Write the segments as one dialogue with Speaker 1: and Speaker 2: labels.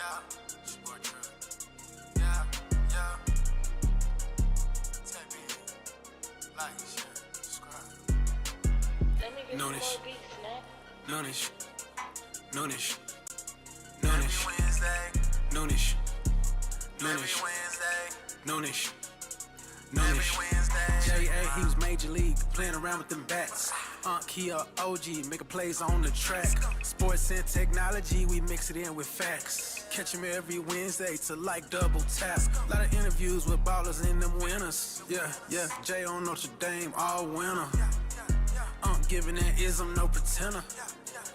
Speaker 1: Yeah, sport truck. Yeah, yeah. Tap in, like, share, subscribe. Noonish. Noonish. Noonish. Noonish. Wednesday. Noonish. Noonish. Wednesday. Noonish. Noonish. Wednesday. J.A. he was major league, playing around with them bats. He a OG, making plays on the track. Sports and technology, we mix it in with facts. Catch him every Wednesday to like double tap. Lot of interviews with ballers and them winners. Yeah, Jay on Notre Dame, all winner. Giving that ism, no pretender.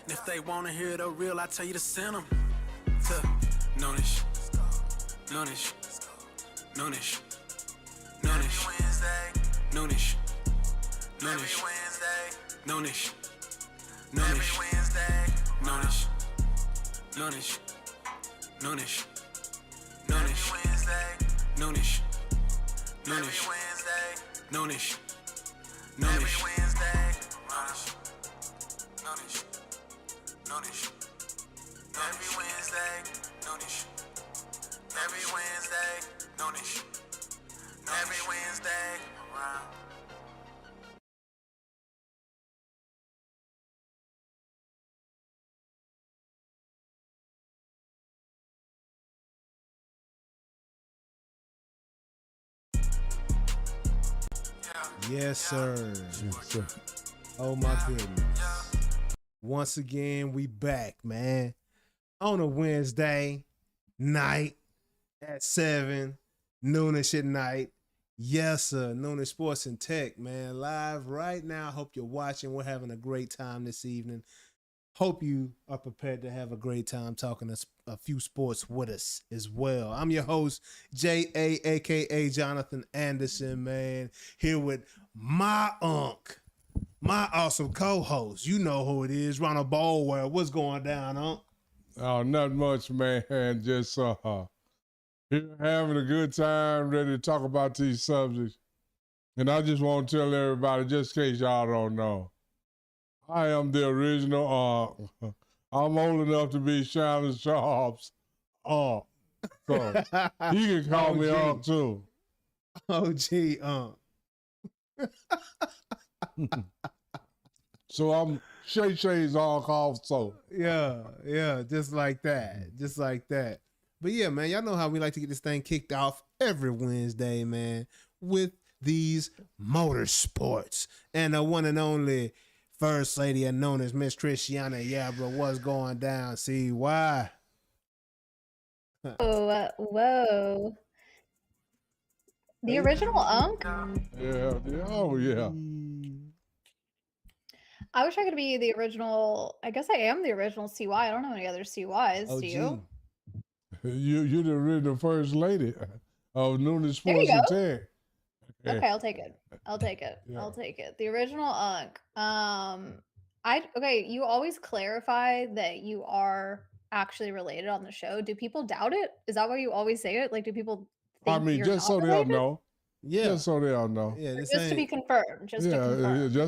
Speaker 1: And if they wanna hear the real, I tell you to send them to Noonish. Noonish. Noonish. Noonish. Noonish. Noonish. Noonish. Noonish. Noonish. Noonish. Noonish. Noonish. Noonish. Noonish. Noonish. Noonish. Noonish. Noonish. Every Wednesday, Noonish. Every Wednesday, Noonish. Every Wednesday, around.
Speaker 2: Yes, sir. Oh, my goodness. Once again, we back, man. On a Wednesday night at 7, noonish at night. Yes, sir. Noonish Sports and Tech, man. Live right now. Hope you're watching. We're having a great time this evening. Hope you are prepared to have a great time talking a few sports with us as well. I'm your host, J.A., a.k.a. Jonathan Anderson, man. Here with my my awesome co-host. You know who it is, Ronald Baldwell. What's going down, Unc?
Speaker 3: Oh, not much, man. Just here having a good time, ready to talk about these subjects. And I just want to tell everybody, just in case y'all don't know, I am the original I'm old enough to be Shannon Sharp's So you can call me Unc too.
Speaker 2: OG Unc.
Speaker 3: So I'm Shay Shay's Unc also.
Speaker 2: Yeah, just like that. But yeah, man, y'all know how we like to get this thing kicked off every Wednesday, man, with these motorsports. And the one and only First Lady, known as Miss Christiana Yabra. What's going down? See why?
Speaker 4: Whoa. The original Unc?
Speaker 3: Yeah, oh yeah.
Speaker 4: I wish I could be the original. I guess I am the original CY. I don't know any other CYs. Do you?
Speaker 3: You're the original First Lady of Noonish Sports
Speaker 4: There you
Speaker 3: Tech.
Speaker 4: Okay, I'll take it.
Speaker 3: Yeah.
Speaker 4: I'll take it. The original Unc. Okay, you always clarify that you are actually related on the show. Do people doubt it? Is that why you always say it? Like, do people think you're
Speaker 3: just
Speaker 4: not
Speaker 3: so
Speaker 4: related?
Speaker 3: they'll know.
Speaker 2: Yeah.
Speaker 3: Just so they'll know.
Speaker 2: Yeah,
Speaker 4: just to be confirmed. Just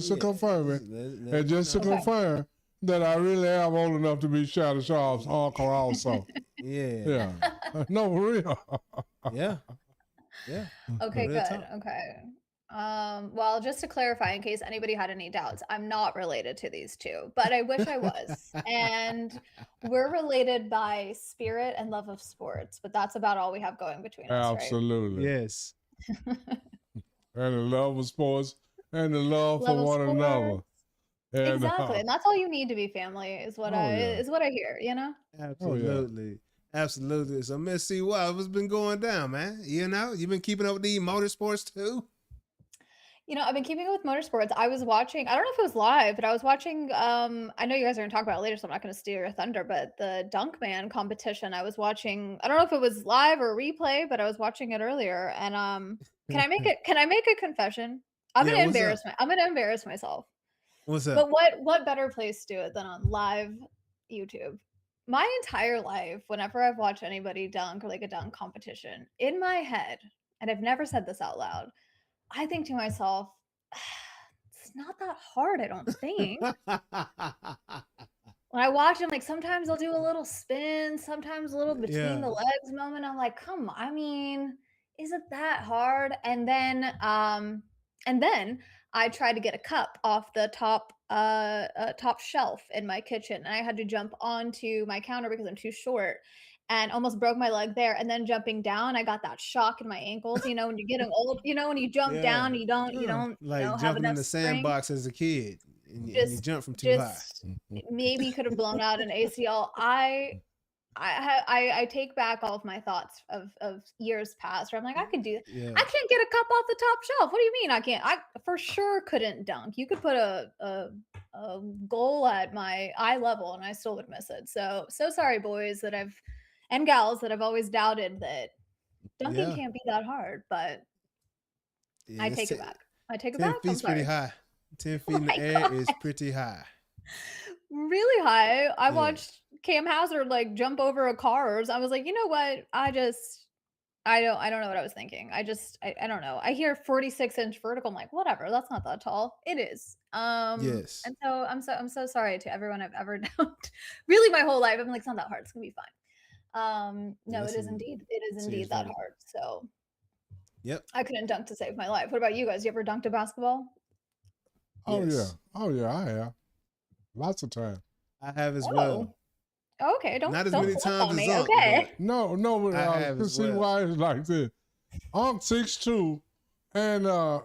Speaker 4: to
Speaker 3: confirm it. And just to confirm that I really am old enough to be Shannon Sharp's uncle also.
Speaker 2: Yeah.
Speaker 3: No, for real.
Speaker 2: Yeah.
Speaker 4: Okay, good. Okay. Well, just to clarify, in case anybody had any doubts, I'm not related to these two, but I wish I was. And we're related by spirit and love of sports, but that's about all we have going between us,
Speaker 3: Absolutely.
Speaker 2: Right? Yes.
Speaker 3: And the love of sports and the love for one another. And,
Speaker 4: exactly. And that's all you need to be family is what is what I hear, you know?
Speaker 2: Absolutely. Absolutely. So Miss CY, what's been going down, man? You know, you've been keeping up with the motorsports too?
Speaker 4: You know, I've been keeping up with motorsports. I was watching, I don't know if it was live, but I was watching, I know you guys are going to talk about it later, so I'm not going to steal your thunder, but the Dunkman competition, I was watching, I don't know if it was live or replay, but I was watching it earlier. And can I make a confession? I'm going to embarrass myself.
Speaker 2: What's up?
Speaker 4: But what better place to do it than on live YouTube? My entire life, whenever I've watched anybody dunk or like a dunk competition, in my head, and I've never said this out loud, I think to myself, it's not that hard, I don't think. when I watch him, like sometimes I'll do a little spin, sometimes a little between the legs moment. I'm like, come on, I mean, is it that hard? And then I tried to get a cup off the top shelf in my kitchen, and I had to jump onto my counter because I'm too short, and almost broke my leg there. And then jumping down, I got that shock in my ankles. You know, when you're getting old, you know, when you jump down, you don't
Speaker 2: like
Speaker 4: have
Speaker 2: jumping in
Speaker 4: enough
Speaker 2: the
Speaker 4: spring.
Speaker 2: sandbox as a kid, and you jump from too high.
Speaker 4: Maybe could have blown out an ACL. I take back all of my thoughts of years past where I'm like, I could do.
Speaker 2: Yeah.
Speaker 4: I can't get a cup off the top shelf. What do you mean I can't? I for sure couldn't dunk. You could put a goal at my eye level and I still would miss it. So sorry, boys and gals that I've always doubted that dunking can't be that hard. But I take it back. I take it
Speaker 2: 10
Speaker 4: back.
Speaker 2: feet's pretty high. 10 feet in the air is pretty high.
Speaker 4: Really high. I watched Cam Hazard like jump over a cars. I was like, you know what? I don't know what I was thinking. I don't know. I hear 46-inch vertical. I'm like, whatever, that's not that tall. It is.
Speaker 2: Yes.
Speaker 4: And so I'm so sorry to everyone I've ever doubted. Really my whole life. I'm like, it's not that hard. It's gonna be fine. No, it is indeed. It is indeed that hard. So
Speaker 2: yep.
Speaker 4: I couldn't dunk to save my life. What about you guys? You ever dunked a basketball?
Speaker 3: Oh yeah. Oh yeah, I have. Lots of time.
Speaker 2: I have as well.
Speaker 4: Okay, don't
Speaker 2: not as
Speaker 4: don't
Speaker 2: many
Speaker 4: flip
Speaker 2: times
Speaker 4: on
Speaker 2: as
Speaker 4: me.
Speaker 2: Unc,
Speaker 4: Okay.
Speaker 3: No,
Speaker 2: I have as
Speaker 3: see
Speaker 2: well.
Speaker 3: why it's like this. I'm 6'2", and I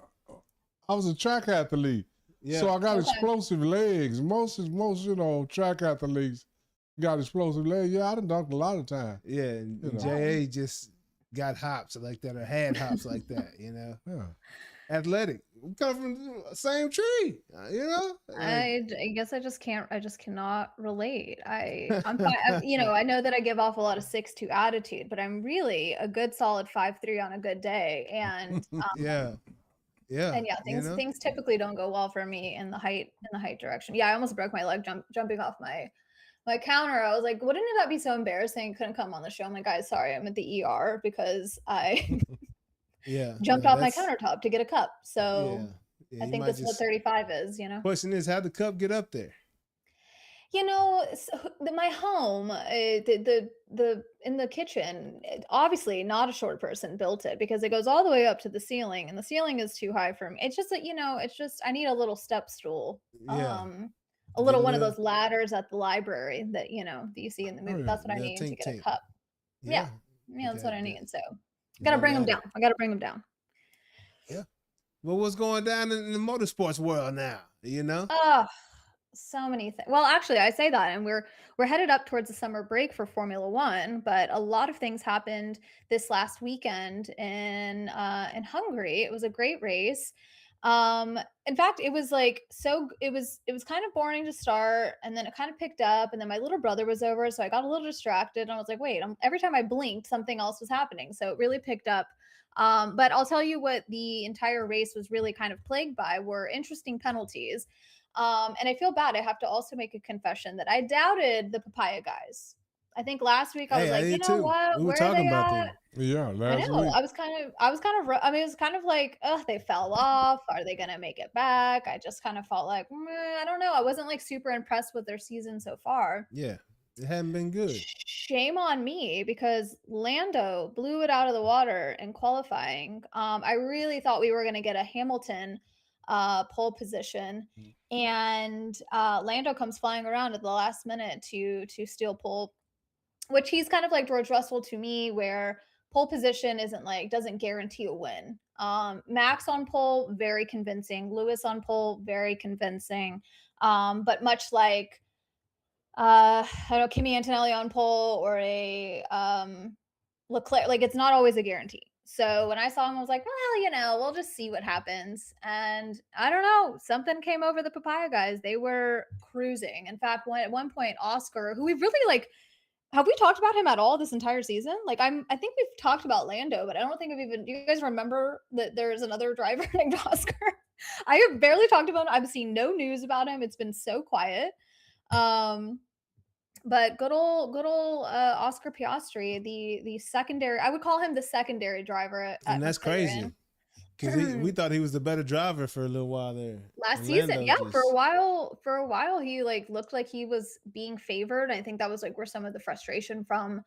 Speaker 3: was a track athlete, so I got explosive legs. Most track athletes got explosive legs. Yeah, I done dunked a lot of time.
Speaker 2: Yeah, and J.A. just got hops like that or had hops like that. You know.
Speaker 3: Yeah.
Speaker 2: Athletic. We come from the same tree, you know. Like,
Speaker 4: I guess I just cannot relate. I'm fine. I know that I give off a lot of 6'2" attitude, but I'm really a good solid 5'3" on a good day. And things typically don't go well for me in the height direction. Yeah, I almost broke my leg jumping off my counter. I was like, wouldn't that be so embarrassing? Couldn't come on the show. I'm like, guys, sorry, I'm at the ER because I jumped off my countertop to get a cup. So I think this is what 35 is, you know.
Speaker 2: Question is, how'd the cup get up there?
Speaker 4: You know, my home, the in the kitchen, obviously not a short person built it because it goes all the way up to the ceiling, and the ceiling is too high for me. It's just that, I need a little step stool. A little one of those ladders at the library that you see in the movie. That's what I need to get a cup. Yeah, that's what I need. So gotta bring them down. I gotta bring them down.
Speaker 2: Yeah. Well, what's going down in the motorsports world now? You know?
Speaker 4: So many things. Well, actually, I say that, and we're headed up towards the summer break for Formula One, but a lot of things happened this last weekend in Hungary. It was a great race. In fact, it was like it was kind of boring to start, and then it kind of picked up, and then my little brother was over, so I got a little distracted, and I was like, wait, every time I blinked, something else was happening. So it really picked up. But I'll tell you what the entire race was really kind of plagued by were interesting penalties. And I feel bad. I have to also make a confession that I doubted the papaya guys. I think last week I was like, you know what?
Speaker 2: We were
Speaker 4: Where
Speaker 2: talking
Speaker 4: are they
Speaker 2: about
Speaker 4: at?
Speaker 2: them.
Speaker 3: Yeah, last
Speaker 4: I know.
Speaker 3: week.
Speaker 4: I was kind of. I mean, it was kind of like, they fell off. Are they gonna make it back? I just kind of felt like, I don't know. I wasn't like super impressed with their season so far.
Speaker 2: Yeah, it hadn't been good.
Speaker 4: Shame on me because Lando blew it out of the water in qualifying. I really thought we were gonna get a Hamilton pole position, and Lando comes flying around at the last minute to steal pole, which he's kind of like George Russell to me, where pole position doesn't guarantee a win. Max on pole, very convincing. Lewis on pole, very convincing. But much like I don't know, Kimi Antonelli on pole or a Leclerc, like it's not always a guarantee. So when I saw him, I was like, well, we'll just see what happens. And I don't know, something came over the papaya guys. They were cruising. In fact, at one point, Oscar, who we really have we talked about him at all this entire season? I think we've talked about Lando, but I don't think do you guys remember that there's another driver named Oscar? I have barely talked about him. I've seen no news about him. It's been so quiet. But good old Oscar Piastri, the secondary, I would call him the secondary driver at
Speaker 2: and that's
Speaker 4: McLaren.
Speaker 2: crazy. because we thought he was the better driver for a little while there.
Speaker 4: Last season, yeah, for a while he like looked like he was being favored. I think that was like where some of the frustration from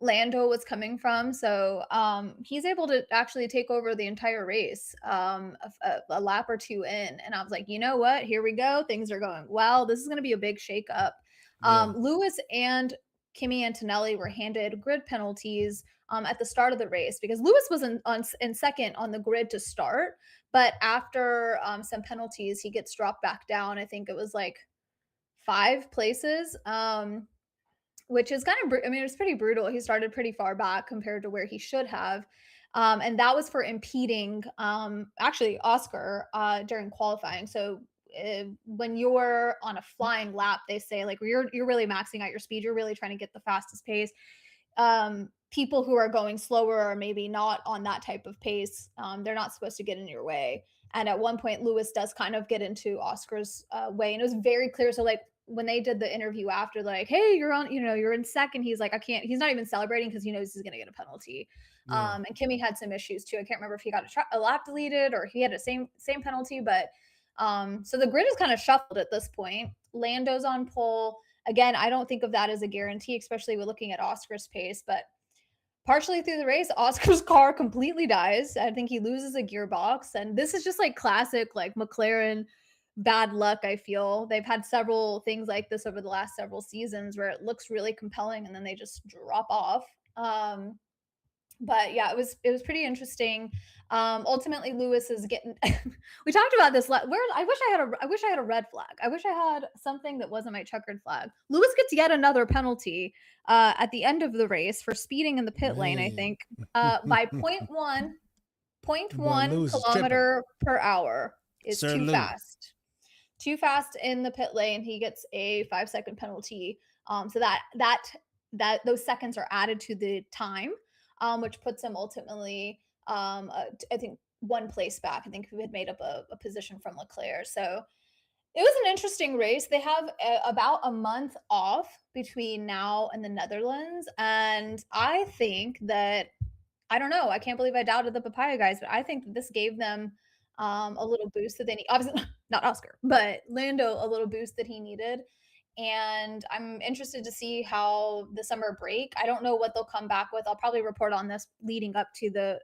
Speaker 4: Lando was coming from. So he's able to actually take over the entire race a lap or two in. And I was like, you know what? Here we go. Things are going well. This is going to be a big shakeup. Lewis and Kimi Antonelli were handed grid penalties at the start of the race because Lewis was in second on the grid to start. But after some penalties, he gets dropped back down. I think it was like 5 places. Which is kind of, I mean, it's pretty brutal. He started pretty far back compared to where he should have. And that was for impeding, actually, Oscar during qualifying. So when you're on a flying lap, they say like you're really maxing out your speed. You're really trying to get the fastest pace. People who are going slower or maybe not on that type of pace, they're not supposed to get in your way. And at one point, Lewis does kind of get into Oscar's way. And it was very clear. So like, when they did the interview after, like, hey, you're on, you're in second. He's like, I can't, he's not even celebrating because he knows he's going to get a penalty. Yeah. And Kimi had some issues too. I can't remember if he got a lap deleted or he had a same penalty, but so the grid is kind of shuffled at this point. Lando's on pole. Again, I don't think of that as a guarantee, especially with looking at Oscar's pace, but partially through the race, Oscar's car completely dies. I think he loses a gearbox. And this is just like classic, like McLaren bad luck. I feel they've had several things like this over the last several seasons where it looks really compelling and then they just drop off. But yeah, it was pretty interesting. Ultimately, Lewis is getting. We talked about this. I wish I had a red flag. I wish I had something that wasn't my checkered flag. Lewis gets yet another penalty at the end of the race for speeding in the pit lane. I think by 0.1 kilometer per hour is
Speaker 2: Sir
Speaker 4: too
Speaker 2: Lewis.
Speaker 4: fast. Too fast in the pit lane. He gets a 5-second penalty. So that those seconds are added to the time, which puts him ultimately, I think, 1 place back. I think we had made up a position from Leclerc. So it was an interesting race. They have about a month off between now and the Netherlands. And I think that, I don't know, I can't believe I doubted the Papaya guys, but I think that this gave them a little boost that they need. Obviously, not Oscar, but Lando a little boost that he needed. And I'm interested to see how the summer break. I don't know what they'll come back with. I'll probably report on this leading up to the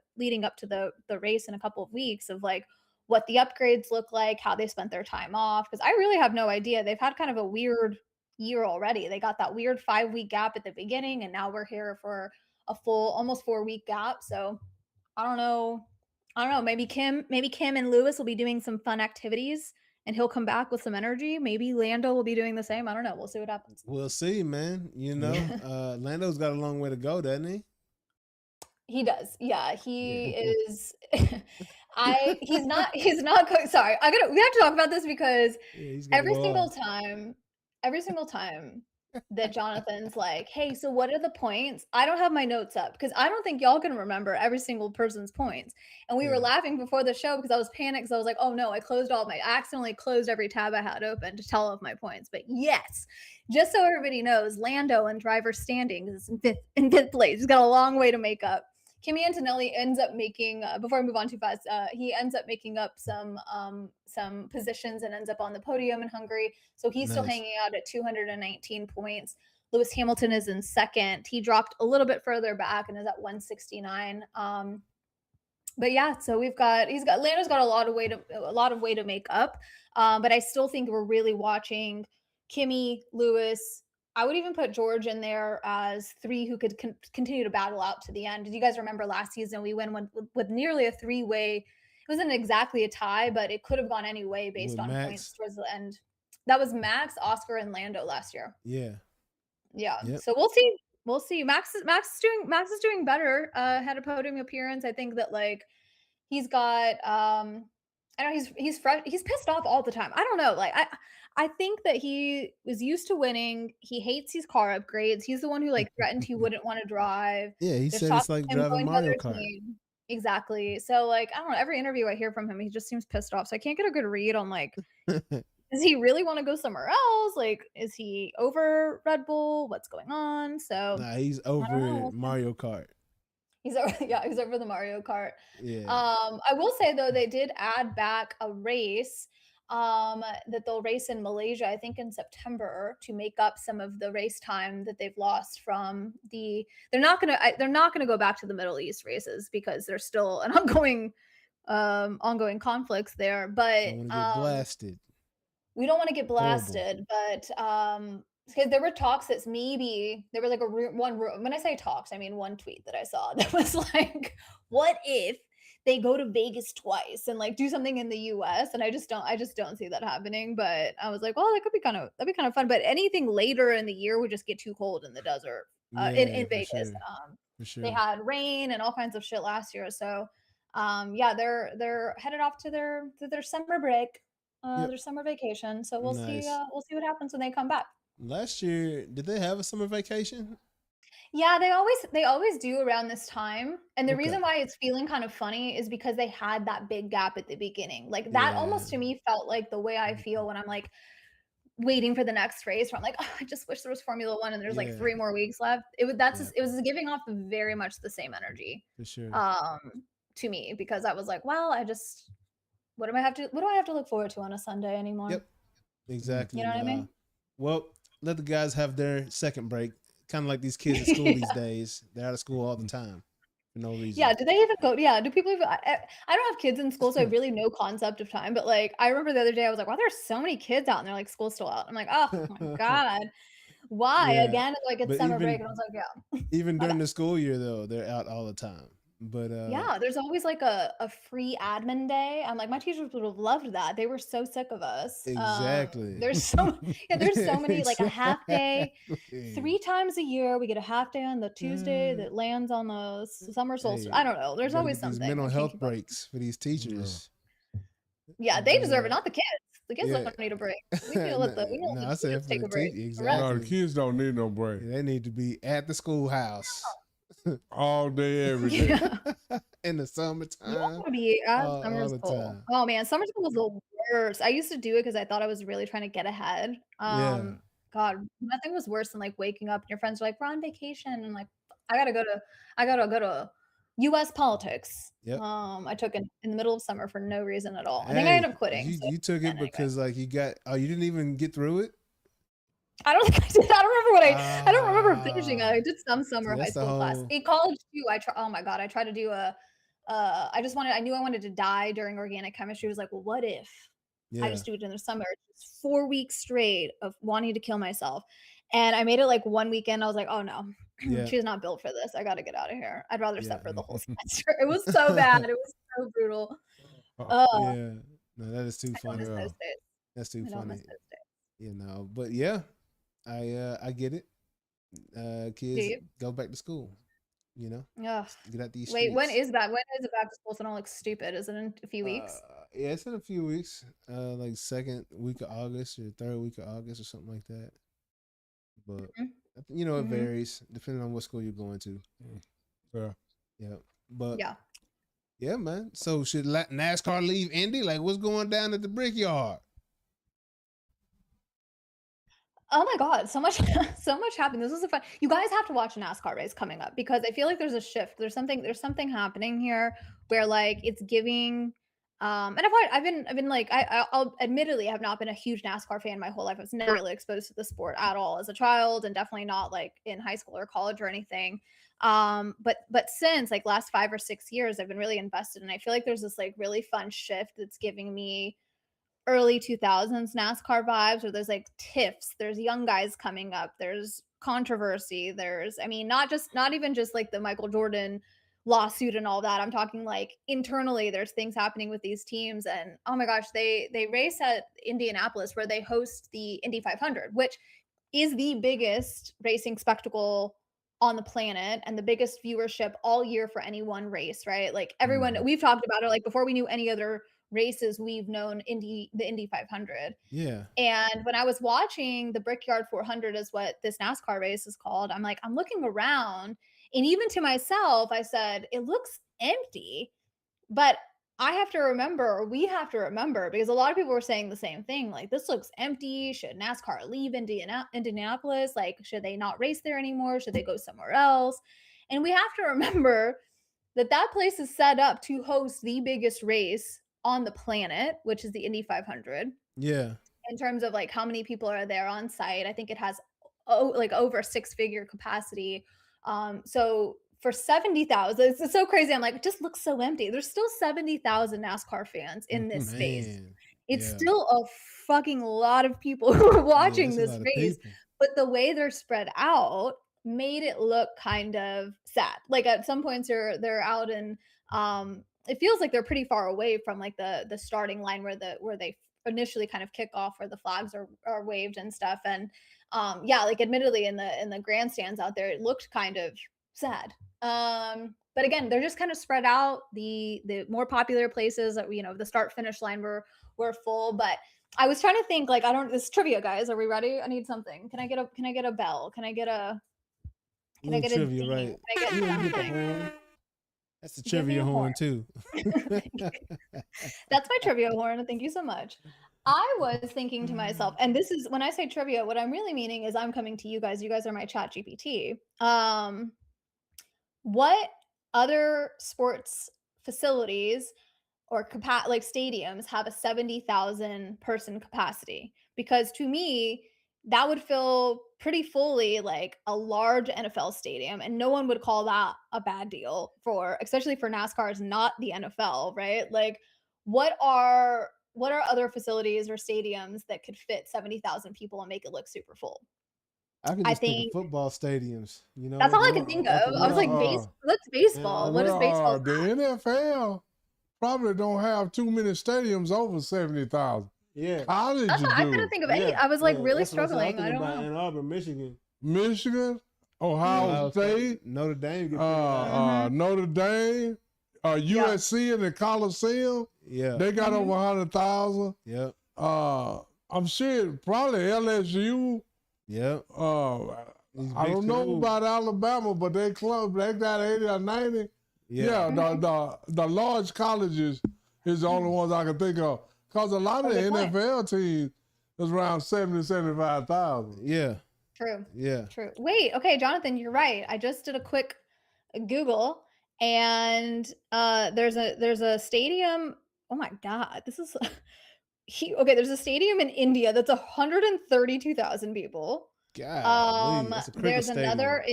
Speaker 4: race in a couple of weeks of like what the upgrades look like, how they spent their time off. Because I really have no idea. They've had kind of a weird year already. They got that weird 5-week gap at the beginning, and now we're here for a full almost 4-week gap. So I don't know. Maybe Kim and Lewis will be doing some fun activities and he'll come back with some energy. Maybe Lando will be doing the same. I don't know. We'll see what happens.
Speaker 2: We'll see, man. Lando's got a long way to go, doesn't he?
Speaker 4: He does. Yeah, he is. He's not going. Sorry. We have to talk about this because every single time that Jonathan's like, hey, so what are the points? I don't have my notes up because I don't think y'all can remember every single person's points. And we were laughing before the show because I was panicked. So I was like, oh no, I accidentally closed every tab I had open to tell of my points. But yes, just so everybody knows, Lando in driver standings is in fifth place. He's got a long way to make up. Kimi Antonelli ends up making, before I move on too fast, he ends up making up some positions and ends up on the podium in Hungary. So he's still hanging out at 219 points. Lewis Hamilton is in second. He dropped a little bit further back and is at 169. But yeah, so Lando's got a lot of way to make up. But I still think we're really watching Kimi, Lewis. I would even put George in there as 3 who could continue to battle out to the end. Did you guys remember last season we went with nearly a 3-way? It wasn't exactly a tie, but it could have gone any way based on points towards the end. That was Max, Oscar, and Lando last year.
Speaker 2: Yeah.
Speaker 4: Yep. So we'll see. Max is doing better. Had a podium appearance. I think that like he's got I know he's pissed off all the time. I don't know. Like I think that he was used to winning. He hates these car upgrades. He's the one who like threatened he wouldn't want to drive.
Speaker 2: Yeah, he said it's like driving Mario Kart.
Speaker 4: Exactly. So like I don't know. Every interview I hear from him, he just seems pissed off. So I can't get a good read on like, does he really want to go somewhere else? Like, is he over Red Bull? What's going on? So
Speaker 2: nah, he's over Mario Kart.
Speaker 4: He's over, yeah, he's over the Mario Kart.
Speaker 2: Yeah.
Speaker 4: I will say though, they did add back a race that they'll race in Malaysia, I think in September, to make up some of the race time that they've lost from the. They're not gonna go back to the Middle East races because there's still an ongoing conflicts there. But
Speaker 2: Don't want to get blasted.
Speaker 4: we don't want to get
Speaker 2: Horrible.
Speaker 4: blasted, but because there were talks that maybe there was like when I say talks, I mean one tweet that I saw that was like, what if they go to Vegas twice and like do something in the US? And I just don't see that happening. But I was like, well, that'd be kind of fun. But anything later in the year would just get too cold in the desert. In
Speaker 2: for
Speaker 4: Vegas.
Speaker 2: sure. For sure.
Speaker 4: They had rain and all kinds of shit last year. So yeah, they're headed off to their summer break. Their summer vacation. So we'll see what happens when they come back.
Speaker 2: Last year, did they have a summer vacation?
Speaker 4: Yeah, they always do around this time. And the reason why it's feeling kind of funny is because they had that big gap at the beginning. Like that almost to me felt like the way I feel when I'm like waiting for the next race where I'm like, oh, I just wish there was Formula One and there's like 3 more weeks left. It was giving off very much the same energy.
Speaker 2: For sure.
Speaker 4: To me, because I was like, well, what do I have to look forward to on a Sunday anymore?
Speaker 2: Yep. Exactly.
Speaker 4: You know what I mean?
Speaker 2: Well, let the guys have their second break. Kind of like these kids at school these days. They're out of school all the time for no reason.
Speaker 4: Yeah. Do they even go? Yeah. Do people even? I don't have kids in school, so I have really no concept of time. But like, I remember the other day, I was like, wow, there's so many kids out, and they're like, school's still out. I'm like, oh my god, why again? Like it's summer break, and I was like, yeah.
Speaker 2: Even during the school year, though, they're out all the time. But
Speaker 4: yeah, there's always like a free admin day. I'm like, my teachers would have loved that. They were so sick of us.
Speaker 2: Exactly.
Speaker 4: There's so many, like a half day, 3 times a year. We get a half day on the Tuesday that lands on the summer solstice. I don't know. There's always something.
Speaker 2: Mental health breaks for these teachers.
Speaker 4: Yeah, they deserve it, not the kids. The kids don't need a break. We need to let the kids take a break.
Speaker 2: Exactly.
Speaker 3: No, the kids don't need no break.
Speaker 2: They need to be at the schoolhouse.
Speaker 3: All day, every day.
Speaker 2: In the summertime.
Speaker 4: You want to be at summer school. Oh man, summer school was the worst. I used to do it because I thought I was really trying to get ahead. God, nothing was worse than like waking up and your friends are like, we're on vacation, and like I gotta go to US politics. I took it in the middle of summer for no reason at all. I think I ended up quitting.
Speaker 2: You took it because like you didn't even get through it?
Speaker 4: I don't think I did. I don't remember finishing. I did some summer high school class. In college too, oh my god, I tried to do I knew I wanted to die during organic chemistry. It was like, well, what if I just do it in the summer? It's 4 weeks straight of wanting to kill myself. And I made it like one weekend. I was like, oh no, she's not built for this. I got to get out of here. I'd rather suffer the whole semester. It was so bad. It was so brutal.
Speaker 2: No, that is too funny. That's too funny. You know, but yeah. I get it. Kids go back to school, you know.
Speaker 4: Yeah.
Speaker 2: Get out these
Speaker 4: streets. Wait, when is it back to school? So I don't look stupid. Is it in a few weeks?
Speaker 2: Yeah, it's in a few weeks. Like second week of August or third week of August or something like that. But you know, it varies depending on what school you're going to. Yeah. But yeah, man. So should NASCAR leave Indy? Like, what's going down at the Brickyard?
Speaker 4: Oh my god, so much happened. This was fun. You guys have to watch a NASCAR race coming up because I feel like there's a shift. There's something happening here where like it's giving and I've been like I'll admittedly have not been a huge NASCAR fan my whole life. I was never really exposed to the sport at all as a child and definitely not like in high school or college or anything. But since like last 5 or 6 years I've been really invested, and I feel like there's this like really fun shift that's giving me early 2000s NASCAR vibes where there's like tiffs, there's young guys coming up, there's controversy, there's not even just like the Michael Jordan lawsuit and all that. I'm talking like internally there's things happening with these teams. And oh my gosh, they race at Indianapolis where they host the Indy 500, which is the biggest racing spectacle on the planet and the biggest viewership all year for any one race, right? Like everyone, we've talked about it like before we knew any other races, we've known the Indy 500.
Speaker 2: Yeah.
Speaker 4: And when I was watching the Brickyard 400 is what this NASCAR race is called, I'm looking around, and even to myself, I said, it looks empty, but we have to remember, because a lot of people were saying the same thing. Like, this looks empty. Should NASCAR leave Indianapolis? Like, should they not race there anymore? Should they go somewhere else? And we have to remember that place is set up to host the biggest race on the planet, which is the Indy 500.
Speaker 2: Yeah.
Speaker 4: In terms of like how many people are there on site, I think it has like over 6-figure capacity. So for 70,000, it's so crazy. I'm like, it just looks so empty. There's still 70,000 NASCAR fans in this space.
Speaker 2: Man.
Speaker 4: It's
Speaker 2: Yeah.
Speaker 4: still a fucking lot of people who are watching
Speaker 2: that's a
Speaker 4: this
Speaker 2: lot of
Speaker 4: race,
Speaker 2: people.
Speaker 4: but the way they're spread out made it look kind of sad. Like at some points they're out in it feels like they're pretty far away from like the starting line where they initially kind of kick off, where the flags are waved and stuff. And yeah, like admittedly in the grandstands out there, it looked kind of sad. But again, they're just kind of spread out. The more popular places that the start finish line were full. But I was trying to think, like, I don't, this trivia, guys, are we ready? I need something. Can I get a bell? Can I get a
Speaker 2: trivia,
Speaker 4: ding?
Speaker 2: right?
Speaker 4: Can I get
Speaker 2: You wanna get the
Speaker 4: something?
Speaker 2: horn? That's the
Speaker 4: Give me
Speaker 2: trivia
Speaker 4: a
Speaker 2: horn
Speaker 4: horn.
Speaker 2: too.
Speaker 4: That's my trivia horn. Thank you so much. I was thinking to myself, and this is when I say trivia, what I'm really meaning is I'm coming to you guys. You guys are my chat GPT. What other sports facilities or like stadiums have a 70,000 person capacity? Because to me, that would feel pretty fully like a large NFL stadium, and no one would call that a bad deal especially for NASCAR is not the NFL, right? Like, what are other facilities or stadiums that could fit 70,000 people and make it look super full?
Speaker 2: I could
Speaker 4: I
Speaker 2: just think of
Speaker 4: think
Speaker 2: football stadiums.
Speaker 4: that's all I could think of. I was like, what's baseball? What is baseball?
Speaker 3: The NFL probably don't have too many stadiums over 70,000.
Speaker 2: Yeah.
Speaker 3: Colleges
Speaker 4: That's what I couldn't think of any. I was like really struggling. I don't know.
Speaker 2: Ann Arbor, Michigan.
Speaker 3: Ohio State,
Speaker 2: Notre Dame.
Speaker 3: Notre Dame, USC in the Coliseum.
Speaker 2: Yeah.
Speaker 3: They got over 100,000.
Speaker 2: Yep.
Speaker 3: I'm sure probably LSU.
Speaker 2: Yep.
Speaker 3: I don't know about Alabama, but they got 80 or 90. Yeah, the large colleges is the only ones I can think of. Because a lot of the NFL teams is around 70, 75,000.
Speaker 2: Yeah.
Speaker 4: True.
Speaker 2: Yeah.
Speaker 4: True. Wait, okay, Jonathan, you're right. I just did a quick Google, and there's a stadium. Oh my God, this is okay. There's a stadium in India that's 132,000 people.
Speaker 2: God,
Speaker 4: there's another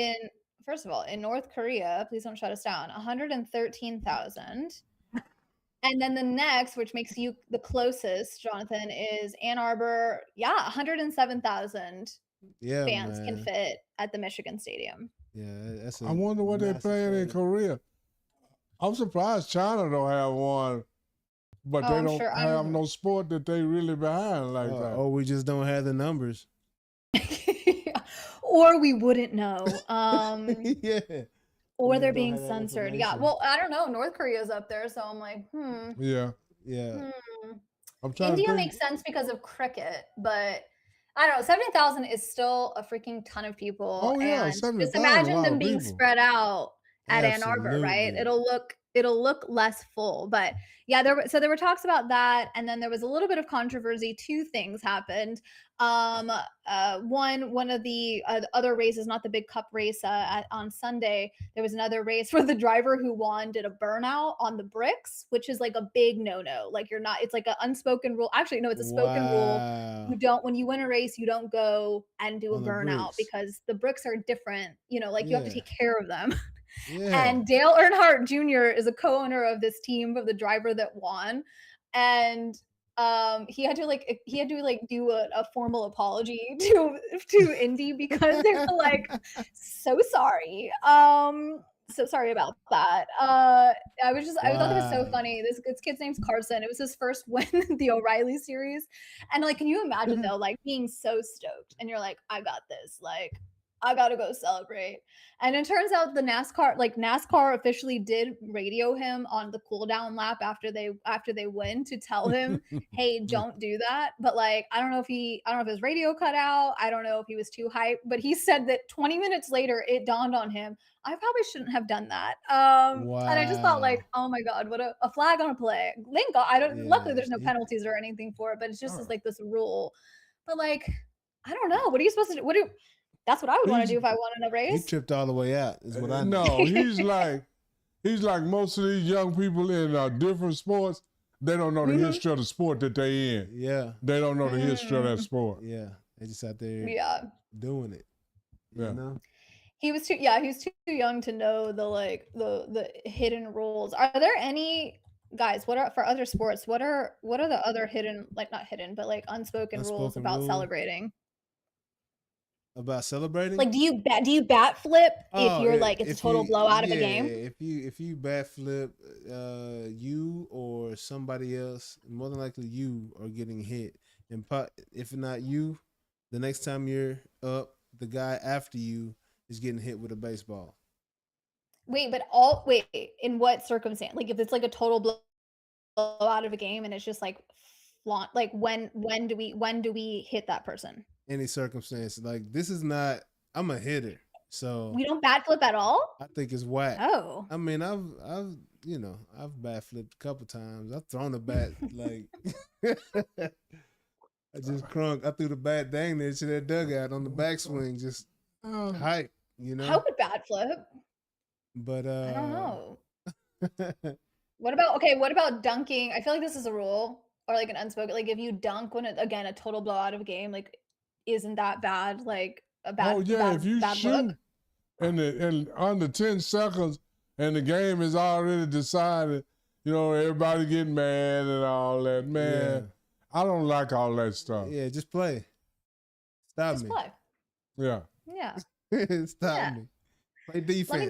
Speaker 4: first of all, in North Korea, please don't shut us down, 113,000. And then the next, which makes you the closest, Jonathan, is Ann Arbor. Yeah, 107,000 fans can fit at the Michigan Stadium.
Speaker 2: Yeah,
Speaker 3: I wonder what they're playing in Korea. I'm surprised China don't have one, but they don't have no sport that they really behind like that.
Speaker 2: Or we just don't have the numbers.
Speaker 4: Or we wouldn't know.
Speaker 2: Yeah.
Speaker 4: Or they're being censored. Yeah. Well, I don't know. North Korea's up there, so I'm like,
Speaker 3: Yeah.
Speaker 2: Yeah.
Speaker 3: I'm trying
Speaker 4: India makes sense because of cricket, but I don't know. 70,000 is still a freaking ton of people.
Speaker 3: Oh yeah,
Speaker 4: and just imagine them being spread out at Ann Arbor, right? It'll look less full. But yeah, there were talks about that, and then there was a little bit of controversy. Two things happened. One of the other races, not the big cup race on Sunday, there was another race where the driver who won did a burnout on the bricks, which is like a big no-no. Like it's like an unspoken rule. Actually, no, it's a spoken rule. When you win a race, you don't go and do a burnout because the bricks are different. You have to take care of them. Yeah. And Dale Earnhardt Jr. is a co-owner of this team of the driver that won, and he had to do a formal apology to Indy because they were like, so sorry about that. I thought it was so funny. This kid's name's Carson. It was his first win in the O'Reilly series, and like, can you imagine though, like being so stoked, and you're like, I got this, like I gotta go celebrate. And it turns out NASCAR officially did radio him on the cool down lap after they win to tell him, hey, don't do that. But like, I don't know if his radio cut out. I don't know if he was too hyped, but he said that 20 minutes later, it dawned on him, I probably shouldn't have done that. And I just thought like, oh my God, what a flag on a play. Thank God. Luckily there's no penalties or anything for it, but it's just like this rule. But like, I don't know. What are you supposed to do? That's what I would want to do if I wanted a race.
Speaker 2: He tripped all the way out, is what I know.
Speaker 3: No, he's like, he's like most of these young people in different sports. They don't know the history of the sport that they in.
Speaker 2: Yeah.
Speaker 3: They don't know the history of that sport.
Speaker 2: Yeah. They just out there doing it.
Speaker 3: Yeah.
Speaker 2: You know?
Speaker 4: He was too young to know the hidden rules. Are there any guys, what are for other sports, what are the other hidden, like not hidden, but like unspoken rules about celebrating?
Speaker 2: About celebrating?
Speaker 4: Like do you bat flip if you're like it's a total blowout of a game?
Speaker 2: If you bat flip, you or somebody else, more than likely you are getting hit. And if not you, the next time you're up, the guy after you is getting hit with a baseball.
Speaker 4: Wait, in what circumstance? Like if it's like a total blowout of a game and it's just like flaunt, like when do we hit that person?
Speaker 2: Any circumstance. Like this is not, I'm a hitter. So
Speaker 4: we don't bat flip at all?
Speaker 2: I think it's whack.
Speaker 4: Oh.
Speaker 2: I mean, I've bat flipped a couple times. I've thrown a bat like I just crunk. I threw the bat dang there to that dugout on the backswing, just hype, you know.
Speaker 4: I would bat flip.
Speaker 2: But
Speaker 4: I don't know. What about dunking? I feel like this is a rule or like an unspoken, like if you dunk when again a total blowout of a game, like isn't that bad? Like a bad
Speaker 3: if you shoot and under 10 seconds and the game is already decided, you know, everybody getting mad and all that, man. Yeah. I don't like all that stuff.
Speaker 2: Yeah, just play. Just
Speaker 4: play.
Speaker 3: Yeah.
Speaker 4: Yeah.
Speaker 2: Stop me. Play defense.
Speaker 4: Let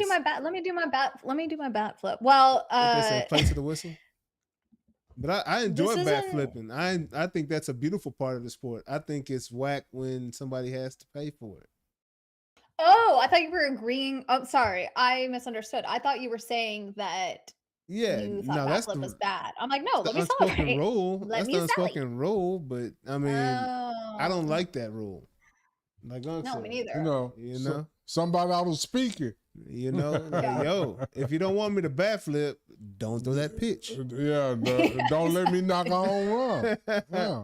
Speaker 4: me do my bat flip. Well,
Speaker 2: play to the whistle. But I enjoy bat flipping. I think that's a beautiful part of the sport. I think it's whack when somebody has to pay for it.
Speaker 4: Oh, I thought you were agreeing. Oh, sorry. I misunderstood. I thought you were saying that you thought bat flip was bad. I'm like, no, let me celebrate.
Speaker 2: That's the unspoken rule, but I mean, I don't like that rule. Like
Speaker 4: no, me neither.
Speaker 3: You know, somebody ought to speak it.
Speaker 2: You know, like, yo, if you don't want me to bat flip, don't throw that pitch.
Speaker 3: Yeah, don't let me knock a home run. Yeah.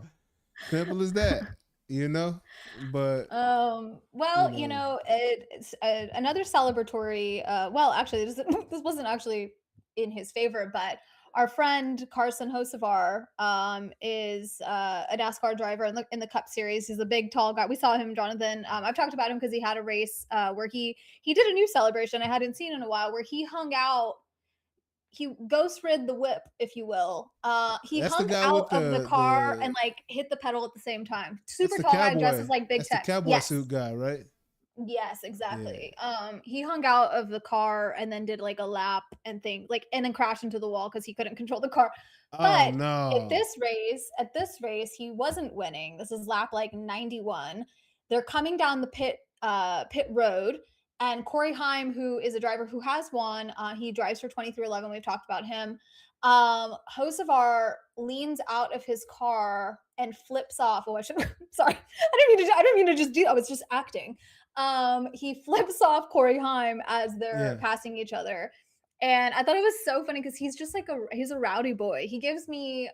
Speaker 2: Simple as that. You know, but
Speaker 4: you know, it's another celebratory. Well, actually, this wasn't actually in his favor, but our friend Carson Hocevar is a NASCAR driver in the Cup Series. He's a big, tall guy. We saw him, Jonathan. I've talked about him because he had a race where he did a new celebration I hadn't seen in a while, where he hung out. He ghost rid the whip, if you will. He hung out of the car and like hit the pedal at the same time. Super tall guy, dresses like Big Tech.
Speaker 2: The cowboy suit guy, right?
Speaker 4: Yes, exactly. Yeah. He hung out of the car and then did like a lap and and then crashed into the wall because he couldn't control the car. But at this race, he wasn't winning. This is lap like 91. They're coming down the pit road. And Corey Heim, who is a driver who has won, he drives for 23XI. We've talked about him. Hocevar leans out of his car and flips off. Oh, sorry. I didn't mean to just do. I was just acting. He flips off Corey Heim as they're passing each other, and I thought it was so funny because he's just like he's a rowdy boy. He gives me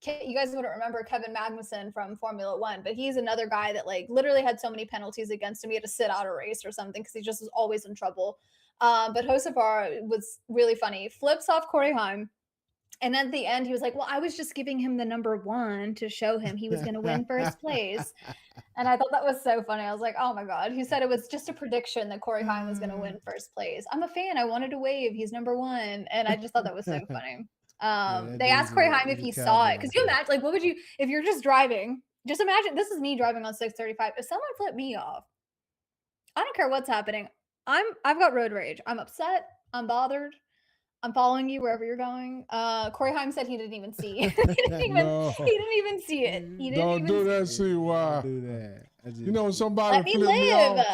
Speaker 4: you guys wouldn't remember Kevin Magnussen from Formula One, but he's another guy that like literally had so many penalties against him. He had to sit out a race or something because he just was always in trouble. But Hocevar was really funny. Flips off Corey Heim. And then at the end, he was like, well, I was just giving him the number 1 to show him he was going to win first place. And I thought that was so funny. I was like, oh my God. He said it was just a prediction that Corey Heim was going to win first place. I'm a fan. I wanted to wave. He's number 1. And I just thought that was so funny. They asked Corey Heim if he saw it. Because you imagine, like, what would you, if you're just driving, just imagine, this is me driving on 635. If someone flipped me off, I don't care what's happening. I've got road rage. I'm upset. I'm bothered. I'm following you wherever you're going. Corey Heim said he didn't even see it. He didn't even see it. He didn't
Speaker 3: don't
Speaker 4: even
Speaker 3: do that,
Speaker 2: see
Speaker 3: why?
Speaker 2: Do that.
Speaker 3: You know, when somebody flip me off,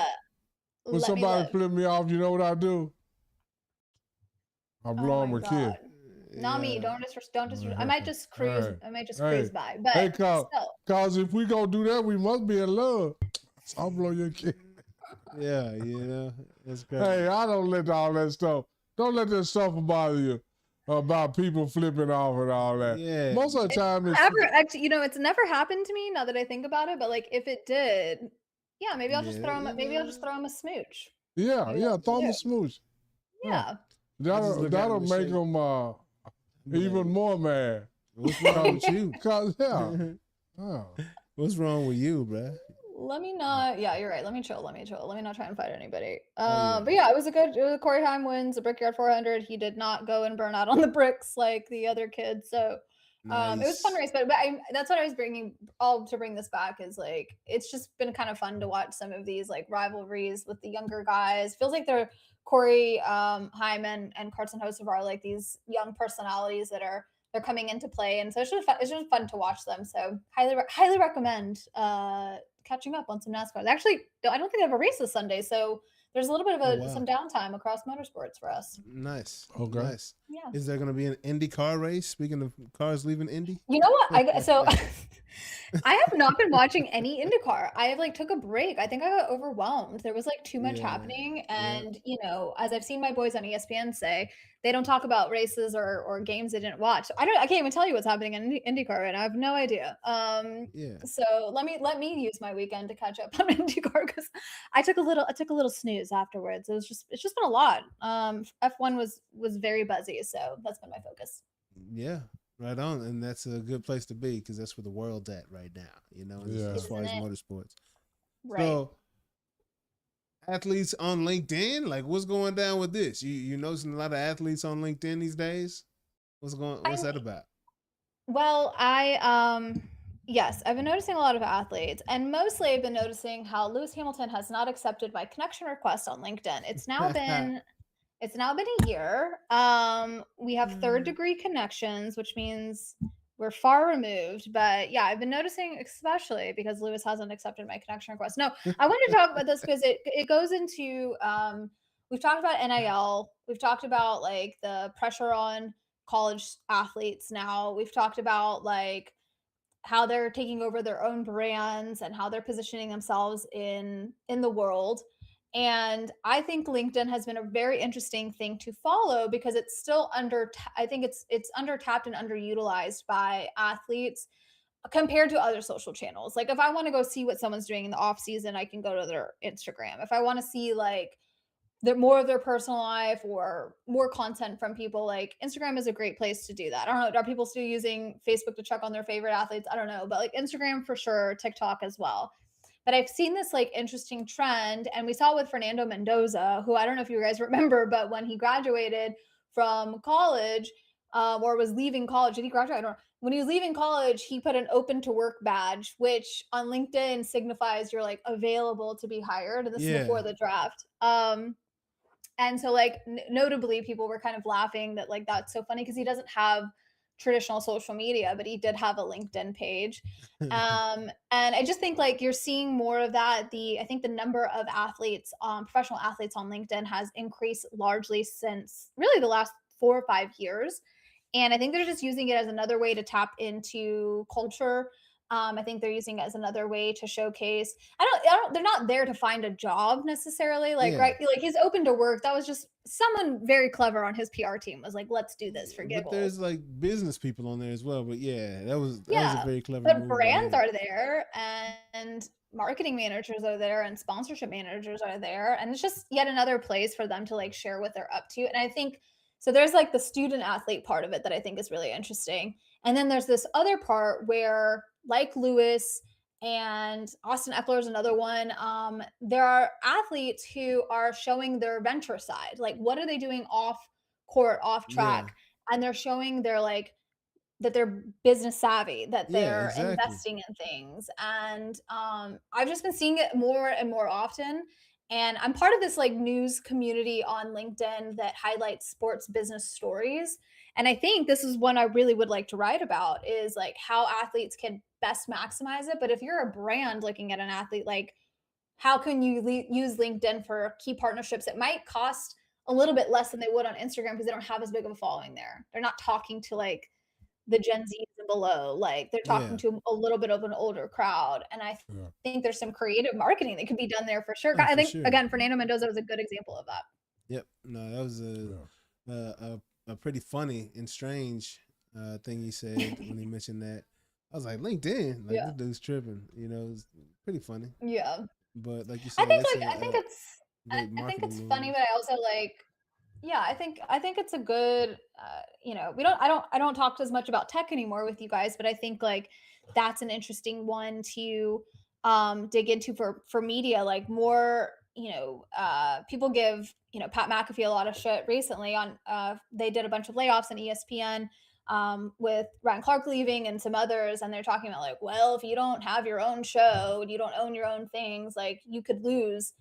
Speaker 3: when somebody flip me off, you know what I do? I blow him a kiss.
Speaker 4: Not me. Don't disrespect. I might just cruise. I might just cruise by. But
Speaker 3: hey, cause if we gonna do that, we must be in love. So I'll blow your kiss.
Speaker 2: Yeah, you know, that's great.
Speaker 3: Hey, I don't let all that stuff. Don't let that stuff bother you about people flipping off and all that.
Speaker 2: Yeah.
Speaker 3: Most of the time,
Speaker 4: it's never happened to me. Now that I think about it, but like if it did, yeah, maybe I'll just throw him. Maybe I'll just throw him a smooch.
Speaker 3: Yeah, throw him a smooch.
Speaker 4: Yeah.
Speaker 3: That'll make them even more mad.
Speaker 2: What's wrong with you? What's wrong with you, bruh?
Speaker 4: Let me not. Yeah, you're right. Let me chill. Let me not try and fight anybody. But yeah, it was a Corey Haim wins a Brickyard 400. He did not go and burn out on the bricks like the other kids. So
Speaker 2: nice.
Speaker 4: It was a fun race. But that's what I was bringing. All to bring this back is like it's just been kind of fun to watch some of these like rivalries with the younger guys. Feels like they're Corey Haim and Carson Hocevar are like these young personalities that they're coming into play, and so it's just fun to watch them. So highly recommend catching up on some NASCAR. Actually, I don't think they have a race this Sunday, so there's a little bit of some downtime across motorsports for us.
Speaker 2: Nice.
Speaker 3: Okay.
Speaker 2: Nice.
Speaker 4: Yeah.
Speaker 2: Is there going to be an Indy car race? Speaking of cars leaving Indy?
Speaker 4: You know what? I have not been watching any IndyCar. I have took a break. I think I got overwhelmed. There was too much happening. And, as I've seen my boys on ESPN say, they don't talk about races or games they didn't watch. I can't even tell you what's happening in IndyCar right now. I have no idea. So let me use my weekend to catch up on IndyCar because I took a little snooze afterwards. It's just been a lot. F1 was very buzzy, so that's been my focus.
Speaker 2: Yeah. Right on, and that's a good place to be because that's where the world's at right now, as far as motorsports.
Speaker 4: Right.
Speaker 2: So, athletes on LinkedIn, what's going down with this? You noticing a lot of athletes on LinkedIn these days? What's that about?
Speaker 4: Well, yes, I've been noticing a lot of athletes, and mostly I've been noticing how Lewis Hamilton has not accepted my connection request on LinkedIn. It's now been a year. We have third degree connections, which means we're far removed. But yeah, I've been noticing, especially because Lewis hasn't accepted my connection request. No, I wanted to talk about this because it goes into we've talked about NIL. We've talked about the pressure on college athletes now. We've talked about how they're taking over their own brands and how they're positioning themselves in the world. And I think LinkedIn has been a very interesting thing to follow because it's still I think it's under-tapped and underutilized by athletes compared to other social channels. If I want to go see what someone's doing in the off season, I can go to their Instagram. If I want to see more of their personal life or more content from people, Instagram is a great place to do that. I don't know. Are people still using Facebook to check on their favorite athletes? I don't know, but Instagram for sure, TikTok as well. But I've seen this interesting trend, and we saw it with Fernando Mendoza, who I don't know if you guys remember, but when he graduated from college or was leaving college, did he graduate? I don't know. When he was leaving college, he put an open to work badge, which on LinkedIn signifies you're available to be hired. And this is before the draft. And so notably people were kind of laughing that that's so funny because he doesn't have traditional social media, but he did have a LinkedIn page. And I just think you're seeing more of that. I think the number of athletes, professional athletes on LinkedIn has increased largely since really the last 4 or 5 years. And I think they're just using it as another way to tap into culture. I think they're using it as another way to showcase. They're not there to find a job necessarily. Right. He's open to work. That was just someone very clever on his PR team was let's do this for giggles.
Speaker 2: But there's business people on there as well. But that was a very clever
Speaker 4: but
Speaker 2: move.
Speaker 4: But brands are there and marketing managers are there and sponsorship managers are there. And it's just yet another place for them to share what they're up to. And I think, so there's the student athlete part of it that I think is really interesting. And then there's this other part where Lewis and Austin Eckler is another one. There are athletes who are showing their venture side. What are they doing off court, off track? Yeah. And they're showing their that they're business savvy, that they're investing in things. And I've just been seeing it more and more often. And I'm part of this news community on LinkedIn that highlights sports business stories. And I think this is one I really would like to write about is how athletes can best maximize it. But if you're a brand looking at an athlete, how can you use LinkedIn for key partnerships? It might cost a little bit less than they would on Instagram because they don't have as big of a following there. They're not talking to the Gen Zs and below. They're talking to a little bit of an older crowd. And I think there's some creative marketing that could be done there for sure. I think, again, Fernando Mendoza was a good example of that.
Speaker 2: Yep. No, that was a pretty funny and strange thing he said when he mentioned that. I was like, LinkedIn? This dude's tripping. It's pretty funny.
Speaker 4: Yeah.
Speaker 2: But like you said,
Speaker 4: I think it's funny, but I also Yeah, I think it's a good, I don't talk as much about tech anymore with you guys, but I think like that's an interesting one to dig into for media, like more, people give, Pat McAfee a lot of shit recently on they did a bunch of layoffs on ESPN with Ryan Clark leaving and some others, and they're talking about like, well, if you don't have your own show, you don't own your own things, like you could lose.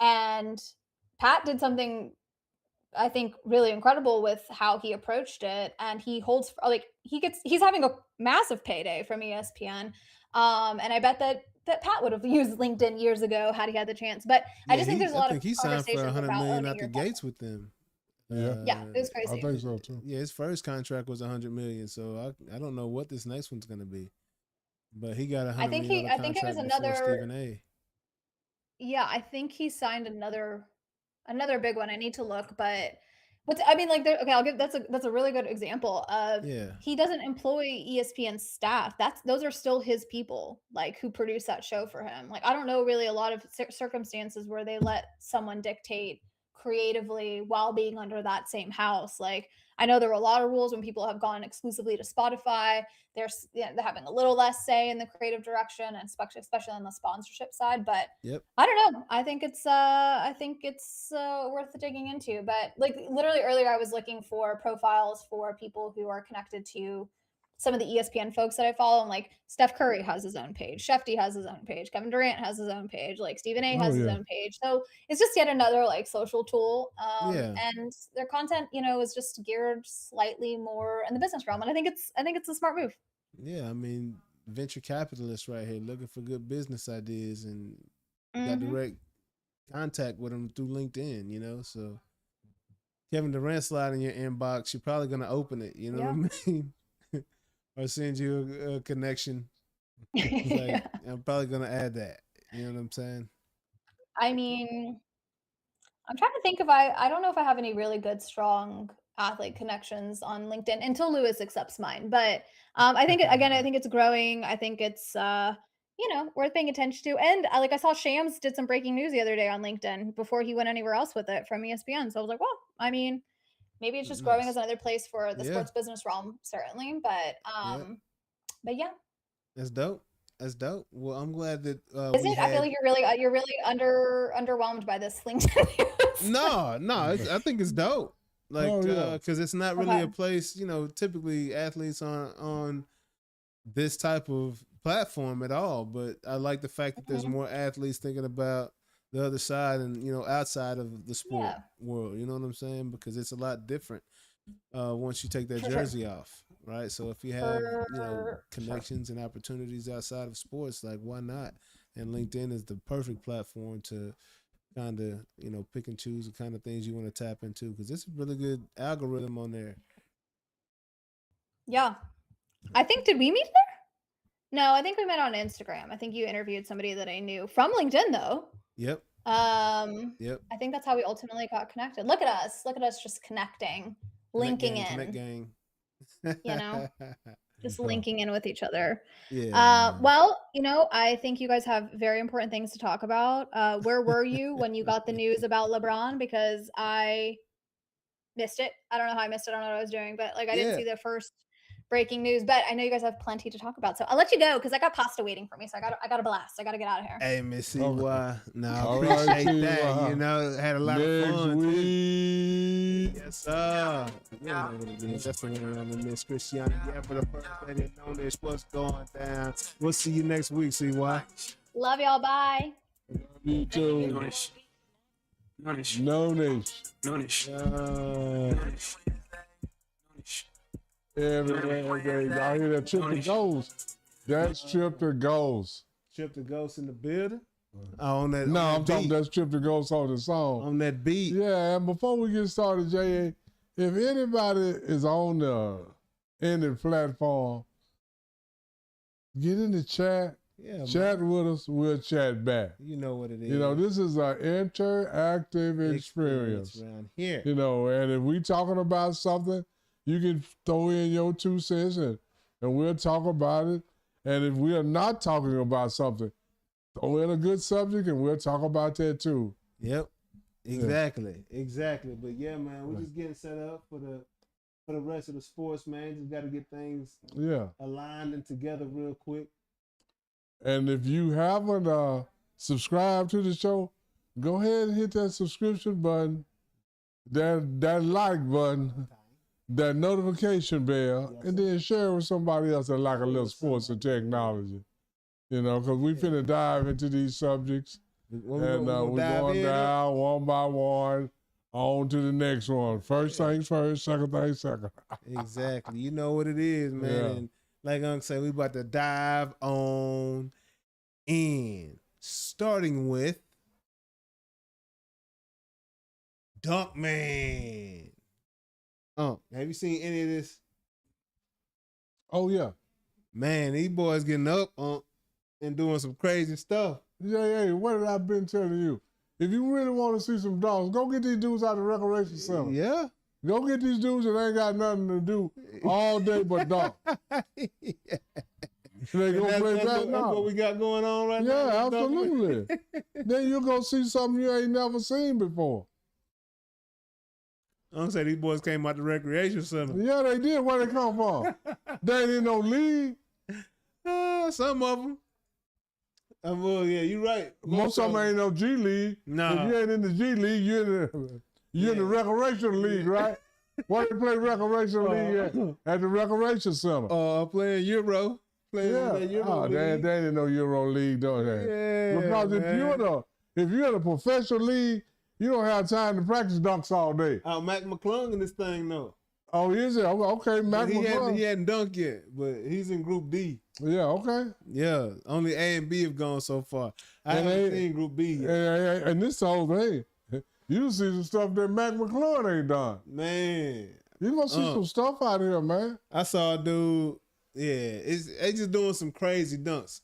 Speaker 4: And Pat did something I think really incredible with how he approached it, and he holds like he's having a massive payday from ESPN, and I bet that Pat would have used LinkedIn years ago had he had the chance. But I just think there's a lot of
Speaker 2: he signed for
Speaker 4: conversations
Speaker 2: $100
Speaker 4: about
Speaker 2: million
Speaker 4: owning
Speaker 2: out the
Speaker 4: your
Speaker 2: gates with them.
Speaker 4: yeah, it was crazy.
Speaker 3: I think so too.
Speaker 2: Yeah, his first contract was $100 million, so I don't know what this next one's gonna be, but he got $100 million
Speaker 4: I think it was another
Speaker 2: Stephen A.
Speaker 4: Yeah, I think he signed another big one. I need to look, but I mean, like, okay, I'll give that's a really good example of he doesn't employ ESPN staff. Those are still his people, like who produce that show for him. Like, I don't know really a lot of circumstances where they let someone dictate creatively while being under that same house. Like, I know there were a lot of rules when people have gone exclusively to Spotify. They're having a little less say in the creative direction, and especially on the sponsorship side. But I don't know. I think it's worth digging into. But like literally earlier, I was looking for profiles for people who are connected to some of the ESPN folks that I follow. And like Steph Curry has his own page, Shefty has his own page, Kevin Durant has his own page, like Stephen A has his own page. So it's just yet another like social tool. And their content, is just geared slightly more in the business realm. And I think it's a smart move.
Speaker 2: Yeah, I mean, venture capitalists right here looking for good business ideas and got direct contact with them through LinkedIn, so Kevin Durant slide in your inbox, you're probably going to open it, you know what I mean? Or send you a connection. Like, I'm probably going to add that. You know what I'm saying?
Speaker 4: I mean, I'm trying to think if I don't know if I have any really good, strong athlete connections on LinkedIn until Lewis accepts mine. But I think it's growing. I think it's worth paying attention to. And I saw Shams did some breaking news the other day on LinkedIn before he went anywhere else with it from ESPN. So I was like, well, I mean, maybe it's just growing as another place for the sports business realm, certainly. But yeah.
Speaker 2: That's dope. That's dope. Well, I'm glad that
Speaker 4: is it? I feel like you're really underwhelmed by this LinkedIn news.
Speaker 2: No, I think it's dope. Like, because it's not really a place, typically athletes on this type of platform at all. But I like the fact that there's more athletes thinking about the other side and, outside of the sport world. You know what I'm saying? Because it's a lot different once you take that jersey off, right? So if you have, connections and opportunities outside of sports, like, why not? And LinkedIn is the perfect platform to kind of, pick and choose the kind of things you want to tap into, because it's a really good algorithm on there.
Speaker 4: Yeah. I think, did we meet there? No, I think we met on Instagram. I think you interviewed somebody that I knew from LinkedIn though.
Speaker 2: Yep.
Speaker 4: I think that's how we ultimately got connected. Look at us just connecting, linking in.
Speaker 2: Connect gang.
Speaker 4: Just linking in with each other.
Speaker 2: Yeah.
Speaker 4: Well, I think you guys have very important things to talk about. Where were you when you got the news about LeBron? Because I missed it. I don't know how I missed it. I don't know what I was doing, but I didn't see the first breaking news. But I know you guys have plenty to talk about, so I'll let you go because I got pasta waiting for me. So I got a blast. I got to get out of here.
Speaker 2: Hey, Missy, I appreciate that. Had a lot of fun.
Speaker 3: Week.
Speaker 2: Yes, sir. That's the one on the Miss Christiana. Yeah, for the first lady of Noonish, what's going down? We'll see you next week, CY.
Speaker 4: Love y'all. Bye.
Speaker 3: You too.
Speaker 1: Noonish. Noonish.
Speaker 3: Noonish.
Speaker 1: Noonish.
Speaker 2: Noonish.
Speaker 1: Noonish.
Speaker 3: Everywhere y'all hear that trip to goals. That's trip to goals.
Speaker 2: Trip to Ghost in the building? On that.
Speaker 3: No,
Speaker 2: on
Speaker 3: I'm talking that's trip to goals on the song.
Speaker 2: On that beat.
Speaker 3: Yeah, and before we get started, J.A., if anybody is on any platform, get in the chat.
Speaker 2: Yeah,
Speaker 3: chat with us. We'll chat back.
Speaker 2: You know what it is.
Speaker 3: This is an interactive experience
Speaker 2: around here.
Speaker 3: And if we talking about something, you can throw in your 2 cents and we'll talk about it. And if we are not talking about something, throw in a good subject and we'll talk about that too.
Speaker 2: Yep. Exactly. But yeah, man, we're just getting set up for the rest of the sports, man. Just got to get things aligned and together real quick.
Speaker 3: And if you haven't subscribed to the show, go ahead and hit that subscription button, that like button, that notification bell, and then share it with somebody else that like a little sports and technology. You know, because we finna dive into these subjects. And we're going down one by one, on to the next one. First things first, second things second.
Speaker 2: Exactly. You know what it is, man.
Speaker 3: Yeah.
Speaker 2: And like Uncle said, we about to dive on in. Starting with Dunk Man. Have you seen any of this?
Speaker 3: Oh, yeah.
Speaker 2: Man, these boys getting up and doing some crazy stuff.
Speaker 3: Yeah, what have I been telling you? If you really want to see some dogs, go get these dudes out of the recreation center.
Speaker 2: Yeah.
Speaker 3: Go get these dudes that ain't got nothing to do all day but dunk.
Speaker 2: Yeah.
Speaker 3: They go play
Speaker 2: that's what we got going on right now.
Speaker 3: Yeah, absolutely. Then you'll go see something you ain't never seen before.
Speaker 2: I'm saying these boys came out the recreation center.
Speaker 3: Yeah, they did. Where they come from? They ain't in no league.
Speaker 2: Some of them. Well, yeah, you're right.
Speaker 3: Most of them ain't no G League.
Speaker 2: No.
Speaker 3: If you ain't in the G League, you're in the recreation league, right? Where they play recreation league at the recreation center?
Speaker 2: Playing Euro.
Speaker 3: Euro league. They ain't no Euro league, don't they?
Speaker 2: Yeah,
Speaker 3: because if you're in a professional league, you don't have time to practice dunks all day.
Speaker 2: Mac McClung in this thing, though.
Speaker 3: Oh, is it? Okay, Mac McClung.
Speaker 2: He hadn't dunked yet, but he's in Group D.
Speaker 3: Yeah, okay.
Speaker 2: Yeah, only A and B have gone so far. I haven't seen Group B yet.
Speaker 3: And this whole thing, you see some stuff that Mac McClung ain't done.
Speaker 2: Man.
Speaker 3: You gonna see some stuff out here, man.
Speaker 2: I saw a dude, they just doing some crazy dunks.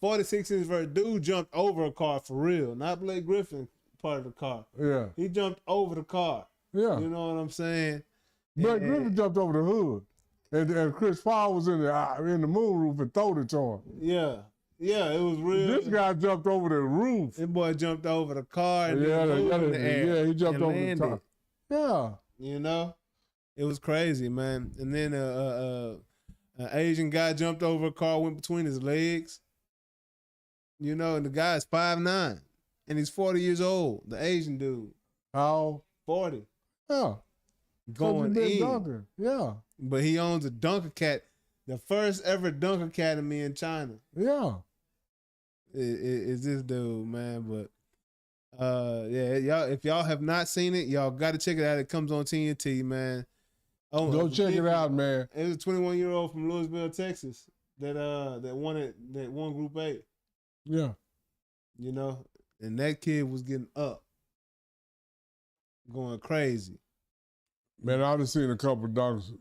Speaker 2: 46-inch verse dude jumped over a car for real, not Blake Griffin part of the car.
Speaker 3: Yeah.
Speaker 2: He jumped over the car.
Speaker 3: Yeah.
Speaker 2: You know what I'm saying?
Speaker 3: Blake Griffin jumped over the hood. And Chris Paul was in the moon roof and threw it to him.
Speaker 2: Yeah. Yeah, it was real.
Speaker 3: This guy jumped over the roof.
Speaker 2: This boy jumped over the car and
Speaker 3: in the air. Yeah, he jumped over
Speaker 2: landed.
Speaker 3: the top. Yeah.
Speaker 2: You know? It was crazy, man. And then an Asian guy jumped over a car, went between his legs. You know, and the guy is 5'9", and he's 40 years old. The Asian dude.
Speaker 3: How?
Speaker 2: 40.
Speaker 3: Yeah.
Speaker 2: Going in.
Speaker 3: Dunking. Yeah.
Speaker 2: But he owns a Dunk Academy, the first ever Dunk Academy in China.
Speaker 3: Yeah.
Speaker 2: It's this dude, man. But y'all, if y'all have not seen it, y'all got to check it out. It comes on TNT, man. Oh,
Speaker 3: go check it out, man.
Speaker 2: It was a 21-year-old from Louisville, Texas, that won Group A.
Speaker 3: Yeah.
Speaker 2: You know, and that kid was getting up, going crazy.
Speaker 3: Man, I've just seen a couple of dunks.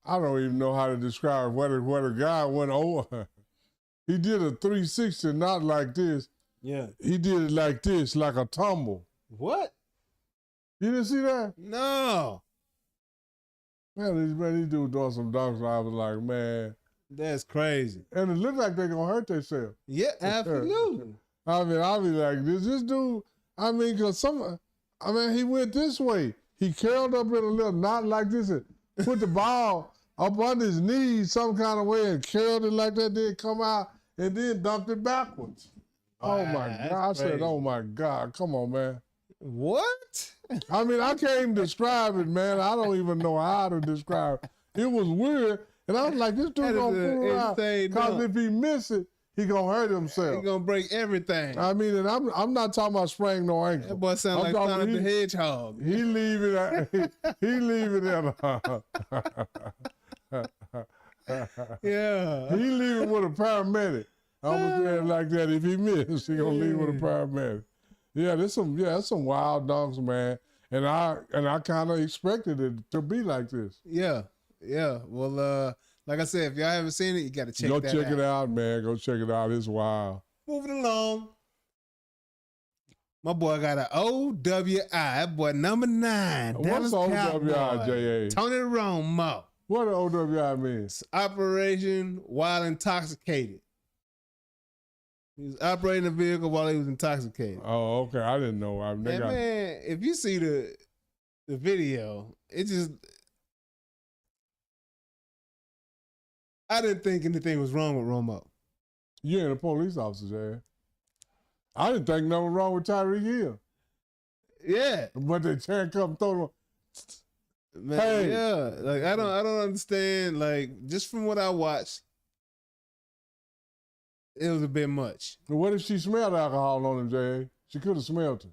Speaker 3: I don't even know how to describe where the guy went over. He did a 360, not like this.
Speaker 2: Yeah.
Speaker 3: He did it like this, like a tumble.
Speaker 2: What?
Speaker 3: You didn't see that?
Speaker 2: No.
Speaker 3: Man, these dudes doing some dunks, and I was like, man.
Speaker 2: That's crazy.
Speaker 3: And it looked like they're going to hurt themselves.
Speaker 2: Yeah, absolutely.
Speaker 3: I mean, I'll be like, this dude, because he went this way. He curled up in a little knot like this and put the ball up under his knees some kind of way and curled it like that, then come out and then dumped it backwards. Wow, oh, my God. I said, oh, my God. Come on, man.
Speaker 2: What?
Speaker 3: I mean, I can't even describe it, man. I don't even know how to describe it. It was weird. And I was like, this dude going to fool around. Because if he miss it, he going to hurt himself.
Speaker 2: He going to break everything.
Speaker 3: I mean, and I'm not talking about spraying no ankle.
Speaker 2: That boy sound like Sonic the Hedgehog.
Speaker 3: He leave it at,
Speaker 2: yeah.
Speaker 3: He leave it with a paramedic. I'm going to say it like that. If he miss, he going to leave with a paramedic. Yeah, that's some wild dunks, man. And I kind of expected it to be like this.
Speaker 2: Yeah. Yeah. Well, like I said, if y'all haven't seen it, you got to check it out.
Speaker 3: Go check it out, man. Go check it out. It's wild.
Speaker 2: Moving along. My boy got an OWI. That boy number 9.
Speaker 3: What's OWI, J.A.?
Speaker 2: Tony Romo.
Speaker 3: What does OWI mean?
Speaker 2: It's Operation While Intoxicated. He was operating the vehicle while he was intoxicated.
Speaker 3: Oh, okay. I didn't know.
Speaker 2: Man, if you see the video, it just... I didn't think anything was wrong with Romo.
Speaker 3: You ain't a police officer, Jay. I didn't think nothing was wrong with Tyrese Hill.
Speaker 2: Yeah.
Speaker 3: But they can't come throw him.
Speaker 2: Man,
Speaker 3: Hey.
Speaker 2: yeah. Like, I don't understand. Like, just from what I watched, it was a bit much.
Speaker 3: What if she smelled alcohol on him, Jay? She could have smelled it.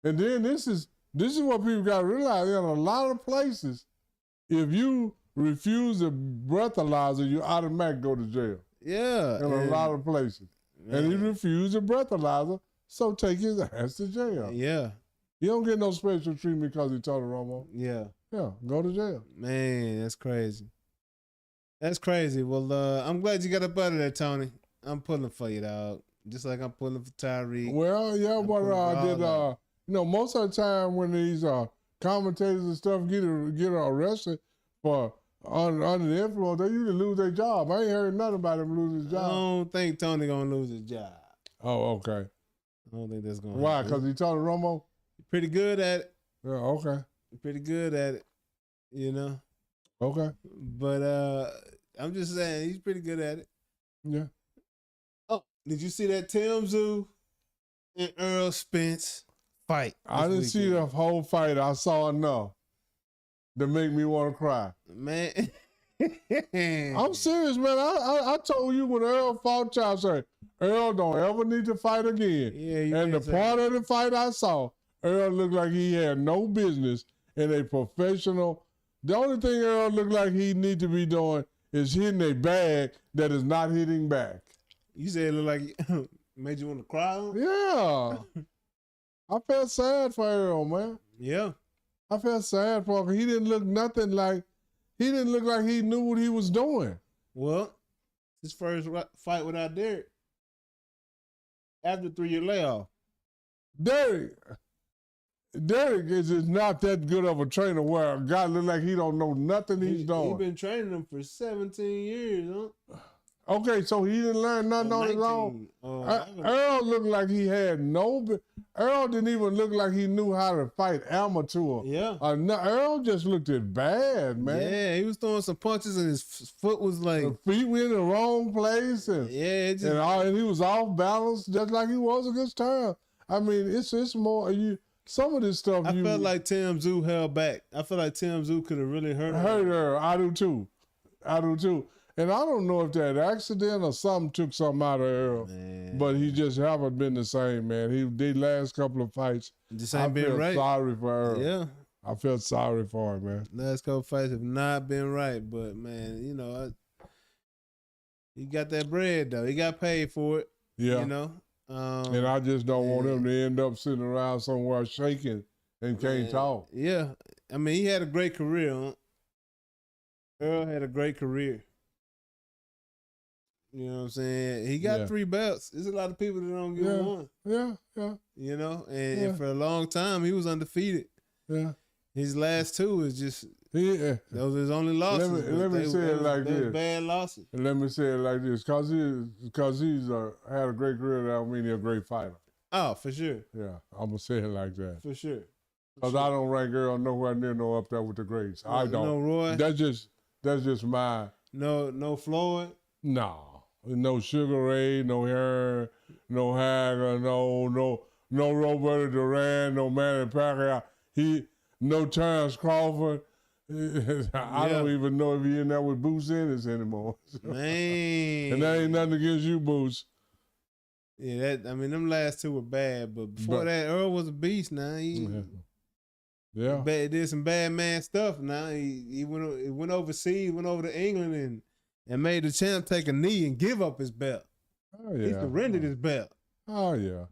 Speaker 3: And then this is what people got to realize. In a lot of places, if you refuse a breathalyzer, you automatically go to jail.
Speaker 2: Yeah.
Speaker 3: In a lot of places.
Speaker 2: Man.
Speaker 3: And he refused a breathalyzer, so take his ass to jail.
Speaker 2: Yeah.
Speaker 3: He don't get no special treatment because he told Romo.
Speaker 2: Yeah.
Speaker 3: Yeah, go to jail.
Speaker 2: Man, that's crazy. That's crazy. Well, I'm glad you got up out of there, Tony. I'm pulling for you, dog. Just like I'm pulling for Tyreek.
Speaker 3: Well, yeah, but most of the time when these commentators and stuff get arrested for under the influence, they usually lose their job. I ain't heard nothing about them losing his
Speaker 2: I
Speaker 3: job.
Speaker 2: don't think Tony gonna lose his job.
Speaker 3: Oh, okay.
Speaker 2: I don't think that's gonna
Speaker 3: Why?
Speaker 2: happen.
Speaker 3: Because he told Romo?
Speaker 2: Pretty good at it.
Speaker 3: Yeah, okay.
Speaker 2: Pretty good at it. You know?
Speaker 3: Okay.
Speaker 2: But I'm just saying he's pretty good at it.
Speaker 3: Yeah.
Speaker 2: Oh, did you see that Tim Zoo and Earl Spence fight?
Speaker 3: I didn't see the whole fight. I saw enough to make me want to cry.
Speaker 2: Man.
Speaker 3: I'm serious, man. I told you when Earl fought, I said, Earl don't ever need to fight again.
Speaker 2: Yeah,
Speaker 3: and the part of the fight I saw, Earl looked like he had no business in a professional. The only thing Earl looked like he need to be doing is hitting a bag that is not hitting back.
Speaker 2: You said it looked like made you want to cry?
Speaker 3: Yeah. I felt sad for Earl, man.
Speaker 2: Yeah.
Speaker 3: I felt sad for him. He didn't look like he knew what he was doing.
Speaker 2: Well, his first fight without Derek after 3-year layoff.
Speaker 3: Derek is just not that good of a trainer where a guy look like he don't know nothing he's doing.
Speaker 2: He's been training him for 17 years, huh?
Speaker 3: Okay, so he didn't learn nothing on his own. Earl looked like he had Earl didn't even look like he knew how to fight amateur.
Speaker 2: Yeah.
Speaker 3: Earl just looked at bad, man.
Speaker 2: Yeah, he was throwing some punches and his foot was like...
Speaker 3: The feet were in the wrong place. And,
Speaker 2: yeah, it just...
Speaker 3: and he was off balance just like he was against Turner. I mean, it's more... Some of this stuff
Speaker 2: I felt like Tim Zoo held back. I feel like Tim Zoo could have really hurt
Speaker 3: her. I do too. And I don't know if that accident or something took something out of Earl. Man. But he just haven't been the same, man. The last couple of fights,
Speaker 2: just ain't been right.
Speaker 3: I felt sorry for Earl.
Speaker 2: Yeah.
Speaker 3: I felt sorry for him, man.
Speaker 2: Last couple of fights have not been right. But, man, he got that bread, though. He got paid for it.
Speaker 3: Yeah.
Speaker 2: You know?
Speaker 3: And I just don't want him to end up sitting around somewhere shaking and can't talk.
Speaker 2: Yeah. I mean, he had a great career, huh? Earl had a great career. You know what I'm saying? He got 3 belts. There's a lot of people that don't get one.
Speaker 3: Yeah.
Speaker 2: You know? And for a long time, he was undefeated.
Speaker 3: Yeah.
Speaker 2: His last 2 is just... Those are his only losses.
Speaker 3: Let me say it like this.
Speaker 2: Bad losses.
Speaker 3: Let me say it like this. Because he's had a great career, that don't mean he's a great fighter.
Speaker 2: Oh, for sure.
Speaker 3: Yeah, I'm going to say it like that.
Speaker 2: For sure.
Speaker 3: Because I don't rank Earl nowhere near up there with the greats. I don't.
Speaker 2: No Roy?
Speaker 3: That's just my...
Speaker 2: No Floyd?
Speaker 3: No Sugar Ray, no Hearn, no Hagler, no Roberto Duran, no Manny Pacquiao. No Terrence Crawford. I don't even know if he in there with Boots Ennis anymore.
Speaker 2: Man.
Speaker 3: And that ain't nothing against you, Boots.
Speaker 2: Yeah, them last 2 were bad, but before that, Earl was a beast. Now he did some bad man stuff. Now he went overseas, went over to England and made the champ take a knee and give up his belt.
Speaker 3: Oh yeah,
Speaker 2: he surrendered his belt.
Speaker 3: Oh yeah,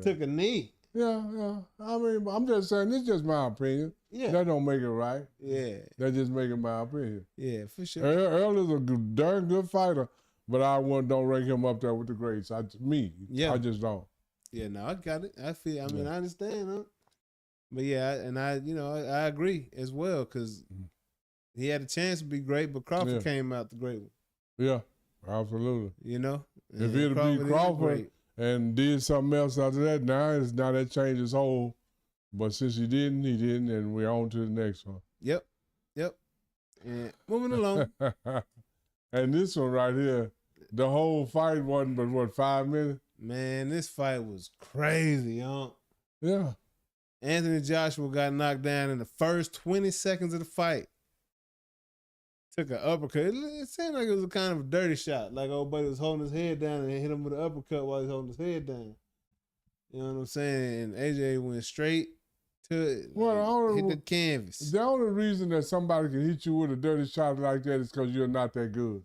Speaker 2: took a knee.
Speaker 3: Yeah. I mean, I'm just saying, this is just my opinion.
Speaker 2: Yeah.
Speaker 3: That don't make it right.
Speaker 2: Yeah.
Speaker 3: That just make it my opinion.
Speaker 2: Yeah, for sure.
Speaker 3: Earl is a darn good fighter, but I don't rank him up there with the greats. I just don't.
Speaker 2: Yeah, no, I got it. I understand, huh? But yeah, I agree as well, because he had a chance to be great, but Crawford came out the great one.
Speaker 3: Yeah. Absolutely.
Speaker 2: You know,
Speaker 3: If he'd have beat Crawford and did something else after that, now that changed his whole. But since he didn't, and we're on to the next one.
Speaker 2: Yep. And moving along.
Speaker 3: And this one right here, the whole fight wasn't but what, 5 minutes?
Speaker 2: Man, this fight was crazy, huh?
Speaker 3: Yeah.
Speaker 2: Anthony Joshua got knocked down in the first 20 seconds of the fight. Took an uppercut. It seemed like it was a kind of a dirty shot. Like old buddy was holding his head down and hit him with an uppercut while he's holding his head down. You know what I'm saying? And AJ went straight to it. Well, hit the canvas.
Speaker 3: The only reason that somebody can hit you with a dirty shot like that is because you're not that good.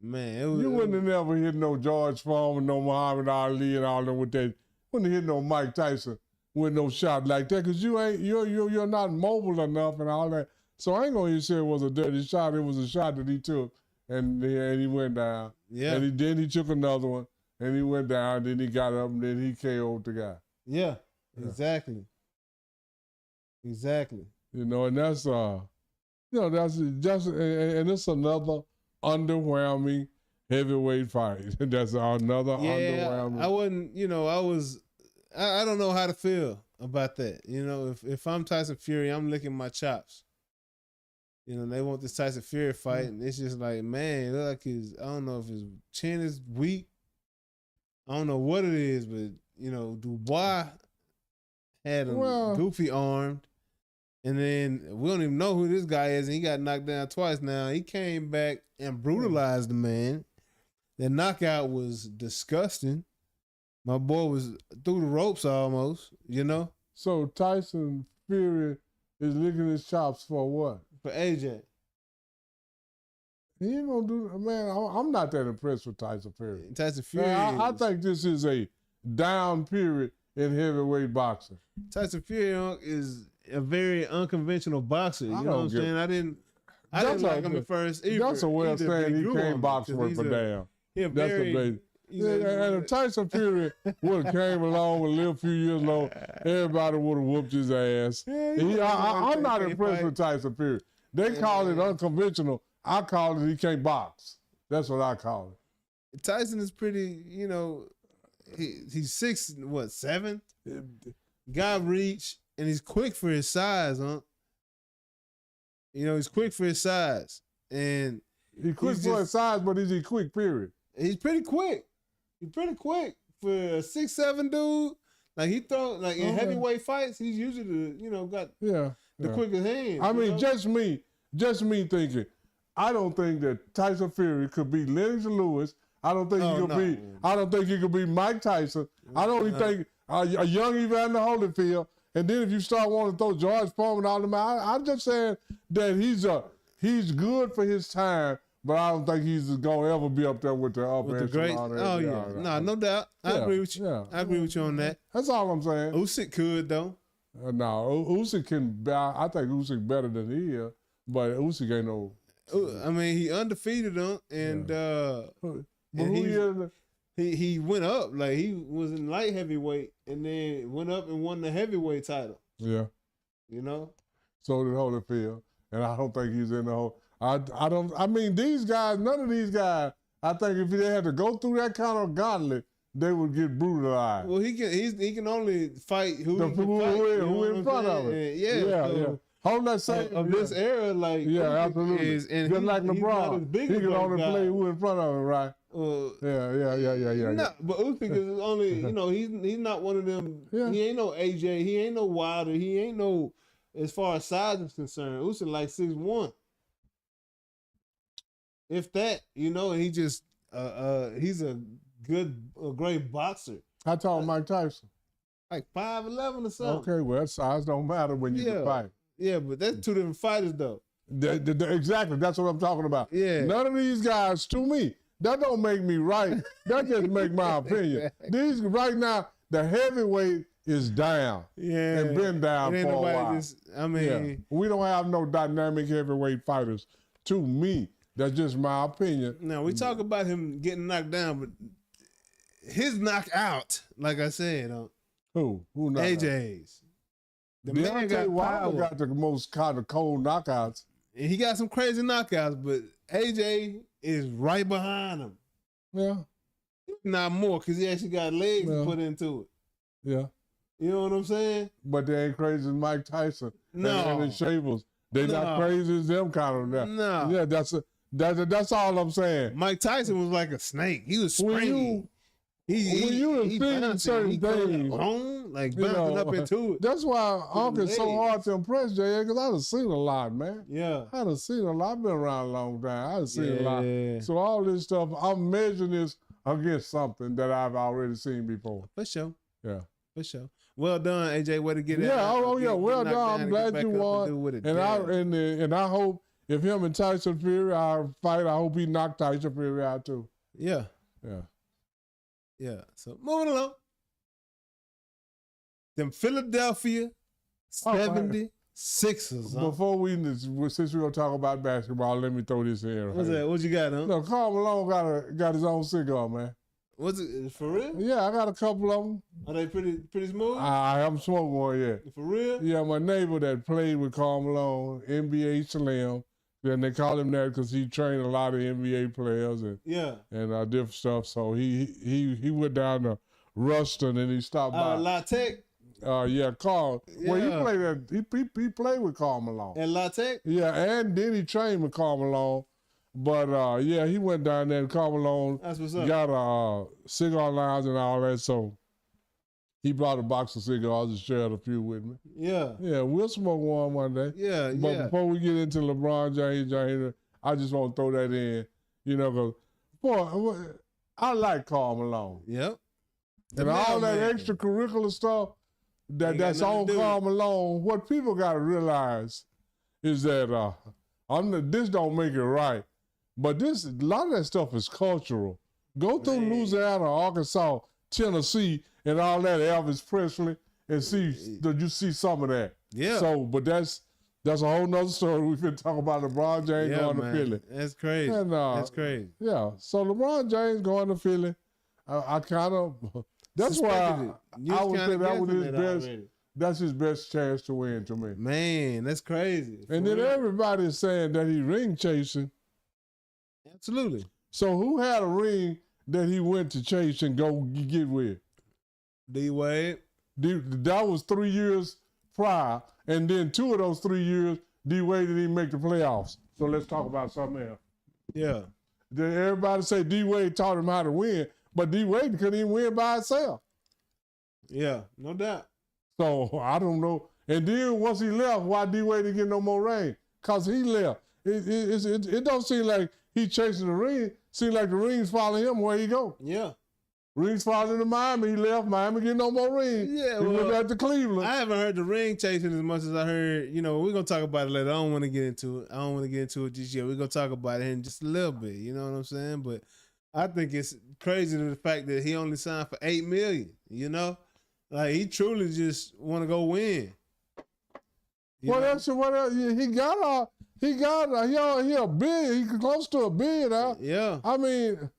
Speaker 2: Man,
Speaker 3: you wouldn't have never hit no George Foreman, no Muhammad Ali and all them with that. Wouldn't have hit no Mike Tyson with no shot like that because you're not mobile enough and all that. So I ain't gonna even say it was a dirty shot. It was a shot that he took, and he went down.
Speaker 2: Yeah.
Speaker 3: And then he took another one, and he went down. Then he got up, and then he KO'd the guy.
Speaker 2: Yeah. Exactly.
Speaker 3: You know, and that's that's just and it's another underwhelming heavyweight fight. That's another underwhelming.
Speaker 2: I wasn't. I don't know how to feel about that. You know, if I'm Tyson Fury, I'm licking my chops. You know, they want this Tyson Fury fight, and it's just like, man, it look like I don't know if his chin is weak. I don't know what it is, but, you know, Dubois had him goofy armed, and then we don't even know who this guy is, and he got knocked down twice now. He came back and brutalized the man. The knockout was disgusting. My boy was through the ropes almost, you know?
Speaker 3: So Tyson Fury is licking his chops for what?
Speaker 2: For AJ.
Speaker 3: He ain't gonna do, man, I'm not that impressed with Tyson Fury.
Speaker 2: Tyson Fury.
Speaker 3: Man, I think this is a down period in heavyweight boxing.
Speaker 2: Tyson Fury is a very unconventional boxer. You know what I'm saying? I didn't like him at first.
Speaker 3: That's a way of saying he can't box worth a damn. That's a basic. And if Tyson Fury would have came along and lived a few years long, everybody would have whooped his ass. I'm not impressed with Tyson Fury. They call it unconventional. I call it he can't box. That's what I call it.
Speaker 2: Tyson is pretty, you know, he's 6'7"? Got reach, and he's quick for his size, huh? You know, he's quick for his size. And
Speaker 3: he's quick for his size, but is he quick, period?
Speaker 2: He's pretty quick. He's pretty quick for a 6'7" dude. Like he throw in heavyweight fights, he's usually got the quickest hands.
Speaker 3: I mean, just me thinking. I don't think that Tyson Fury could beat Lennox Lewis. I don't think he could beat Mike Tyson. I don't even think a young Evander Holyfield. And then if you start wanting to throw George Foreman and all them out, I'm just saying that he's good for his time. But I don't think he's going to ever be up there with the upper echelon.
Speaker 2: Oh, yeah. No doubt. I agree with you. Yeah. I agree with you on that.
Speaker 3: That's all I'm saying.
Speaker 2: Usyk could, though.
Speaker 3: No, Usyk can. I think Usyk better than he is. But Usyk ain't no.
Speaker 2: I mean, he undefeated him. And, he went up. Like, he was in light heavyweight and then went up and won the heavyweight title.
Speaker 3: Yeah.
Speaker 2: You know?
Speaker 3: So did Holyfield. And I don't think he's in the whole. I mean, these guys, none of these guys, I think if they had to go through that kind of gauntlet, they would get brutalized.
Speaker 2: Well, he can only fight who
Speaker 3: in front of him.
Speaker 2: Yeah.
Speaker 3: Hold that same
Speaker 2: of this era, like
Speaker 3: absolutely. Just like LeBron, he can only play who in front of him, right? Yeah.
Speaker 2: No, but Usyk is only, he's not one of them. Yeah. He ain't no AJ. He ain't no Wilder. He ain't no, as far as size is concerned, Usyk like 6'1". If that, and he just, he's a great boxer.
Speaker 3: How tall Mike Tyson?
Speaker 2: Like 5'11" or something.
Speaker 3: Okay, well, size don't matter when you can fight.
Speaker 2: Yeah, but that's two different fighters, though.
Speaker 3: Exactly, that's what I'm talking about.
Speaker 2: Yeah.
Speaker 3: None of these guys, to me, that don't make me right. That just make my opinion. These right now, the heavyweight is down.
Speaker 2: Yeah.
Speaker 3: And been down for a while. We don't have no dynamic heavyweight fighters. To me, that's just my opinion.
Speaker 2: Now, we talk about him getting knocked down, but his knockout, like I said,
Speaker 3: Who knocked
Speaker 2: AJ's. The man
Speaker 3: got the most kind of cold knockouts.
Speaker 2: And he got some crazy knockouts, but AJ is right behind him.
Speaker 3: Yeah.
Speaker 2: Not more, because he actually got legs to put into it.
Speaker 3: Yeah.
Speaker 2: You know what I'm saying?
Speaker 3: But they ain't crazy as Mike Tyson.
Speaker 2: No.
Speaker 3: And the Shavers. They not crazy as them kind of that.
Speaker 2: No.
Speaker 3: Yeah, that's all I'm saying.
Speaker 2: Mike Tyson was like a snake. He was springy.
Speaker 3: When you have seen certain things,
Speaker 2: like bouncing up into it.
Speaker 3: That's why it's so hard to impress, Jay, because I done seen a lot, man.
Speaker 2: Yeah.
Speaker 3: I done seen a lot. I've been around a long time. I done seen a lot. So all this stuff, I'm measuring this against something that I've already seen before.
Speaker 2: For sure.
Speaker 3: Yeah.
Speaker 2: For sure. Well done, AJ. Way to get it.
Speaker 3: Yeah, well done. I'm glad you won. And I hope if him and Tyson Fury fight, I hope he knocked Tyson Fury out too.
Speaker 2: Yeah.
Speaker 3: Yeah.
Speaker 2: Yeah. So moving along. Them Philadelphia 76ers.
Speaker 3: Before since we're gonna talk about basketball, let me throw this in.
Speaker 2: What's that? What you got, huh?
Speaker 3: No, Karl Malone got his own cigar, man.
Speaker 2: Was it for real?
Speaker 3: Yeah, I got a couple of them.
Speaker 2: Are they pretty smooth?
Speaker 3: I haven't smoked one yet.
Speaker 2: For real?
Speaker 3: Yeah, my neighbor that played with Karl Malone, NBA Slim. Then they call him that because he trained a lot of NBA players and different stuff. So he went down to Ruston and he stopped by.
Speaker 2: La Tech?
Speaker 3: Yeah, Karl. Yeah. Well, he played with Karl Malone.
Speaker 2: At La Tech?
Speaker 3: Yeah, and then he trained with Karl Malone. But yeah, he went down there and Karl Malone got a cigar lounge and all that. So he brought a box of cigars and shared a few with me.
Speaker 2: Yeah.
Speaker 3: Yeah, we'll smoke one day.
Speaker 2: Yeah,
Speaker 3: But before we get into LeBron James, I just want to throw that in, because, boy, I like Karl Malone.
Speaker 2: Yep.
Speaker 3: And all that extracurricular stuff that's on Karl Malone, what people got to realize is that this don't make it right, but a lot of that stuff is cultural. Go through Louisiana, Arkansas, Tennessee, and all that Elvis Presley, and you see some of that.
Speaker 2: Yeah.
Speaker 3: So, but that's a whole nother story. We've been talking about LeBron James going to Philly.
Speaker 2: That's crazy. And, that's crazy.
Speaker 3: Yeah. So LeBron James going to Philly, I kind of. That's why I would say that was his best. That's his best chance to win to me.
Speaker 2: Man, that's crazy.
Speaker 3: And then everybody is saying that he ring chasing.
Speaker 2: Absolutely.
Speaker 3: So who had a ring that he went to chase and go get with?
Speaker 2: D-Wade.
Speaker 3: That was 3 years prior. And then 2 of those 3 years, D-Wade didn't even make the playoffs. So let's talk about something else.
Speaker 2: Yeah.
Speaker 3: Then everybody say D-Wade taught him how to win, but D-Wade couldn't even win by himself.
Speaker 2: Yeah, no doubt.
Speaker 3: So I don't know. And then once he left, why D-Wade didn't get no more ring? Because he left. It don't seem like he chasing the ring. Seems like the rings following him where he go.
Speaker 2: Yeah.
Speaker 3: Rings following to Miami. He left. Miami get no more rings.
Speaker 2: Yeah,
Speaker 3: he went back to Cleveland.
Speaker 2: I haven't heard the ring chasing as much as I heard. We're going to talk about it later. I don't want to get into it. Just yet. We're going to talk about it in just a little bit. You know what I'm saying? But I think it's crazy to the fact that he only signed for $8 million, Like, he truly just want to go win.
Speaker 3: What else? He a bid. He close to $1 billion.
Speaker 2: Yeah.
Speaker 3: I mean,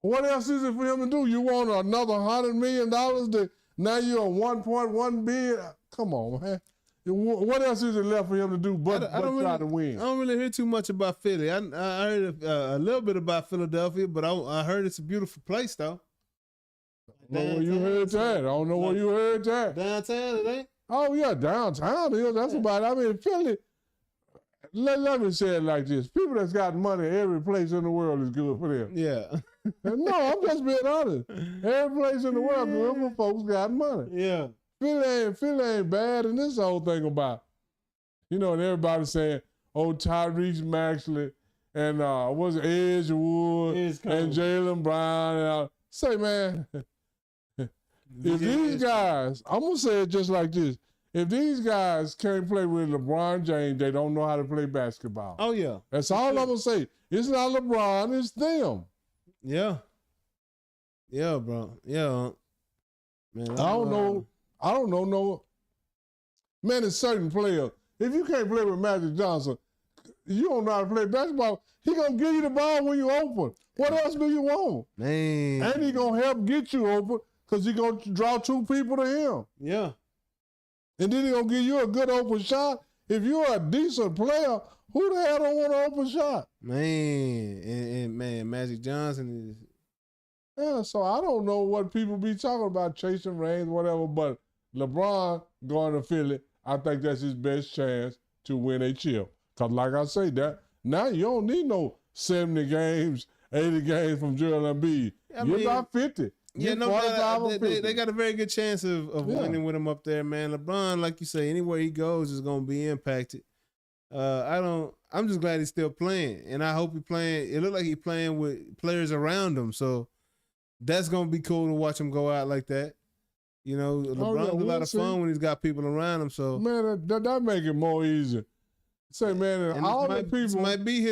Speaker 3: what else is it for him to do? You want another $100 million? Now you're a $1.1 billion. Come on, man. What else is it left for him to do but try to win?
Speaker 2: I don't really hear too much about Philly. I heard a little bit about Philadelphia, but I heard it's a beautiful place, though.
Speaker 3: I don't know where you heard that. I don't know where you heard that.
Speaker 2: Downtown, it ain't?
Speaker 3: Oh, yeah, downtown is. That's about it. I mean, Philly, let me say it like this. People that's got money, every place in the world is good for them.
Speaker 2: Yeah.
Speaker 3: No, I'm just being honest. Every place in the world good for folks got money.
Speaker 2: Yeah.
Speaker 3: Philly ain't bad, and this is the whole thing about, and everybody saying, Tyrese Maxey and what's it, Edgewood and Jaylen Brown. And say, man, if these guys, I'm going to say it just like this. If these guys can't play with LeBron James, they don't know how to play basketball.
Speaker 2: Oh, yeah.
Speaker 3: That's all I'm going to say. It's not LeBron, it's them.
Speaker 2: Yeah. Yeah, bro. Yeah. Man,
Speaker 3: I don't know. No. Man, it's certain players. If you can't play with Magic Johnson, you don't know how to play basketball. He going to give you the ball when you open. What else do you want?
Speaker 2: Man.
Speaker 3: And he going to help get you open because he going to draw 2 people to him.
Speaker 2: Yeah.
Speaker 3: And then he going to give you a good open shot. If you're a decent player, who the hell don't want an open shot?
Speaker 2: Man. And man, Magic Johnson
Speaker 3: Yeah, so I don't know what people be talking about, chasing rings, whatever, but LeBron going to Philly, I think that's his best chance to win a chip. Because like I say, that now you don't need no 70 games, 80 games from Joel Embiid. You're about 50.
Speaker 2: Yeah, no, they got a very good chance of winning with him up there, man. LeBron, like you say, anywhere he goes is going to be impacted. I'm just glad he's still playing, and I hope he's playing. It looked like he's playing with players around him, so that's going to be cool to watch him go out like that. You know, LeBron's a lot of fun when he's got people around him. So
Speaker 3: man, that make it more easy. Say, man, and all the people,
Speaker 2: this might be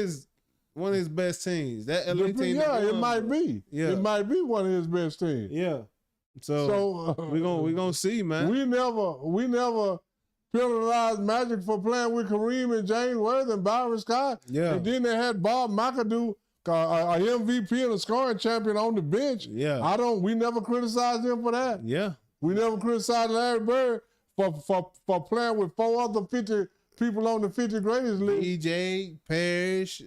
Speaker 2: one of his best teams. That LA team,
Speaker 3: it might be. Yeah, it might be one of his best teams.
Speaker 2: Yeah. So we gonna see, man.
Speaker 3: We never penalized Magic for playing with Kareem and James Worthy and Byron Scott.
Speaker 2: Yeah.
Speaker 3: And then they had Bob McAdoo, a MVP and a scoring champion on the bench.
Speaker 2: Yeah.
Speaker 3: We never criticized him for that.
Speaker 2: Yeah.
Speaker 3: We never criticized Larry Bird for playing with 4 other 50 people on the 50 greatest league.
Speaker 2: DJ, Parrish.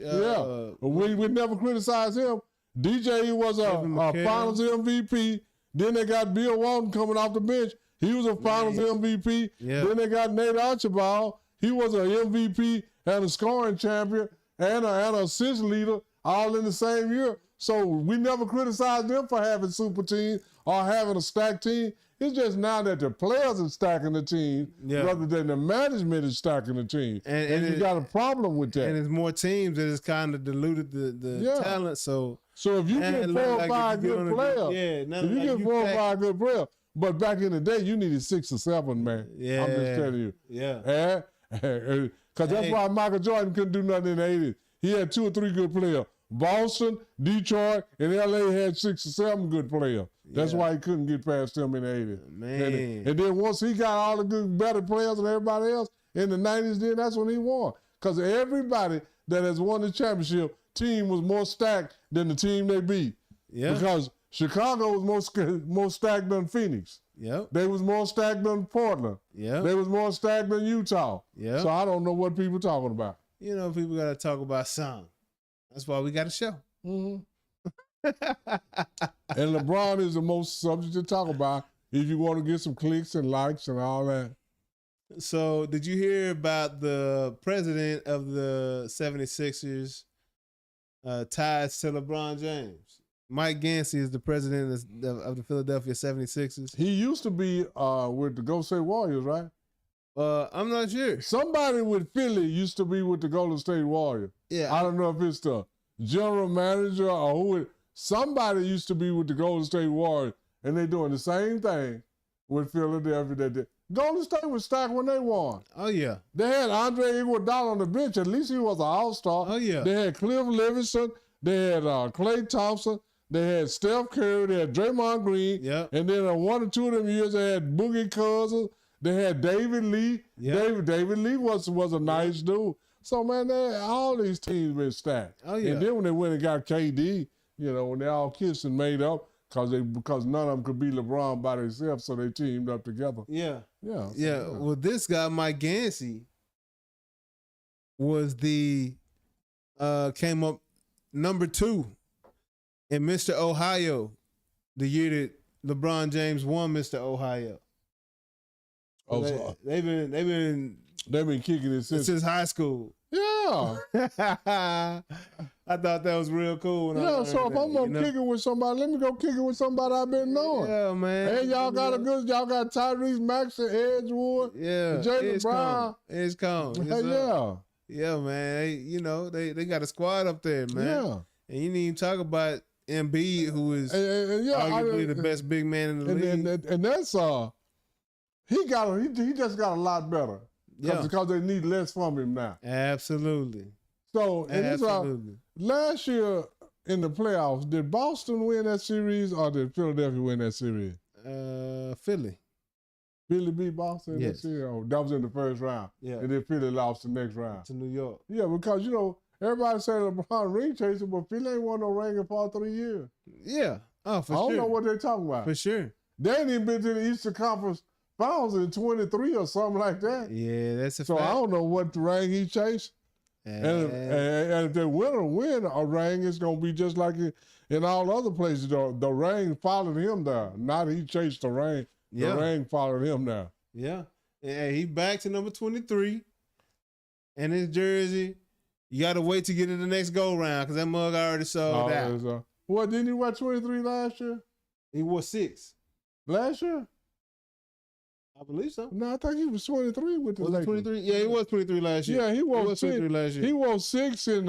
Speaker 3: We never criticized him. DJ was a Finals MVP. Then they got Bill Walton coming off the bench. He was a Finals MVP.
Speaker 2: Yeah.
Speaker 3: Then they got Nate Archibald. He was an MVP and a scoring champion and an assist leader all in the same year. So we never criticized them for having super teams or having a stacked team. It's just now that the players are stacking the team rather than the management is stacking the team. And you got a problem with that.
Speaker 2: And there's more teams that has kind of diluted the talent. So
Speaker 3: if you get 4 or 5 good players, but back in the day, you needed 6 or 7, man.
Speaker 2: Yeah.
Speaker 3: I'm just telling you.
Speaker 2: Yeah.
Speaker 3: Because that's why Michael Jordan couldn't do nothing in the 80s. He had 2 or 3 good players. Boston, Detroit, and LA had 6 or 7 good players. That's why he couldn't get past them in the 80s.
Speaker 2: Man.
Speaker 3: And then once he got all the good, better players than everybody else in the 90s, then that's when he won. Because everybody that has won the championship team was more stacked than the team they beat.
Speaker 2: Yeah.
Speaker 3: Because Chicago was more stacked than Phoenix.
Speaker 2: Yep.
Speaker 3: They was more stacked than Portland.
Speaker 2: Yeah.
Speaker 3: They was more stacked than Utah.
Speaker 2: Yeah.
Speaker 3: So I don't know what people talking about.
Speaker 2: You know, people got to talk about some. That's why we got a show.
Speaker 3: Mm-hmm. And LeBron is the most subject to talk about if you want to get some clicks and likes and all that.
Speaker 2: So did you hear about the president of the 76ers ties to LeBron James? Mike Gansey is the president of the Philadelphia 76ers.
Speaker 3: He used to be with the Golden State Warriors, right?
Speaker 2: I'm not sure.
Speaker 3: Somebody with Philly used to be with the Golden State Warriors.
Speaker 2: Yeah.
Speaker 3: I don't know if it's the general manager or who. Somebody used to be with the Golden State Warriors, and they're doing the same thing with Philadelphia. Golden State was stacked when they won.
Speaker 2: Oh, yeah.
Speaker 3: They had Andre Iguodala on the bench. At least he was an all-star.
Speaker 2: Oh, yeah.
Speaker 3: They had Cliff Livingston. They had Klay Thompson. They had Steph Curry. They had Draymond Green.
Speaker 2: Yep.
Speaker 3: And then 1 or 2 of them years, they had Boogie Cousins. They had David Lee.
Speaker 2: Yep.
Speaker 3: David Lee was a nice dude. So, man, all these teams been stacked.
Speaker 2: Oh, yeah.
Speaker 3: And then when they went and got KD, you know, when they all kissed and made up, because none of them could beat LeBron by themselves, so they teamed up together.
Speaker 2: Yeah.
Speaker 3: Yeah.
Speaker 2: Yeah. Well, this guy, Mike Gansey, was came up number 2 in Mr. Ohio the year that LeBron James won Mr. Ohio.
Speaker 3: Oh,
Speaker 2: they've been
Speaker 3: kicking it
Speaker 2: since high school.
Speaker 3: Yeah.
Speaker 2: I thought that was real cool.
Speaker 3: So if I'm gonna kick it with somebody, let me go kick it with somebody I've been knowing.
Speaker 2: Yeah, man.
Speaker 3: Hey, y'all got Tyrese, Maxey, Edgewood, Jaylen Brown.
Speaker 2: Edgecombe. Yeah, man. They got a squad up there, man.
Speaker 3: Yeah.
Speaker 2: And you didn't even talk about Embiid, who is arguably the best big man in the league.
Speaker 3: And that's he just got a lot better. Because they need less from him now.
Speaker 2: Absolutely.
Speaker 3: So last year in the playoffs, did Boston win that series or did Philadelphia win that series?
Speaker 2: Philly.
Speaker 3: Philly beat Boston in that series? Oh, that was in the first round.
Speaker 2: Yeah.
Speaker 3: And then Philly lost the next round.
Speaker 2: To New York.
Speaker 3: Yeah, because, everybody say LeBron ring chaser, but Philly ain't won no ring in 3 years.
Speaker 2: Yeah. Oh, for sure.
Speaker 3: I don't know what they're talking about.
Speaker 2: For sure.
Speaker 3: They ain't even been to the Eastern Conference Finals in 23 or something like that.
Speaker 2: Yeah, that's a
Speaker 3: fact. So I don't know what ring he chased. And if they win a ring, it's going to be just like in all other places, the rain followed him there. Not he chased the rain. The rain followed him there.
Speaker 2: Yeah. And he back to number 23. And his jersey, you got to wait to get to the next go-round because that mug already sold out.
Speaker 3: What, didn't he wear 23 last year?
Speaker 2: He wore 6.
Speaker 3: Last year?
Speaker 2: I believe so.
Speaker 3: No, I thought he was 23 with the
Speaker 2: Was
Speaker 3: Lakers.
Speaker 2: 23? Yeah, he was 23 last year.
Speaker 3: Yeah, he wore
Speaker 2: 23 last year.
Speaker 3: He wore 6 in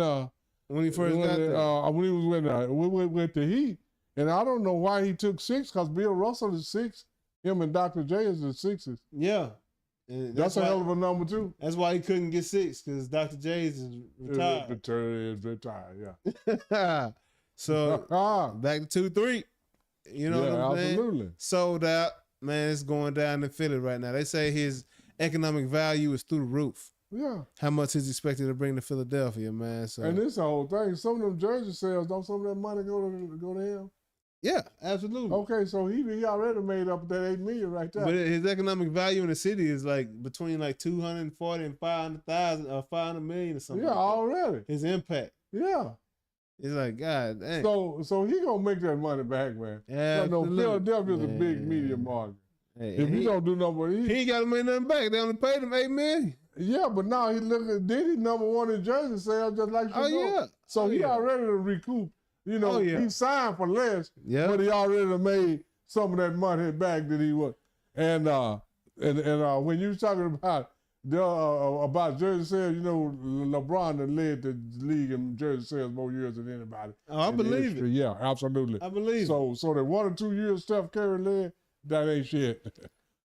Speaker 2: when he first got there.
Speaker 3: When he was with the Heat. And I don't know why he took 6 because Bill Russell is 6. Him and Dr. J is the 6s.
Speaker 2: Yeah. And
Speaker 3: that's a hell of a number, too.
Speaker 2: That's why he couldn't get 6 because Dr. J's is retired.
Speaker 3: Retired, yeah.
Speaker 2: So, back to 2-3. You know what I'm saying?
Speaker 3: Absolutely.
Speaker 2: Sold out. Man, it's going down in Philly right now. They say his economic value is through the roof.
Speaker 3: Yeah.
Speaker 2: How much is expected to bring to Philadelphia, man? So,
Speaker 3: and this the whole thing. Some of them jersey sales, don't some of that money go to him?
Speaker 2: Yeah, absolutely.
Speaker 3: Okay, so he already made up that $8 million right there.
Speaker 2: But his economic value in the city is like between like 240 and 500,000 or 500 million or something.
Speaker 3: Yeah,
Speaker 2: like
Speaker 3: already.
Speaker 2: His impact.
Speaker 3: Yeah.
Speaker 2: It's like, God dang.
Speaker 3: So he gonna make that money back, man.
Speaker 2: Yeah,
Speaker 3: no, Philadelphia's a big media market.
Speaker 2: Hey,
Speaker 3: if he don't do nothing,
Speaker 2: he ain't got to make nothing back. They only paid him $8 million.
Speaker 3: Yeah, but now he number one in jersey sales just like
Speaker 2: Oh yeah.
Speaker 3: So he already recouped. You know, he signed for less, but he already made some of that money back that he was. And when you talking about jersey sales, you know, LeBron that led the league in jersey sales more years than anybody.
Speaker 2: Oh, I believe it.
Speaker 3: Yeah, absolutely.
Speaker 2: I believe it.
Speaker 3: So that 1 or 2 years Steph Curry led, that ain't shit.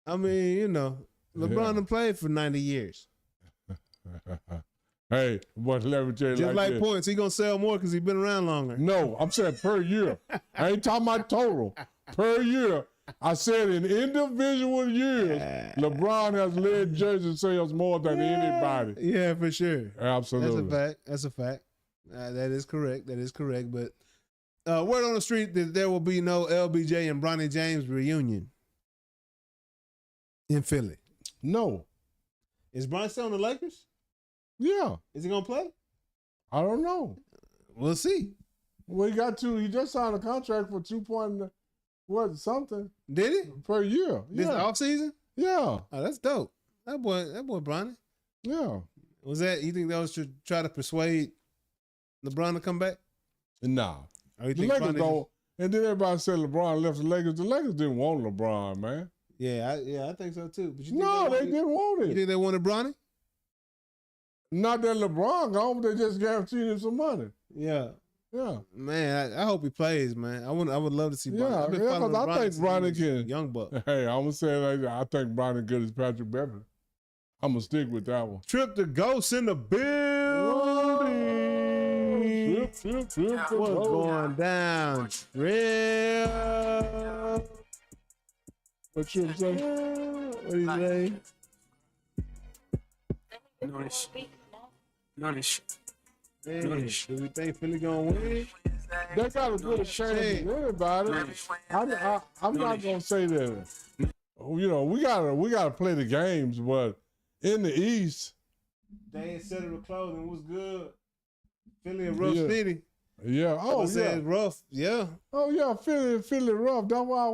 Speaker 2: I mean, you know, LeBron done played for 90 years.
Speaker 3: Hey, but let me tell you,
Speaker 2: just like points, he gonna sell more because he been around longer.
Speaker 3: No, I'm saying per year. I ain't talking about total. Per year. I said in individual years, LeBron has led jersey sales more than anybody.
Speaker 2: Yeah, for sure.
Speaker 3: Absolutely.
Speaker 2: That's a fact. That is correct. But word on the street that there will be no LBJ and Bronny James reunion in Philly.
Speaker 3: No.
Speaker 2: Is Bronny still on the Lakers?
Speaker 3: Yeah.
Speaker 2: Is he gonna play?
Speaker 3: I don't know.
Speaker 2: We'll see.
Speaker 3: Well, he just signed a contract for 2 something.
Speaker 2: Did he?
Speaker 3: Per year.
Speaker 2: This off season?
Speaker 3: Yeah.
Speaker 2: Oh, that's dope. That boy Bronny.
Speaker 3: Yeah.
Speaker 2: Was that, you think that was to try to persuade LeBron to come back?
Speaker 3: Nah.
Speaker 2: Or you
Speaker 3: the
Speaker 2: think
Speaker 3: Lakers don't. And then everybody said LeBron left the Lakers. The Lakers didn't want LeBron, man.
Speaker 2: Yeah, I think so too. But you think
Speaker 3: they didn't want it.
Speaker 2: You think they wanted Bronny?
Speaker 3: Not that LeBron gone, but they just guaranteed him some money.
Speaker 2: Yeah.
Speaker 3: Yeah.
Speaker 2: Man, I hope he plays, man. I would love to see Bronny.
Speaker 3: Yeah, because I think Bronny can.
Speaker 2: Young buck.
Speaker 3: Hey, I'm going to say it like that. I think Bronny good as Patrick Beverly. I'm going to stick with that one.
Speaker 2: Trip to Ghost in the building.
Speaker 3: Trip
Speaker 2: What's going down, Trip?
Speaker 3: What Trip say?
Speaker 2: What do you say?
Speaker 1: Noonish.
Speaker 2: Do we think Philly gonna win?
Speaker 3: They got a good chance of anybody. I'm not gonna say that. You know, we gotta play the games, but in the East,
Speaker 2: they ain't settled the clothing. Was good. Philly a rough city.
Speaker 3: Yeah. Oh yeah.
Speaker 2: Rough. Yeah.
Speaker 3: Oh yeah. Philly rough. That's why.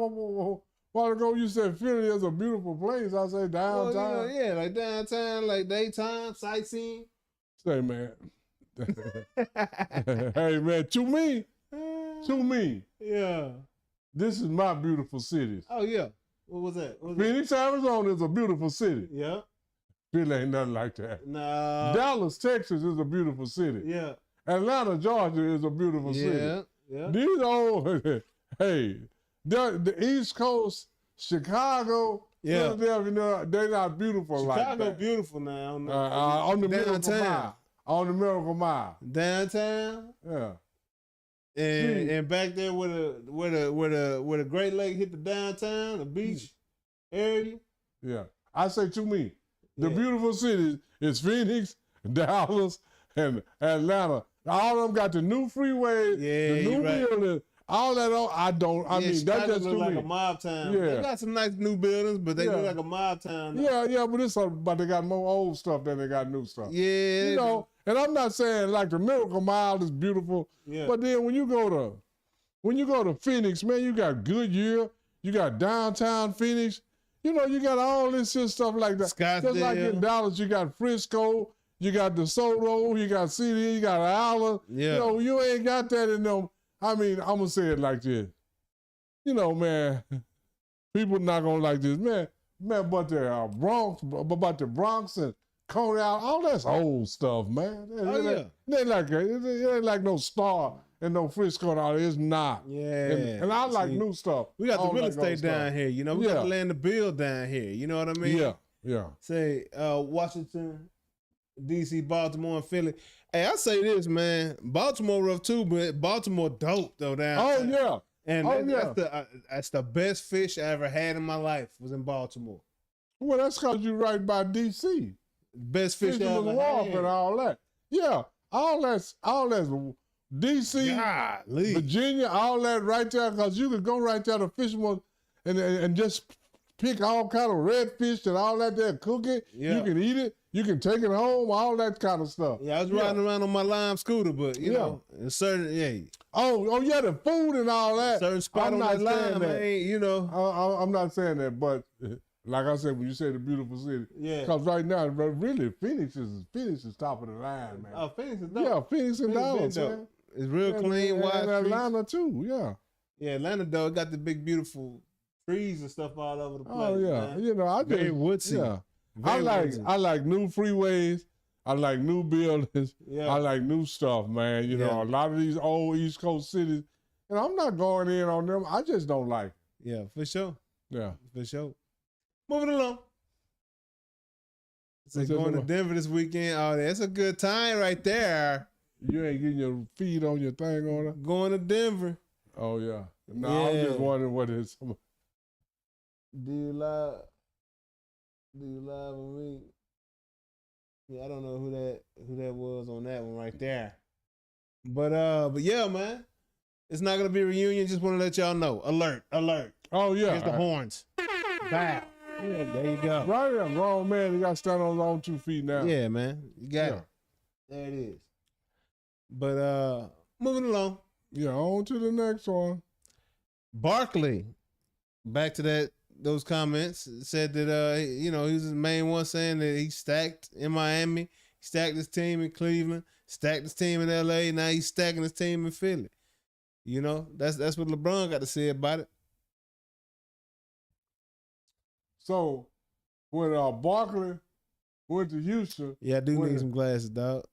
Speaker 3: While ago you said Philly is a beautiful place. I say downtown.
Speaker 2: Well, you know, yeah, like downtown, like daytime sightseeing.
Speaker 3: Say, man. Hey, man, to me,
Speaker 2: yeah,
Speaker 3: this is my beautiful city.
Speaker 2: Oh yeah, what was that?
Speaker 3: Phoenix, Arizona is a beautiful city.
Speaker 2: Yeah,
Speaker 3: Philly ain't nothing like that.
Speaker 2: Nah.
Speaker 3: Dallas, Texas is a beautiful city.
Speaker 2: Yeah.
Speaker 3: Atlanta, Georgia is a beautiful city.
Speaker 2: Yeah.
Speaker 3: These old, hey, the East Coast, Chicago, Philadelphia, they're not beautiful like that.
Speaker 2: Chicago beautiful now.
Speaker 3: On the Miracle Mile. On the Miracle Mile.
Speaker 2: Downtown.
Speaker 3: Yeah.
Speaker 2: And back there where the Great Lake hit the downtown, the beach area.
Speaker 3: Yeah. I say to me, the beautiful cities is Phoenix, Dallas, and Atlanta. All of them got the new freeway, the new buildings, all that. I mean, that's just
Speaker 2: look like a mob town. Yeah. They got some nice new buildings, but they look like a mob town.
Speaker 3: Yeah, but they got more old stuff than they got new stuff.
Speaker 2: Yeah.
Speaker 3: You know, and I'm not saying like the Miracle Mile is beautiful, but then when you go to When you go to Phoenix, man, you got Goodyear, you got downtown Phoenix. You know, you got all this shit, stuff like that.
Speaker 2: Scottsdale.
Speaker 3: Just like in Dallas, you got Frisco, you got DeSoto, you got CD, you got Allen.
Speaker 2: Yeah.
Speaker 3: You know, you ain't got that in them. I mean, I'm going to say it like this. You know, man, people not going to like this. Man, but the Bronx and Coney Island, all that's old stuff, man. It ain't like no Star and no Frisco and all that. It's not.
Speaker 2: Yeah.
Speaker 3: And I like new stuff.
Speaker 2: We got the real
Speaker 3: like
Speaker 2: estate down here, you know. We got the land to build down here. You know what I mean?
Speaker 3: Yeah.
Speaker 2: Say Washington, DC, Baltimore, and Philly. Hey, I say this, man. Baltimore rough too, but Baltimore dope though down.
Speaker 3: Oh yeah.
Speaker 2: And that's the best fish I ever had in my life was in Baltimore.
Speaker 3: Well, that's because you're right by DC.
Speaker 2: Best fish I ever had.
Speaker 3: And all that. Yeah, all that's DC,
Speaker 2: Golly.
Speaker 3: Virginia, all that right there, because you could go right there to Fisherman and just pick all kind of redfish and all that there, cook it.
Speaker 2: Yeah.
Speaker 3: You can eat it. You can take it home, all that kind of stuff.
Speaker 2: Yeah, I was riding around on my Lime scooter, but you know, in certain
Speaker 3: Oh yeah, the food and all that.
Speaker 2: Certain spot on that Lime, you know.
Speaker 3: I'm not saying that, but like I said, when you say the beautiful city, because right now, really, Phoenix is top of the line, man.
Speaker 2: Oh, Phoenix is dope.
Speaker 3: Yeah, Phoenix and Dallas, man.
Speaker 2: It's real clean, wide
Speaker 3: and Atlanta too, yeah.
Speaker 2: Yeah, Atlanta though, it got the big beautiful trees and stuff all over the place.
Speaker 3: Oh yeah,
Speaker 2: man.
Speaker 3: you know, I just
Speaker 2: Very woodsy.
Speaker 3: Yeah,
Speaker 2: Very woodsy.
Speaker 3: I like new freeways. I like new buildings.
Speaker 2: Yeah.
Speaker 3: I like new stuff, man. You know, a lot of these old East Coast cities, and I'm not going in on them. I just don't like it.
Speaker 2: Yeah, for sure.
Speaker 3: Yeah,
Speaker 2: for sure. Moving along. So going to Denver this weekend. Oh, that's a good time right there.
Speaker 3: You ain't getting your feet on your thing on it?
Speaker 2: Going to Denver.
Speaker 3: Oh, yeah. No, I'm just wondering what it is.
Speaker 2: Do you live with me? Yeah, I don't know who that was on that one right there. But yeah, man. It's not gonna be a reunion. Just want to let y'all know. Alert.
Speaker 3: Oh, yeah.
Speaker 2: Here's the horns. Bow. Yeah, there you go.
Speaker 3: Right, yeah, grown man. He got to stand on his own 2 feet now.
Speaker 2: Yeah, man. You got it. There it is. But moving along.
Speaker 3: Yeah, on to the next one.
Speaker 2: Barkley, back to those comments, said that he was the main one saying that he stacked in Miami, he stacked his team in Cleveland, stacked his team in LA, now he's stacking his team in Philly. You know, that's what LeBron got to say about it.
Speaker 3: So when Barkley went to Houston.
Speaker 2: Yeah, I do need some glasses, dog.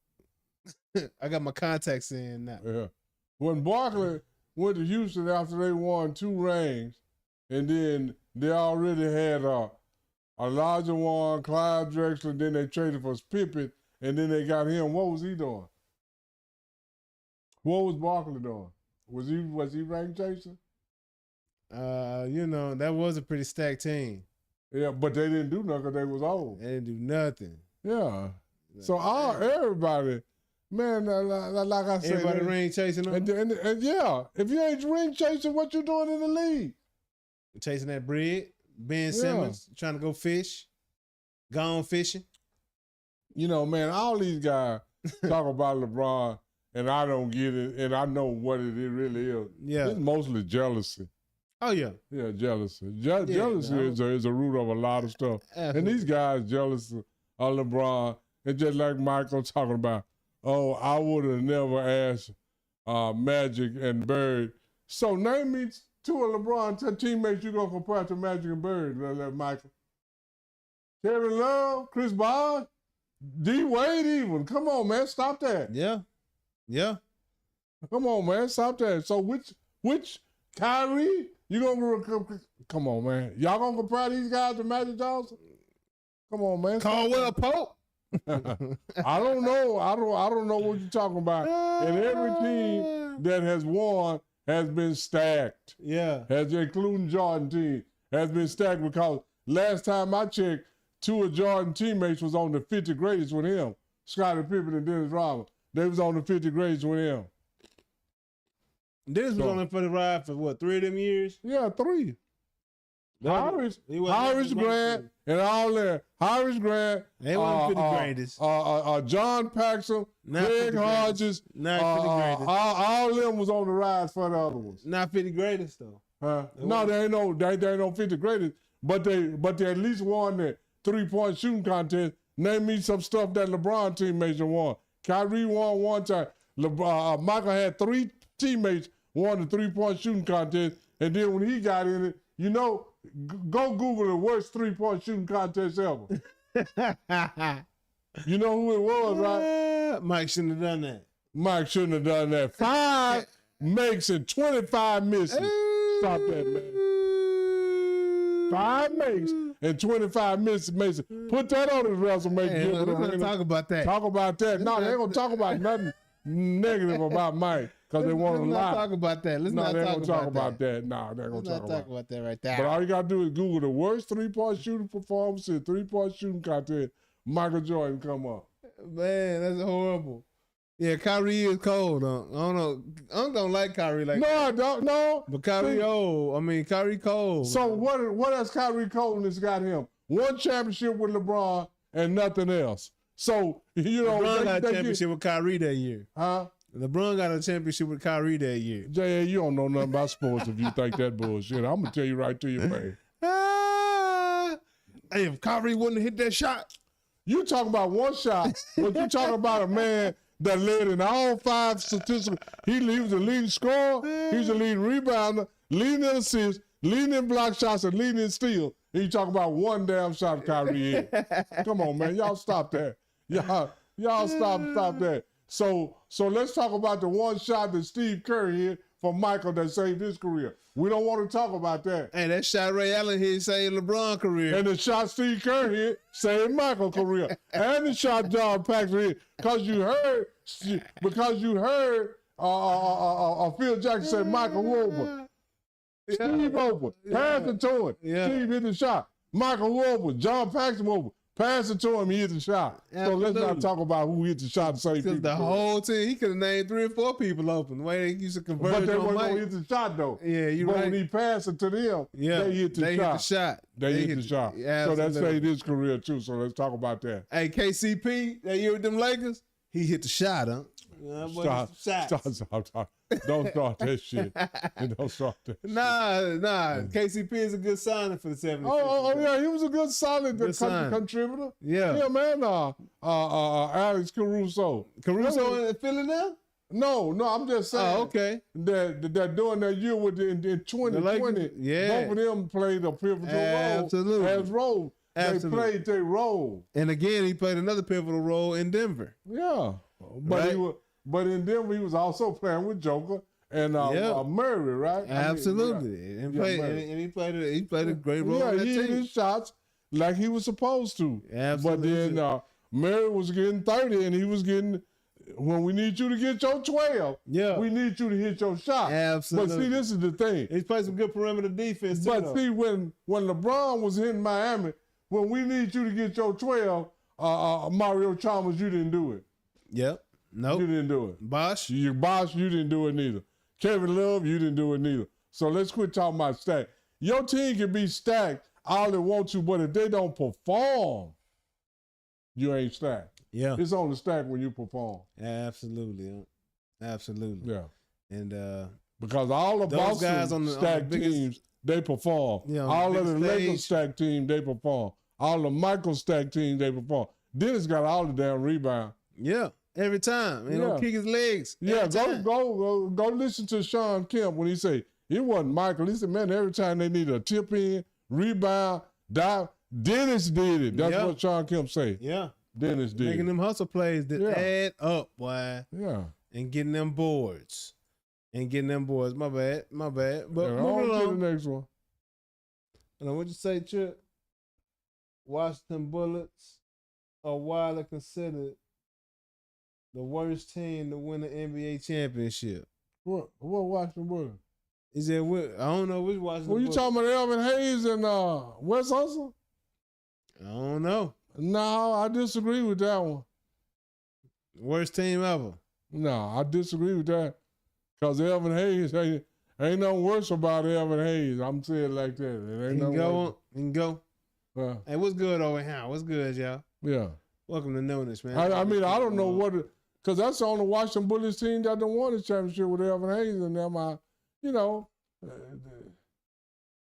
Speaker 2: I got my contacts in now.
Speaker 3: Yeah. When Barkley went to Houston after they won 2 rings, and then they already had a larger one, Clyde Drexler, then they traded for Pippen, and then they got him. What was he doing? What was Barkley doing? Was he ranked chasing?
Speaker 2: That was a pretty stacked team.
Speaker 3: Yeah, but they didn't do nothing because they was old.
Speaker 2: They didn't do nothing.
Speaker 3: Yeah. So everybody, man, like I said,
Speaker 2: everybody ring chasing them.
Speaker 3: And yeah, if you ain't ring chasing, what you doing in the league?
Speaker 2: Chasing that bread. Ben Simmons trying to go fish. Gone fishing.
Speaker 3: You know, man, all these guys talk about LeBron, and I don't get it, and I know what it really is.
Speaker 2: Yeah.
Speaker 3: It's mostly jealousy.
Speaker 2: Oh, yeah.
Speaker 3: Yeah, jealousy. Jealousy is a root of a lot of stuff. Absolutely. And these guys jealous of LeBron. And just like Michael talking about, oh, I would have never asked Magic and Bird. So name me 2 of LeBron teammates you're going to compare to Magic and Bird, Michael. Kevin Love, Chris Bosh, D. Wade even. Come on, man. Stop that.
Speaker 2: Yeah. Yeah.
Speaker 3: Come on, man. Stop that. So which Kyrie, you gonna come on, man? Y'all gonna compare these guys to Magic Johnson? Come on, man.
Speaker 2: Caldwell Pope.
Speaker 3: I don't know. I don't know what you're talking about. And every team that has won has been stacked.
Speaker 2: Yeah.
Speaker 3: Including Jordan team, has been stacked because last time I checked, 2 of Jordan teammates was on the 50 greatest with him. Scottie Pippen and Dennis Rodman. They was on the 50 greatest with him.
Speaker 2: Dennis was on the 50 ride for what, 3 of them years?
Speaker 3: Yeah, 3. Harris, Grant, and all that. Horace Grant.
Speaker 2: They weren't for the greatest.
Speaker 3: John Paxson, Greg Hodges.
Speaker 2: Not for the greatest.
Speaker 3: All of them was on the rise for the other ones.
Speaker 2: Not for the greatest though.
Speaker 3: No, they ain't no 50 greatest, but they at least won the 3-point shooting contest. Name me some stuff that LeBron teammates have won. Kyrie won one time. Michael had 3 teammates won the 3-point shooting contest, and then when he got in it, you know, go Google the worst 3-point shooting contest ever. You know who it was, right?
Speaker 2: Mike shouldn't have done that.
Speaker 3: Mike shouldn't have done that. 5 makes and 25 misses. Stop that, man. 5 makes and 25 misses. Put that on his resume.
Speaker 2: Hey, we're gonna talk about that.
Speaker 3: Talk about that. No, they ain't gonna talk about nothing negative about Mike because they want to lie.
Speaker 2: Let's not talk about that. Let's not
Speaker 3: talk about that. No, they ain't gonna
Speaker 2: talk about that right there.
Speaker 3: But all you gotta do is Google the worst 3-point shooting performance in 3-point shooting contest. Michael Jordan come up.
Speaker 2: Man, that's horrible. Yeah, Kyrie is cold. I don't know. I don't like Kyrie like that.
Speaker 3: I don't know.
Speaker 2: But Kyrie Kyrie cold.
Speaker 3: So what has Kyrie coldness got him? 1 championship with LeBron and nothing else. So, you know.
Speaker 2: LeBron got a championship with Kyrie that year.
Speaker 3: Huh?
Speaker 2: LeBron got a championship with Kyrie that year.
Speaker 3: Jay, you don't know nothing about sports if you think that bullshit. I'm going to tell you right to your face.
Speaker 2: Hey, if Kyrie wouldn't have hit that shot.
Speaker 3: You talking about 1 shot, but you talking about a man that led in all 5 statistics. He was the leading scorer, he was the leading rebounder, leading in assists, leading in block shots, and leading in steals. And you talking about 1 damn shot Kyrie hit. Come on, man. Y'all stop that. Y'all stop that. So let's talk about the 1 shot that Steve Kerr hit for Michael that saved his career. We don't want to talk about that.
Speaker 2: Hey, that shot Ray Allen hit saved LeBron's career.
Speaker 3: And the shot Steve Kerr hit saved Michael's career. And the shot John Paxson hit. Because you heard Phil Jackson say, Michael open. Steve open. Pass it to him. Yeah. Steve hit the shot. Michael open. John Paxson open. Pass it to him, he hit the shot. Absolutely. So let's not talk about who hit the shot to save people.
Speaker 2: The whole team, he could have named 3 or 4 people open. The way they used to convert.
Speaker 3: But they weren't going to hit the shot, though.
Speaker 2: Yeah, you're right.
Speaker 3: But when he passed it to them, they hit the shot. They hit the shot. So that saved his career, too. So let's talk about that.
Speaker 2: Hey, KCP, that year with them Lakers, he hit the shot, huh?
Speaker 3: Stop. Don't start that shit. Don't start that shit.
Speaker 2: Nah. KCP is a good signing for the 76ers.
Speaker 3: Oh, yeah, he was a good solid contributor. Yeah, man. Alex Caruso.
Speaker 2: Caruso in Philly now?
Speaker 3: No, I'm just saying.
Speaker 2: Oh, okay.
Speaker 3: That during that year in 2020, both of them played a pivotal role.
Speaker 2: Absolutely.
Speaker 3: They played their role.
Speaker 2: And again, he played another pivotal role in Denver.
Speaker 3: Yeah. But in Denver, he was also playing with Joker and Murray, right?
Speaker 2: Absolutely. And he played a great role in that
Speaker 3: he hit
Speaker 2: team.
Speaker 3: his shots like he was supposed to.
Speaker 2: Absolutely.
Speaker 3: But then Murray was getting 30 and he was getting, when we need you to get your 12, we need you to hit your shot.
Speaker 2: Absolutely.
Speaker 3: But see, this is the thing.
Speaker 2: He played some good perimeter defense too.
Speaker 3: But see, when LeBron was in Miami, when we need you to get your 12, Mario Chalmers, you didn't do it.
Speaker 2: Yep. Nope.
Speaker 3: You didn't do it.
Speaker 2: Bosh,
Speaker 3: you didn't do it neither. Kevin Love, you didn't do it neither. So let's quit talking about stack. Your team can be stacked all they want to, but if they don't perform, you ain't stacked.
Speaker 2: Yeah.
Speaker 3: It's only stacked when you perform.
Speaker 2: Absolutely. Absolutely.
Speaker 3: Yeah.
Speaker 2: And
Speaker 3: because all the Boston guys on the stacked teams, they perform. Yeah, all of the Lakers stacked team, they perform. All the Michael stacked team, they perform. Dennis got all the damn rebound.
Speaker 2: Yeah. Every time. He don't kick his legs.
Speaker 3: Yeah, go listen to Sean Kemp when he say, it wasn't Michael. He said, man, every time they need a tip in, rebound, dive, Dennis did it. That's what Sean Kemp say.
Speaker 2: Yeah.
Speaker 3: Dennis did.
Speaker 2: Making them hustle plays that add up, boy.
Speaker 3: Yeah.
Speaker 2: And getting them boards. My bad. But moving
Speaker 3: on
Speaker 2: to
Speaker 3: the next one.
Speaker 2: What'd you say, Chip? Washington Bullets are widely considered the worst team to win the NBA championship.
Speaker 3: What Washington Bullets?
Speaker 2: He said, I don't know which Washington
Speaker 3: Bullets. You talking about Elvin Hayes and Wes Unseld?
Speaker 2: I don't know.
Speaker 3: No, I disagree with that one.
Speaker 2: Worst team ever.
Speaker 3: No, I disagree with that. Because Elvin Hayes, ain't nothing worse about Elvin Hayes. I'm saying it like that. It ain't
Speaker 2: You can go. Hey, what's good over here? What's good, y'all?
Speaker 3: Yeah.
Speaker 2: Welcome to Noonish, man.
Speaker 3: I mean, I don't know what because that's on the Washington Bullets team that done won the championship with Evan Hayes and them. You know,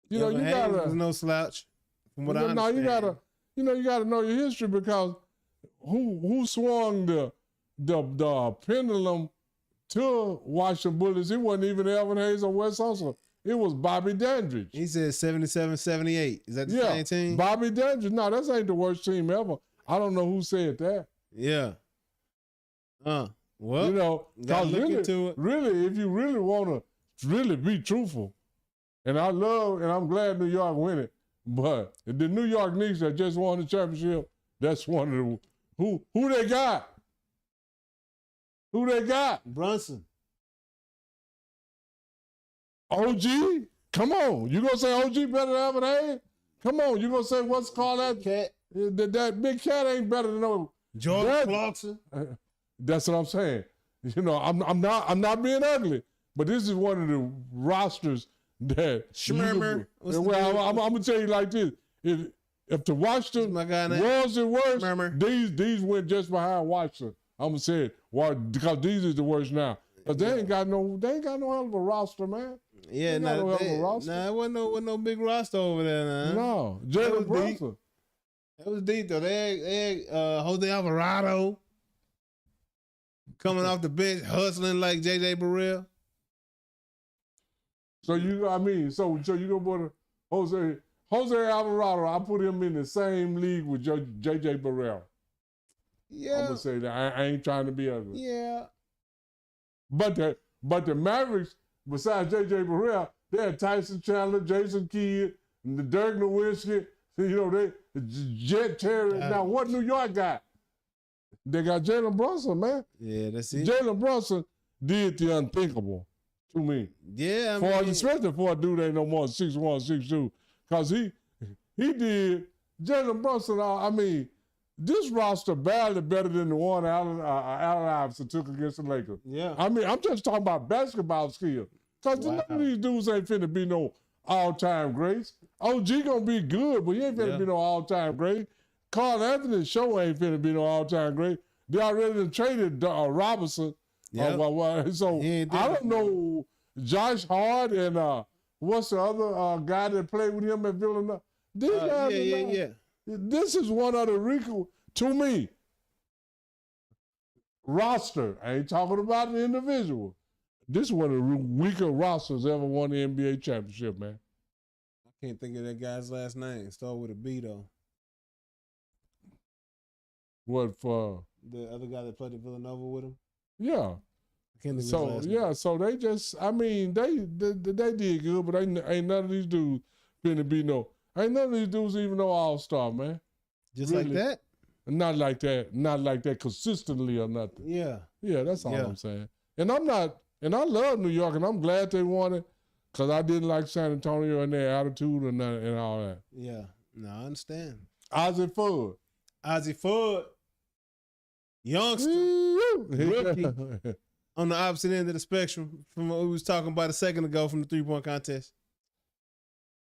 Speaker 3: you gotta.
Speaker 2: There's no slouch. From what I understand.
Speaker 3: No, you gotta know your history because who swung the pendulum to Washington Bullets? It wasn't even Evan Hayes or Wes Hustle. It was Bobby Dandridge.
Speaker 2: He said 77, 78. Is that the same team?
Speaker 3: Bobby Dandridge. No, that ain't the worst team ever. I don't know who said that.
Speaker 2: Yeah. Well,
Speaker 3: really,
Speaker 2: into it.
Speaker 3: Really, if you really want to really be truthful, and I'm glad New York win it, but the New York Knicks that just won the championship, that's one of the who they got. Who they got?
Speaker 2: Brunson.
Speaker 3: OG? Come on. You gonna say OG better than Evan Hayes? Come on. You gonna say what's called that
Speaker 2: cat?
Speaker 3: That big cat ain't better than no
Speaker 2: Jordan Clarkson.
Speaker 3: That's what I'm saying. I'm not being ugly, but this is one of the rosters that
Speaker 2: Schmermer.
Speaker 3: I'm gonna tell you like this: if the Washington was the worst, these went just behind Washington. I'm gonna say it because these is the worst now. But they ain't got no hell of a roster, man.
Speaker 2: Yeah, it wasn't no big roster over there, man.
Speaker 3: No, Jaylen Brunson.
Speaker 2: That was deep though. They had Jose Alvarado coming off the bench, hustling like JJ Barrell.
Speaker 3: So you gonna put Jose Alvarado? I put him in the same league with JJ Barrell.
Speaker 2: Yeah,
Speaker 3: I'm gonna say that I ain't trying to be ugly.
Speaker 2: Yeah,
Speaker 3: but the Mavericks, besides JJ Barrell, they had Tyson Chandler, Jason Kidd, and the Dirk Nowitzki. They Jet Terry. Now what New York got? They got Jalen Brunson, man.
Speaker 2: Yeah, that's it.
Speaker 3: Jalen Brunson did the unthinkable to me.
Speaker 2: Yeah,
Speaker 3: especially for a dude ain't no more than 6'1", 6'2", because he did Jalen Brunson. I mean, this roster barely better than the one Allen Iverson took against the Lakers.
Speaker 2: Yeah,
Speaker 3: I mean, I'm just talking about basketball skill, because none of these dudes ain't finna be no all-time greats. OG gonna be good, but he ain't finna be no all-time great. Carl Anthony show ain't finna be no all-time great. They already traded Robinson.
Speaker 2: Yeah.
Speaker 3: So I don't know Josh Hart and what's the other guy that played with him at Villanova? These guys This is one of the to me, roster. I ain't talking about the individual. This is one of the weaker rosters ever won the NBA championship, man.
Speaker 2: I can't think of that guy's last name. Start with a B though.
Speaker 3: What for?
Speaker 2: The other guy that played at Villanova with him?
Speaker 3: Yeah.
Speaker 2: I can't think of his last name.
Speaker 3: So they just, I mean, they did good, but ain't none of these dudes finna be ain't none of these dudes even no all-star, man.
Speaker 2: Just really? Like that?
Speaker 3: Not like that consistently or nothing.
Speaker 2: Yeah.
Speaker 3: Yeah, that's all I'm saying. And I love New York, and I'm glad they won it, because I didn't like San Antonio and their attitude and all that.
Speaker 2: Yeah. No, I understand.
Speaker 3: Ozzie Ford.
Speaker 2: Youngster. Rookie. On the opposite end of the spectrum from what we was talking about a second ago from the three-point contest.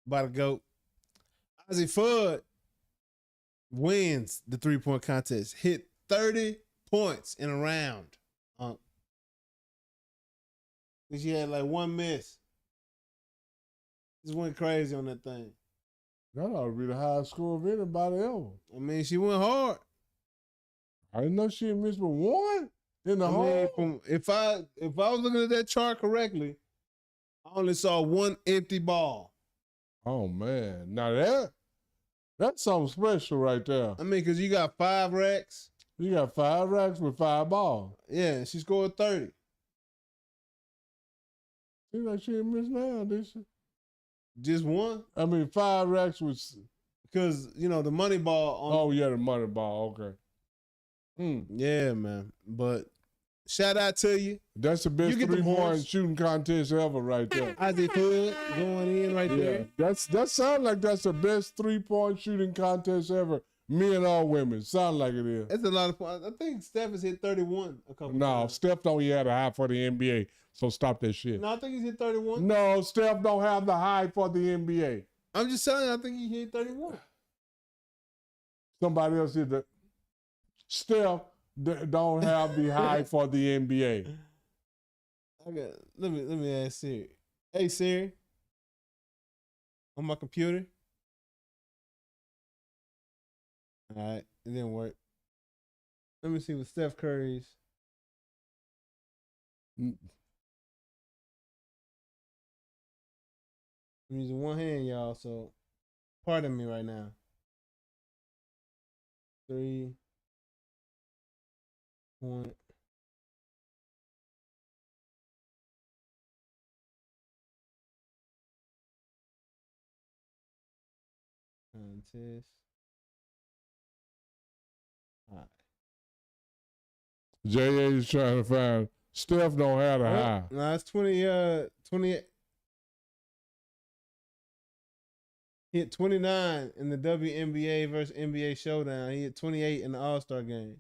Speaker 2: By the GOAT. Ozzie Ford wins the three-point contest. Hit 30 points in a round. She had like one miss. Just went crazy on that thing.
Speaker 3: That ought to be the highest score of anybody ever.
Speaker 2: I mean, she went hard.
Speaker 3: I didn't know she had missed but one in the hole.
Speaker 2: If I was looking at that chart correctly, I only saw one empty ball.
Speaker 3: Oh man, now that's something special right there.
Speaker 2: I mean, because you got 5 racks.
Speaker 3: You got 5 racks with 5 balls.
Speaker 2: Yeah, she scored 30.
Speaker 3: Seems like she didn't miss now, did she?
Speaker 2: Just one?
Speaker 3: I mean, 5 racks was
Speaker 2: because the money ball.
Speaker 3: The money ball. Okay.
Speaker 2: Yeah, man. But shout out to you.
Speaker 3: That's the best 3-point shooting contest ever, right there.
Speaker 2: Ozzie Ford going in right there.
Speaker 3: That sounds like that's the best 3-point shooting contest ever. Men or women, sound like it is.
Speaker 2: It's a lot of fun. I think Steph has hit 31 a couple times.
Speaker 3: No, Steph don't have a high for the NBA, so stop that shit.
Speaker 2: No, I think he's hit 31.
Speaker 3: No, Steph don't have the high for the NBA.
Speaker 2: I'm just telling you, I think he hit 31.
Speaker 3: Somebody else said that Steph don't have the high for the NBA.
Speaker 2: Let me ask Siri. Hey Siri, on my computer. All right, it didn't work. Let me see what Steph Curry's. I'm using one hand, y'all, so pardon me right now. 3 point. Contest. All right.
Speaker 3: JA is trying to find Steph don't have a high.
Speaker 2: No, it's 28. He hit 29 in the WNBA versus NBA showdown. He hit 28 in the All-Star game.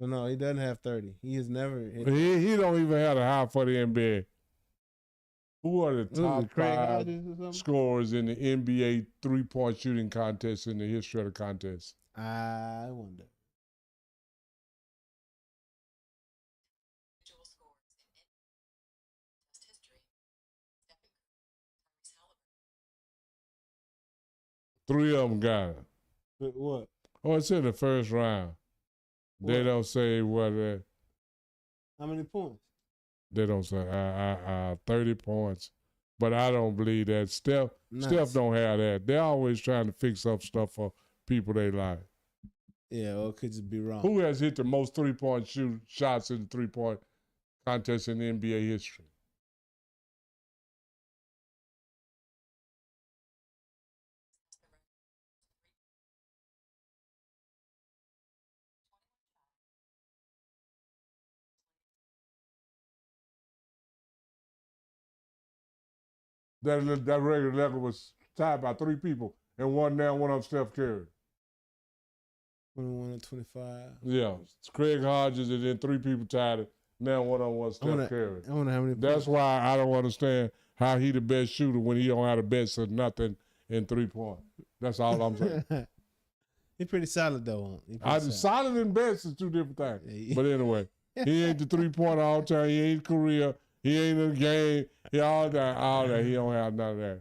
Speaker 2: But no, he doesn't have 30. He has never hit.
Speaker 3: He don't even have a high for the NBA. Who are the top
Speaker 2: Craig
Speaker 3: 5
Speaker 2: Hodges or something?
Speaker 3: scorers in the NBA 3-point shooting contest in the history of the contest?
Speaker 2: I wonder.
Speaker 3: Three of them got it.
Speaker 2: But what?
Speaker 3: Oh, it's in the first round.
Speaker 2: What?
Speaker 3: They don't say what.
Speaker 2: How many points?
Speaker 3: They don't say 30 points. But I don't believe that. Steph don't have that. They're always trying to fix up stuff for people they like.
Speaker 2: Yeah, well, it could just be wrong.
Speaker 3: Who has hit the most 3-point shots in the 3-point contest in the NBA history? That regular record was tied by 3 people, and one of Steph Curry.
Speaker 2: 21 and 25.
Speaker 3: Yeah, it's Craig Hodges, and then 3 people tied it. Now one of them was Steph Curry.
Speaker 2: I wonder how many.
Speaker 3: That's why I don't understand how he the best shooter when he don't have the best of nothing in 3-point. That's all I'm saying.
Speaker 2: He's pretty solid though.
Speaker 3: Solid and best is 2 different things.
Speaker 2: Yeah.
Speaker 3: But anyway, he ain't the 3-point all the time. He ain't career. He ain't in the game. He all that. He don't have none of that.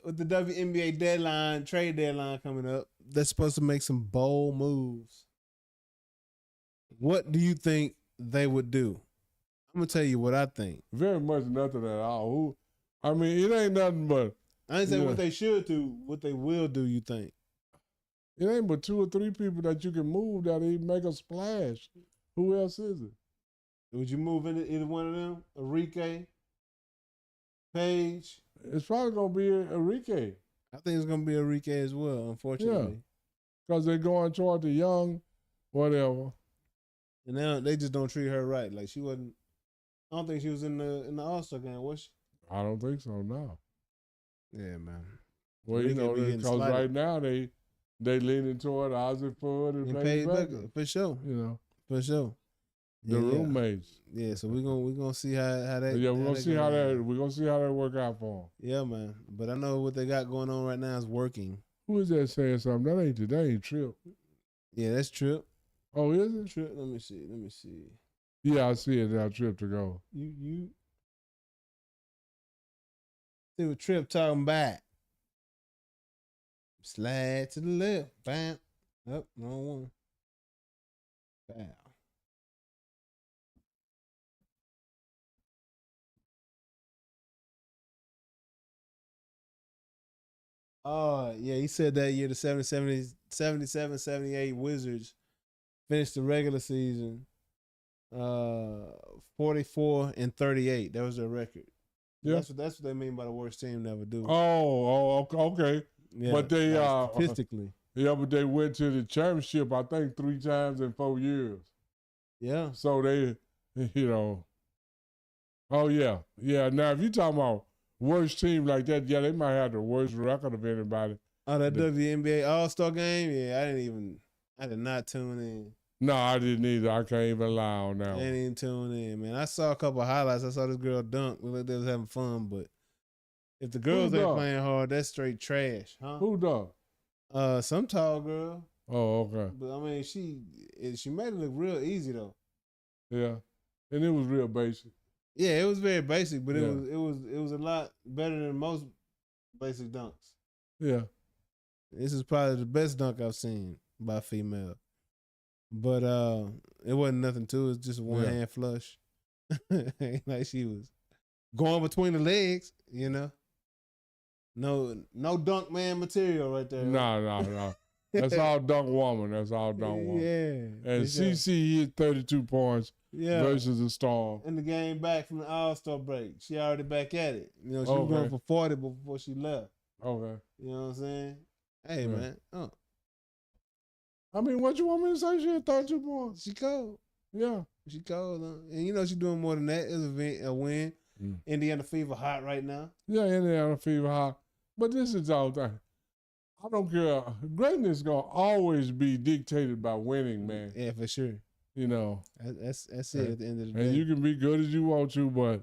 Speaker 2: With the WNBA trade deadline coming up, they're supposed to make some bold moves. What do you think they would do? I'm gonna tell you what I think.
Speaker 3: Very much nothing at all. It ain't nothing but.
Speaker 2: I ain't saying what they should do. What they will do? You think?
Speaker 3: It ain't but 2 or 3 people that you can move that even make a splash. Who else is it?
Speaker 2: Would you move into either one of them? Enrique, Paige?
Speaker 3: It's probably going to be Enrique.
Speaker 2: I think it's going to be Enrique as well, unfortunately.
Speaker 3: Yeah, because they're going toward the young, whatever.
Speaker 2: And now they just don't treat her right. Like she wasn't. I don't think she was in the All-Star game, was she?
Speaker 3: I don't think so. No.
Speaker 2: Yeah, man.
Speaker 3: Well, because right now they leaning toward Ozzy Ford and Paige Becker.
Speaker 2: For sure. For sure.
Speaker 3: The roommates.
Speaker 2: Yeah, so we're gonna see how that.
Speaker 3: Yeah, we're gonna see how that work out for them.
Speaker 2: Yeah, man. But I know what they got going on right now is working.
Speaker 3: Who is that saying something? That ain't Trip.
Speaker 2: Yeah, that's Trip.
Speaker 3: Oh, is it?
Speaker 2: Trip. Let me see.
Speaker 3: Yeah, I see it now. Trip to go.
Speaker 2: You see what Trip talking about? Slide to the left. Bam. Up, wrong one. Bam. Oh, yeah, he said that year the 77-78 Wizards finished the regular season 44-38. That was their record. Yeah. That's what they mean by the worst team to ever do.
Speaker 3: Oh, okay.
Speaker 2: Yeah,
Speaker 3: but they
Speaker 2: statistically.
Speaker 3: But they went to the championship, I think, 3 times in 4 years.
Speaker 2: Yeah.
Speaker 3: So they, oh yeah. Yeah. Now if you talking about worst team like that, yeah, they might have the worst record of anybody.
Speaker 2: Oh, that WNBA All-Star game? Yeah, I did not tune in.
Speaker 3: No, I didn't either. I can't even lie on that
Speaker 2: I
Speaker 3: one.
Speaker 2: didn't even tune in, man. I saw a couple of highlights. I saw this girl dunk. Looked like they was having fun, but if the girls ain't playing hard, that's straight trash, huh?
Speaker 3: Who dunk?
Speaker 2: Some tall girl.
Speaker 3: Oh, okay.
Speaker 2: But I mean, she made it look real easy though.
Speaker 3: Yeah, and it was real basic.
Speaker 2: Yeah, it was very basic, but it was a lot better than most basic dunks.
Speaker 3: Yeah.
Speaker 2: This is probably the best dunk I've seen by a female. But it wasn't nothing to it. It's just one hand flush. Like she was going between the legs, you know. No dunk man material right there.
Speaker 3: No. That's all dunk woman. That's all dunk woman.
Speaker 2: Yeah.
Speaker 3: And CC hit 32 points versus the Storm.
Speaker 2: In the game back from the All-Star break. She already back at it. You know, she was going for 40 before she left.
Speaker 3: Okay.
Speaker 2: You know what I'm saying? Hey, man.
Speaker 3: I mean, what you want me to say? She had 32 points.
Speaker 2: She cold.
Speaker 3: Yeah.
Speaker 2: She cold. And you know she's doing more than that. It's a win. Indiana Fever hot right now.
Speaker 3: Yeah, Indiana Fever hot. But this is all thing. I don't care. Greatness going to always be dictated by winning, man.
Speaker 2: Yeah, for sure.
Speaker 3: You know.
Speaker 2: That's it at the end of the day.
Speaker 3: And you can be good as you want to, but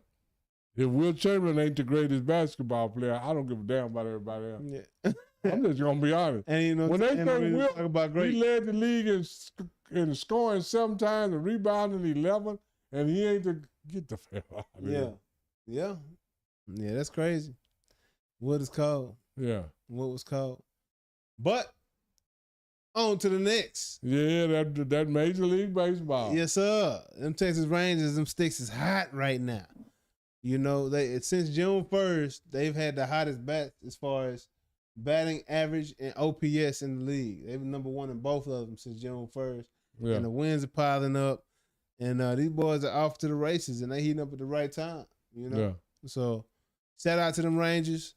Speaker 3: if Will Chamberlain ain't the greatest basketball player, I don't give a damn about everybody else.
Speaker 2: Yeah.
Speaker 3: I'm just going to be honest.
Speaker 2: And you know,
Speaker 3: when they say Will,
Speaker 2: talk about great.
Speaker 3: he led the league in scoring 7 times and rebounding 11, and he ain't to get the hell out of there.
Speaker 2: Yeah, that's crazy. What is called?
Speaker 3: Yeah.
Speaker 2: What was called? But on to the next.
Speaker 3: Yeah, that Major League Baseball.
Speaker 2: Yes, sir. Them Texas Rangers, them sticks is hot right now. You know, since June 1st, they've had the hottest bats as far as batting average and OPS in the league. They've been number one in both of them since June 1st. Yeah. And the wins are piling up. And these boys are off to the races, and they heating up at the right time, you know? Yeah. So, shout out to them Rangers.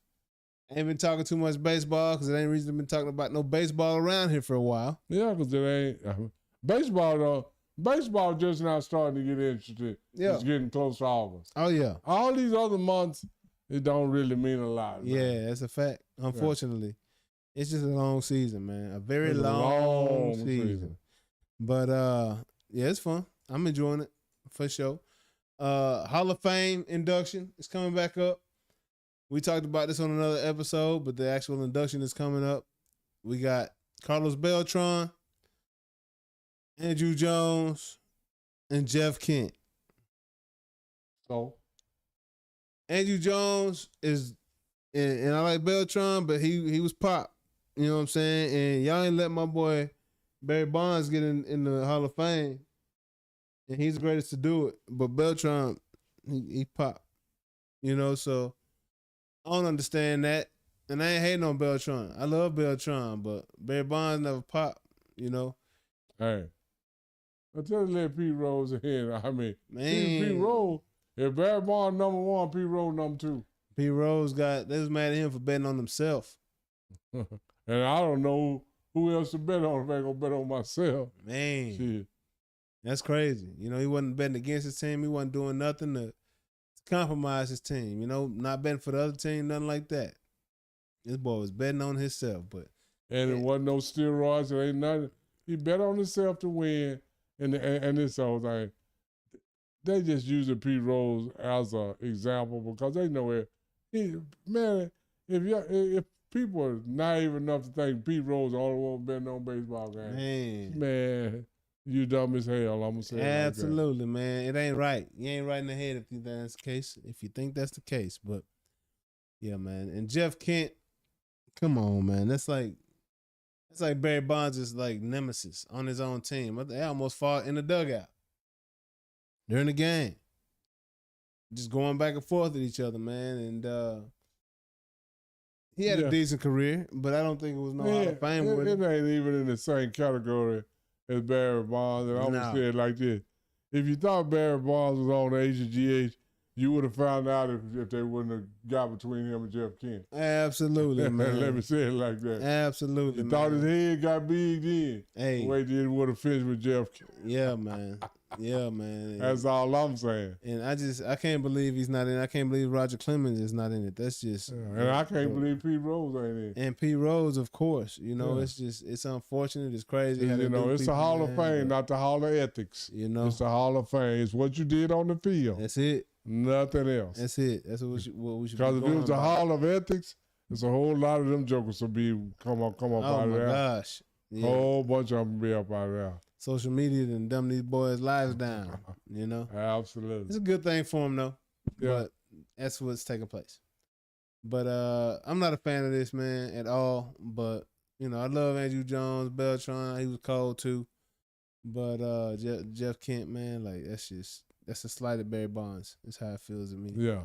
Speaker 2: Ain't been talking too much baseball because it ain't recently been talking about no baseball around here for a while.
Speaker 3: Yeah, because it ain't. Baseball, though, baseball just now starting to get interested. Yeah. It's getting close to August.
Speaker 2: Oh, yeah.
Speaker 3: All these other months, it don't really mean a lot. Man.
Speaker 2: Yeah, that's a fact. Unfortunately. Yeah. It's just a long season, man. A very long season. But, yeah, it's fun. I'm enjoying it for sure. Hall of Fame induction is coming back up. We talked about this on another episode, but the actual induction is coming up. We got Carlos Beltran, Andrew Jones, and Jeff Kent.
Speaker 3: So?
Speaker 2: Andrew Jones is, and I like Beltran, but he was pop. You know what I'm saying? And y'all ain't let my boy Barry Bonds get in the Hall of Fame. And he's the greatest to do it. But Beltran, he pop. You know, so I don't understand that. And I ain't hating on Beltran. I love Beltran, but Barry Bonds never pop, you know.
Speaker 3: Hey. Until they let Pete Rose in. I mean,
Speaker 2: man.
Speaker 3: Pete Rose, if Barry Bonds number 1, Pete Rose number 2.
Speaker 2: Pete Rose they was mad at him for betting on himself.
Speaker 3: And I don't know who else to bet on if I ain't gonna bet on myself.
Speaker 2: Man.
Speaker 3: Shit.
Speaker 2: That's crazy. You know, he wasn't betting against his team. He wasn't doing nothing to compromise his team. You know, not betting for the other team, nothing like that. This boy was betting on himself, but
Speaker 3: and it wasn't no steroids. It ain't nothing. He bet on himself to win, and this whole thing. They just using Pete Rose as an example because they know it. Man, if people are naive enough to think Pete Rose the only one betting on baseball games, man. You dumb as hell, I'm gonna say.
Speaker 2: Absolutely, like man. It ain't right. You ain't right in the head if you think that's the case. If you think that's the case, but yeah, man. And Jeff Kent, come on, man. That's like Barry Bonds is like nemesis on his own team. They almost fought in the dugout during the game, just going back and forth with each other, man. And he had a decent career, but I don't think it was no Hall of Fame.
Speaker 3: It ain't even in the same category as Barry Bonds, and I'm gonna say it like this: if you thought Barry Bonds was on the HGH, you would have found out if they wouldn't have got between him and Jeff Kent.
Speaker 2: Absolutely, man.
Speaker 3: Let me say it like that.
Speaker 2: Absolutely,
Speaker 3: you thought his head got big then.
Speaker 2: Hey,
Speaker 3: wait till it would have finished with Jeff Kent.
Speaker 2: Yeah, man. Yeah, man.
Speaker 3: That's all I'm saying.
Speaker 2: And I can't believe he's not in. I can't believe Roger Clemens is not in it. That's just.
Speaker 3: And I can't believe Pete Rose ain't in.
Speaker 2: And Pete Rose, of course. You know, it's unfortunate. It's crazy.
Speaker 3: You know, it's a Hall of Fame, not the Hall of Ethics.
Speaker 2: You know,
Speaker 3: it's the Hall of Fame. It's what you did on the field.
Speaker 2: That's it.
Speaker 3: Nothing else.
Speaker 2: That's it. That's what we should.
Speaker 3: Because if it was a Hall of Ethics, There's a whole lot of them jokers will come up
Speaker 2: Oh
Speaker 3: out of
Speaker 2: my
Speaker 3: there.
Speaker 2: gosh. Yeah.
Speaker 3: Whole bunch of them will be up out of there.
Speaker 2: Social media done dumb these boys' lives down. You know?
Speaker 3: Absolutely.
Speaker 2: It's a good thing for them though.
Speaker 3: Yeah.
Speaker 2: But that's what's taking place. But I'm not a fan of this, man, at all. But, you know, I love Andrew Jones, Beltran. He was cold too. But Jeff Kent, man, like that's a slight of Barry Bonds. That's how it feels to me.
Speaker 3: Yeah.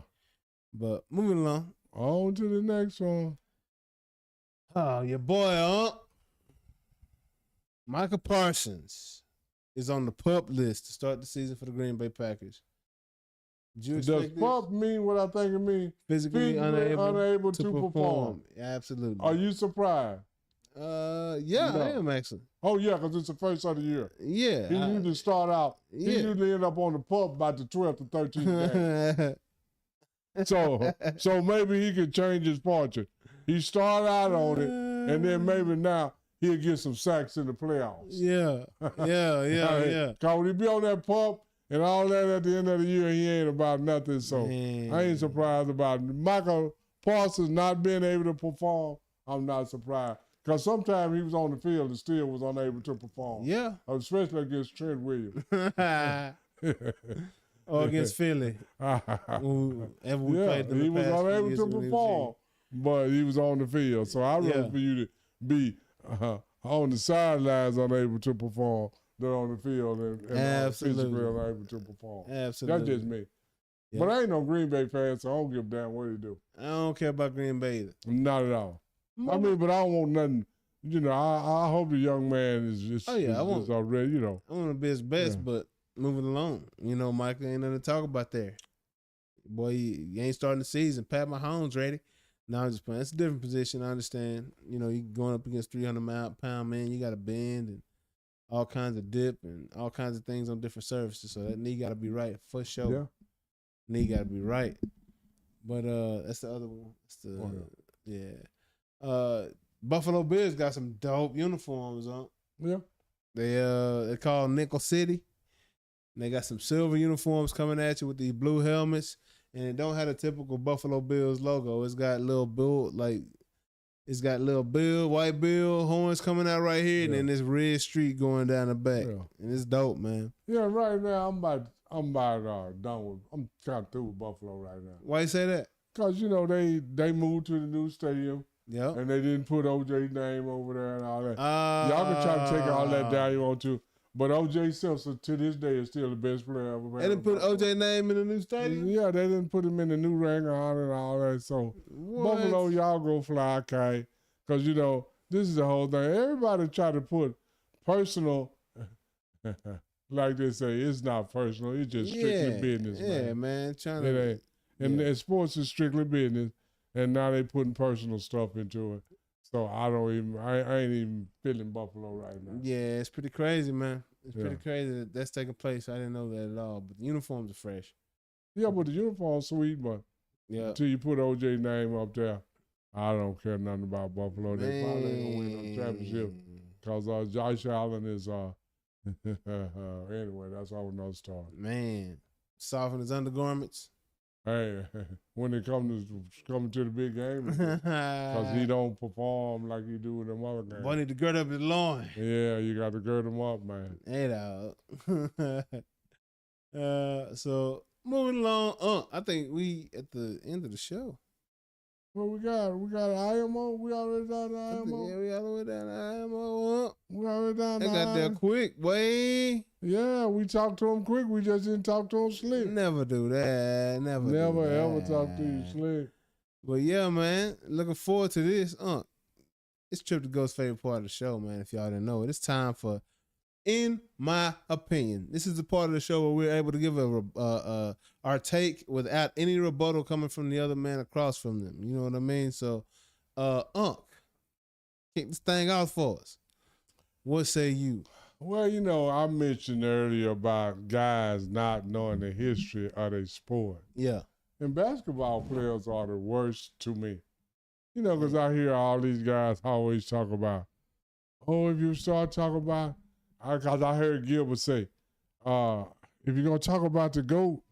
Speaker 2: But moving along.
Speaker 3: On to the next one.
Speaker 2: Oh, your boy, Micah Parsons is on the PUP list to start the season for the Green Bay Packers.
Speaker 3: Does PUP mean what I think it means?
Speaker 2: Physically unable to perform.
Speaker 3: Absolutely.
Speaker 2: Absolutely.
Speaker 3: Are you surprised?
Speaker 2: Yeah, no. I am actually.
Speaker 3: Oh, yeah, because it's the first of the year.
Speaker 2: Yeah.
Speaker 3: He usually start out, he usually end up on the PUP by the 12th or 13th day. So maybe he could change his fortune. He start out on it, and then maybe now he'll get some sacks in the playoffs.
Speaker 2: Yeah.
Speaker 3: Because when he be on that PUP and all that at the end of the year, he ain't about nothing. So I ain't surprised about it. Michael Parsons not being able to perform, I'm not surprised. Because sometimes he was on the field and still was unable to perform.
Speaker 2: Yeah.
Speaker 3: Especially against Trent Williams.
Speaker 2: Or against Philly.
Speaker 3: He was unable to perform, but he was on the field. So I'd rather for you to be on the sidelines unable to perform than on the field and physically unable to perform.
Speaker 2: Absolutely.
Speaker 3: That's just me. Yep. But I ain't no Green Bay fan, so I don't give a damn what he do.
Speaker 2: I don't care about Green Bay either.
Speaker 3: Not at all. I mean, but I don't want nothing. You know, I hope the young man is already, you know.
Speaker 2: I want to be his best, but moving along. You know, Michael ain't nothing to talk about there. Boy, you ain't starting the season. Pat Mahomes ready. No, I'm just playing. It's a different position. I understand. You know, you going up against 300-pound man. You got to bend and all kinds of dip and all kinds of things on different surfaces. So that knee got to be right for sure.
Speaker 3: Yeah.
Speaker 2: Knee got to be right. But that's the other one. Buffalo Bills got some dope uniforms on.
Speaker 3: Yeah.
Speaker 2: They call Nickel City. And they got some silver uniforms coming at you with these blue helmets. And it don't have the typical Buffalo Bills logo. It's got little bill, white bill, horns coming out right here, and then this red streak going down the back. Yeah. And it's dope, man.
Speaker 3: Yeah, right now I'm kind of through with Buffalo right now.
Speaker 2: Why you say that?
Speaker 3: Because, you know, they moved to the new stadium.
Speaker 2: Yep.
Speaker 3: And they didn't put OJ's name over there and all that. Y'all can try to take all that down you want to. But O.J. Simpson, to this day, is still the best player ever.
Speaker 2: They didn't put O.J. name in the new stadium?
Speaker 3: Yeah, they didn't put him in the new ring on and all that. So, Buffalo, y'all go fly kite. Because, you know, this is the whole thing. Everybody try to put personal, like they say, it's not personal. It's just strictly business, man.
Speaker 2: Yeah, man.
Speaker 3: And sports is strictly business. And now they putting personal stuff into it. So I ain't even feeling Buffalo right now.
Speaker 2: Yeah, it's pretty crazy, man. It's pretty crazy that's taking place. I didn't know that at all. But the uniforms are fresh.
Speaker 3: Yeah, but the uniform's sweet, but until you put OJ's name up there, I don't care nothing about Buffalo. They probably ain't gonna win no championship because Josh Allen is anyway. That's all another story.
Speaker 2: Man, soften his undergarments.
Speaker 3: Hey, when it coming to the big game, because he don't perform like he do in them other games.
Speaker 2: Boy, need to gird up his loin.
Speaker 3: Yeah, you got to gird him up, man.
Speaker 2: Hey, dog. So moving along. I think we at the end of the show.
Speaker 3: Well, we got IMO. We already done IMO.
Speaker 2: Yeah, we all the way down to IMO.
Speaker 3: We already done.
Speaker 2: They got there quick, boy.
Speaker 3: Yeah, we talked to him quick. We just didn't talk to him slick.
Speaker 2: Never do that. Never
Speaker 3: ever talk to you slick.
Speaker 2: But yeah, man, looking forward to this. It's Trip to Go's favorite part of the show, man. If y'all didn't know it, it's time for In My Opinion. This is the part of the show where we're able to give our take without any rebuttal coming from the other man across from them. You know what I mean? So, kick this thing off for us. What say you?
Speaker 3: Well, you know, I mentioned earlier about guys not knowing the history of their sport.
Speaker 2: Yeah.
Speaker 3: And basketball players are the worst to me. You know, because I hear all these guys always talk about, if you start talking about, because I heard Gilbert say, if you're going to talk about the GOAT,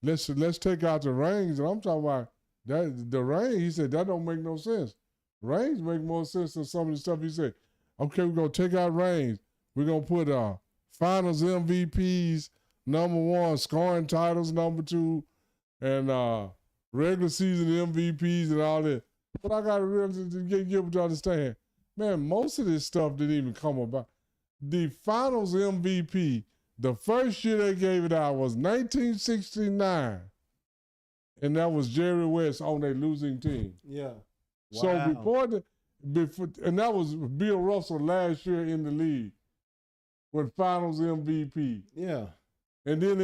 Speaker 3: let's take out the rings. And I'm talking about the ring. He said, that don't make no sense. Rings make more sense than some of the stuff he said. Okay, we're going to take out rings. We're going to put finals MVPs, #1, scoring titles, #2, and regular season MVPs and all that. But I got to really get you to understand, man, most of this stuff didn't even come about. The finals MVP, the first year they gave it out was 1969. And that was Jerry West on a losing team.
Speaker 2: Yeah. Wow.
Speaker 3: So and that was Bill Russell last year in the league with finals MVP.
Speaker 2: Yeah.
Speaker 3: And then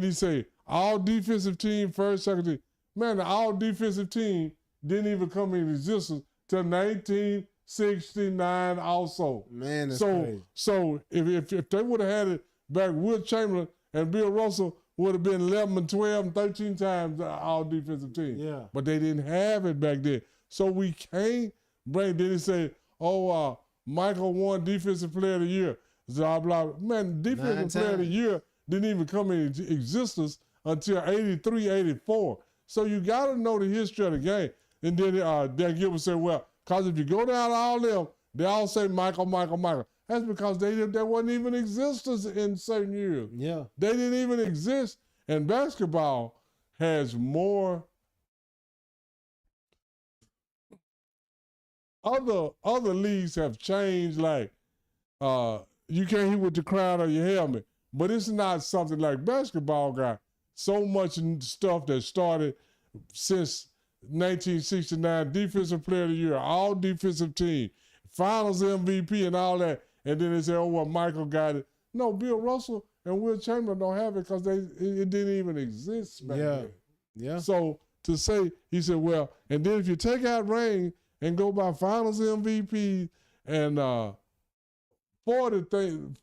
Speaker 3: he say, all defensive team, first, second team. Man, the all defensive team didn't even come in existence till 1969 also.
Speaker 2: Man, that's crazy.
Speaker 3: So if they would have had it back, Wilt Chamberlain and Bill Russell would have been 11 and 12 and 13 times the all defensive team.
Speaker 2: Yeah.
Speaker 3: But they didn't have it back then. So we can't bring, then he said, Michael won Defensive Player of the Year. Blah, blah. Man, Defensive Player of the Year didn't even come into existence until 83, 84. So you got to know the history of the game. And then Dan Gilbert said, well, because if you go down all them, they all say Michael, Michael, Michael. That's because they wasn't even existence in certain years.
Speaker 2: Yeah.
Speaker 3: They didn't even exist. And basketball has more other leagues have changed, like you can't hit with the crown of your helmet. But it's not something like basketball got so much stuff that started since 1969, Defensive Player of the Year, all defensive team, finals MVP and all that. And then they say, oh, well, Michael got it. No, Bill Russell and Wilt Chamberlain don't have it because it didn't even exist back then.
Speaker 2: Yeah.
Speaker 3: So to say, he said, well, and then if you take out ring and go by finals MVP and 40 things,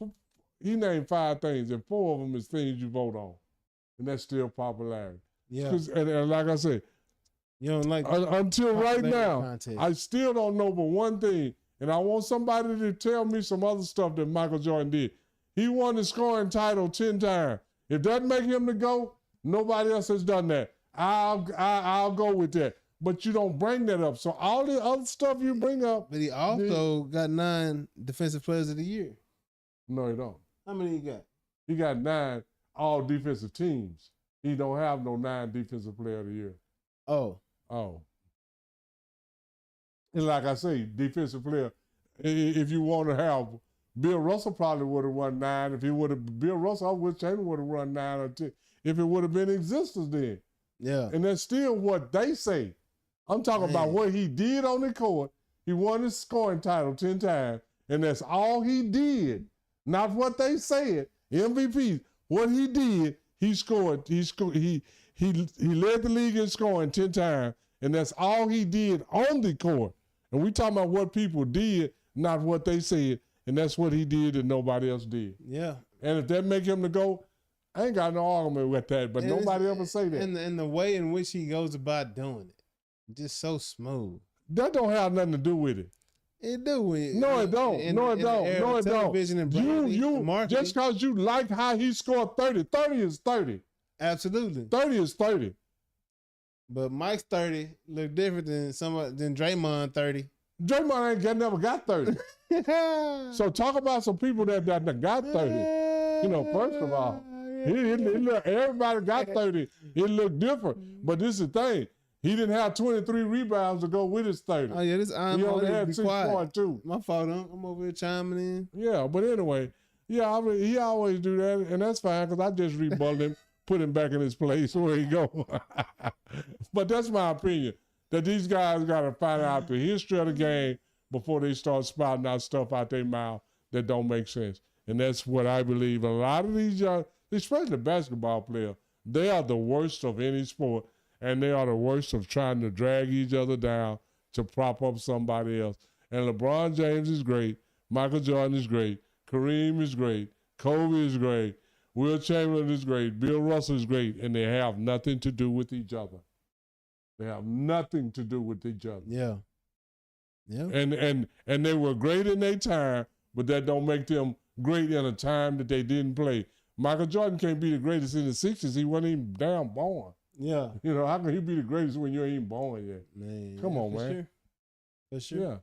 Speaker 3: he named 5 things, and 4 of them is things you vote on. And that's still popularity.
Speaker 2: Yeah.
Speaker 3: And like I said,
Speaker 2: you don't like
Speaker 3: until right now,
Speaker 2: contest.
Speaker 3: I still don't know but one thing, and I want somebody to tell me some other stuff that Michael Jordan did. He won the scoring title 10 times. If that make him the GOAT, nobody else has done that. I'll go with that. But you don't bring that up. So all the other stuff you bring up.
Speaker 2: But he also got 9 Defensive Players of the Year.
Speaker 3: No, he don't.
Speaker 2: How many he got?
Speaker 3: He got 9 all defensive teams. He don't have no 9 Defensive Player of the Year.
Speaker 2: Oh.
Speaker 3: And like I say, defensive player, if you want to have, Bill Russell probably would have won 9. If he would have, Bill Russell, I wish Chamberlain would have won 9 or 10, if it would have been in existence then.
Speaker 2: Yeah.
Speaker 3: And that's still what they say. I'm talking about what he did on the court. He won his scoring title 10 times, and that's all he did. Not what they said. MVP. What he did, he scored. He led the league in scoring 10 times, and that's all he did on the court. And we talking about what people did, not what they said, and that's what he did and nobody else did.
Speaker 2: Yeah.
Speaker 3: And if that make him the GOAT, I ain't got no argument with that, but nobody ever say that.
Speaker 2: And the way in which he goes about doing it, just so smooth.
Speaker 3: That don't have nothing to do with it.
Speaker 2: It do.
Speaker 3: No, it don't. No, it don't. No, it don't.
Speaker 2: You
Speaker 3: just because you like how he scored 30. 30 is 30.
Speaker 2: Absolutely.
Speaker 3: 30 is 30.
Speaker 2: But Mike's 30 look different than Draymond 30.
Speaker 3: Draymond never got 30. So talk about some people that got 30. You know, first of all, everybody got 30. It looked different. But this is the thing. He didn't have 23 rebounds to go with his 30.
Speaker 2: Oh, yeah,
Speaker 3: he only had 6.2.
Speaker 2: My fault, I'm over here chiming in.
Speaker 3: Yeah, but anyway, yeah, I mean, he always do that, and that's fine because I just rebutted him, put him back in his place where he go. But that's my opinion, that these guys got to find out the history of the game before they start spouting out stuff out their mouth that don't make sense. And that's what I believe. A lot of these young, especially basketball players, they are the worst of any sport. And they are the worst of trying to drag each other down to prop up somebody else. And LeBron James is great. Michael Jordan is great. Kareem is great. Kobe is great. Wilt Chamberlain is great. Bill Russell is great. And they have nothing to do with each other. They have nothing to do with each other.
Speaker 2: Yeah. Yeah.
Speaker 3: And they were great in their time, but that don't make them great in a time that they didn't play. Michael Jordan can't be the greatest in the 60s. He wasn't even damn born.
Speaker 2: Yeah.
Speaker 3: You know, how can he be the greatest when you ain't even born yet?
Speaker 2: Man,
Speaker 3: Come on, man. Sure.
Speaker 2: For sure.
Speaker 3: Yeah.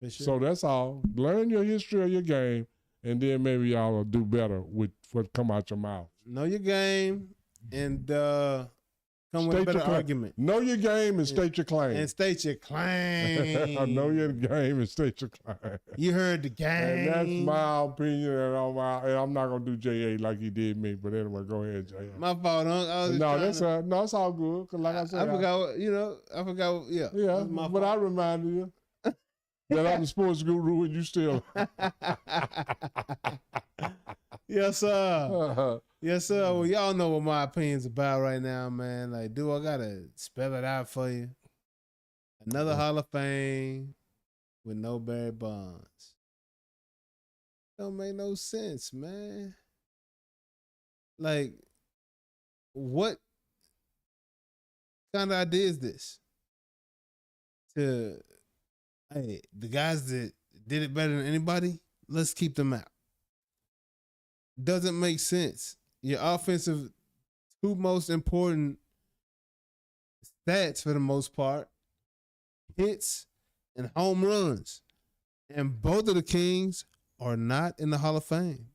Speaker 2: For sure.
Speaker 3: So that's all. Learn your history of your game, and then maybe y'all will do better with what come out your mouth.
Speaker 2: Know your game and come with a better argument.
Speaker 3: Know your game and state your claim.
Speaker 2: And state your claim.
Speaker 3: Know your game and state your claim.
Speaker 2: You heard the game.
Speaker 3: And that's my opinion, and I'm not gonna do JA like he did me. But anyway, go ahead, JA.
Speaker 2: My fault, Unc.
Speaker 3: No, it's all good. Cause like I said,
Speaker 2: I forgot. I forgot. Yeah.
Speaker 3: Yeah, but I reminded you that I'm the sports guru, and you still.
Speaker 2: Yes, sir. Yes, sir. Well, y'all know what my opinion's about right now, man. Like, I gotta spell it out for you? Another Hall of Fame with no Barry Bonds. Don't make no sense, man. Like, what kind of idea is this? The guys that did it better than anybody, let's keep them out. Doesn't make sense. Your offensive two most important stats for the most part, hits and home runs. And both of the Kings are not in the Hall of Fame.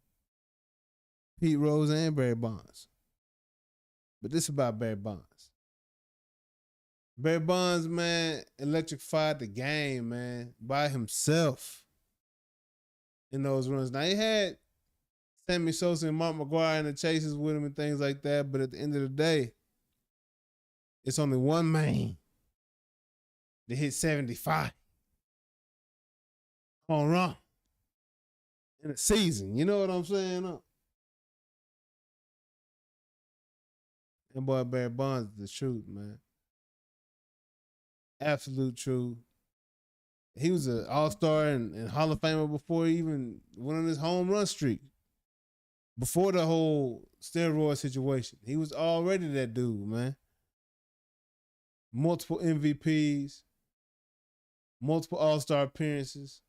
Speaker 2: Pete Rose and Barry Bonds. But this is about Barry Bonds. Barry Bonds, man, electrified the game, man, by himself in those runs. Now, he had Sammy Sosa and Mark McGwire in the chases with him and things like that, but at the end of the day, it's only one man that hit 75 home run in a season. You know what I'm saying? And boy, Barry Bonds is the truth, man. Absolute truth. He was an all-star and Hall of Famer before he even went on his home run streak. Before the whole steroid situation. He was already that dude, man. Multiple MVPs. Multiple all-star appearances.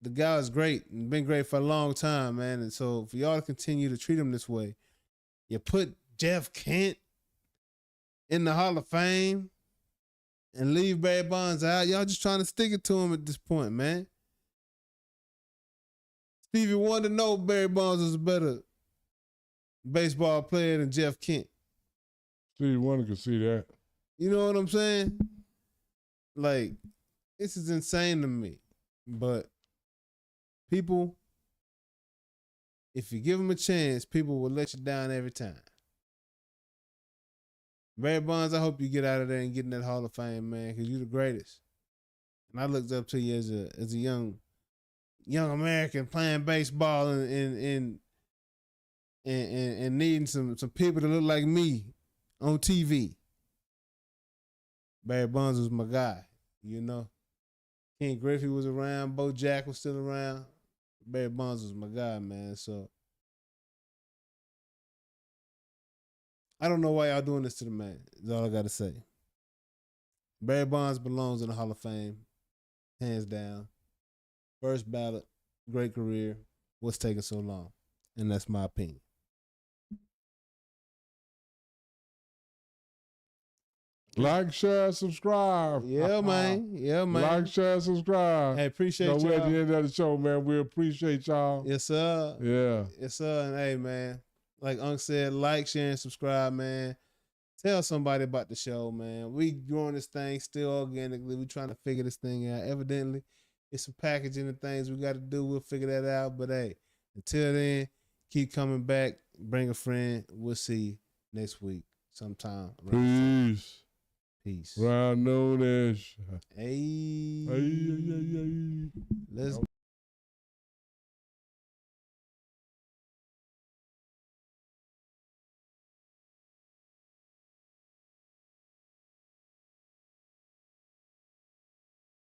Speaker 2: The guy is great and been great for a long time, man. And so for y'all to continue to treat him this way, you put Jeff Kent in the Hall of Fame and leave Barry Bonds out. Y'all just trying to stick it to him at this point, man. Stevie wanted to know Barry Bonds was a better baseball player than Jeff Kent.
Speaker 3: Stevie Wonder could see that.
Speaker 2: You know what I'm saying? Like, this is insane to me. But people, if you give them a chance, people will let you down every time. Barry Bonds, I hope you get out of there and get in that Hall of Fame, man, because you're the greatest. And I looked up to you as a young American playing baseball and needing some people to look like me on TV. Barry Bonds was my guy, you know. Ken Griffey was around, Bo Jack was still around. Barry Bonds was my guy, man. So I don't know why y'all doing this to the man. Is all I gotta say. Barry Bonds belongs in the Hall of Fame, hands down. First ballot, great career. What's taking so long? And that's my opinion.
Speaker 3: Like, share, subscribe.
Speaker 2: Yeah, man. Yeah, man.
Speaker 3: Like, share, subscribe.
Speaker 2: Hey, appreciate
Speaker 3: y'all.
Speaker 2: y'all.
Speaker 3: We're at the end of the show, man. We appreciate y'all.
Speaker 2: Yes, sir.
Speaker 3: Yeah.
Speaker 2: Yes, sir. And hey, man, like Unc said, like, share, and subscribe, man. Tell somebody about the show, man. We growing this thing still organically. We trying to figure this thing out. Evidently, it's some packaging and things we got to do. We'll figure that out. But hey, until then, keep coming back. Bring a friend. We'll see you next week sometime.
Speaker 3: Peace.
Speaker 2: Peace.
Speaker 3: Round noonish.
Speaker 2: Hey.
Speaker 3: Hey.
Speaker 2: Let's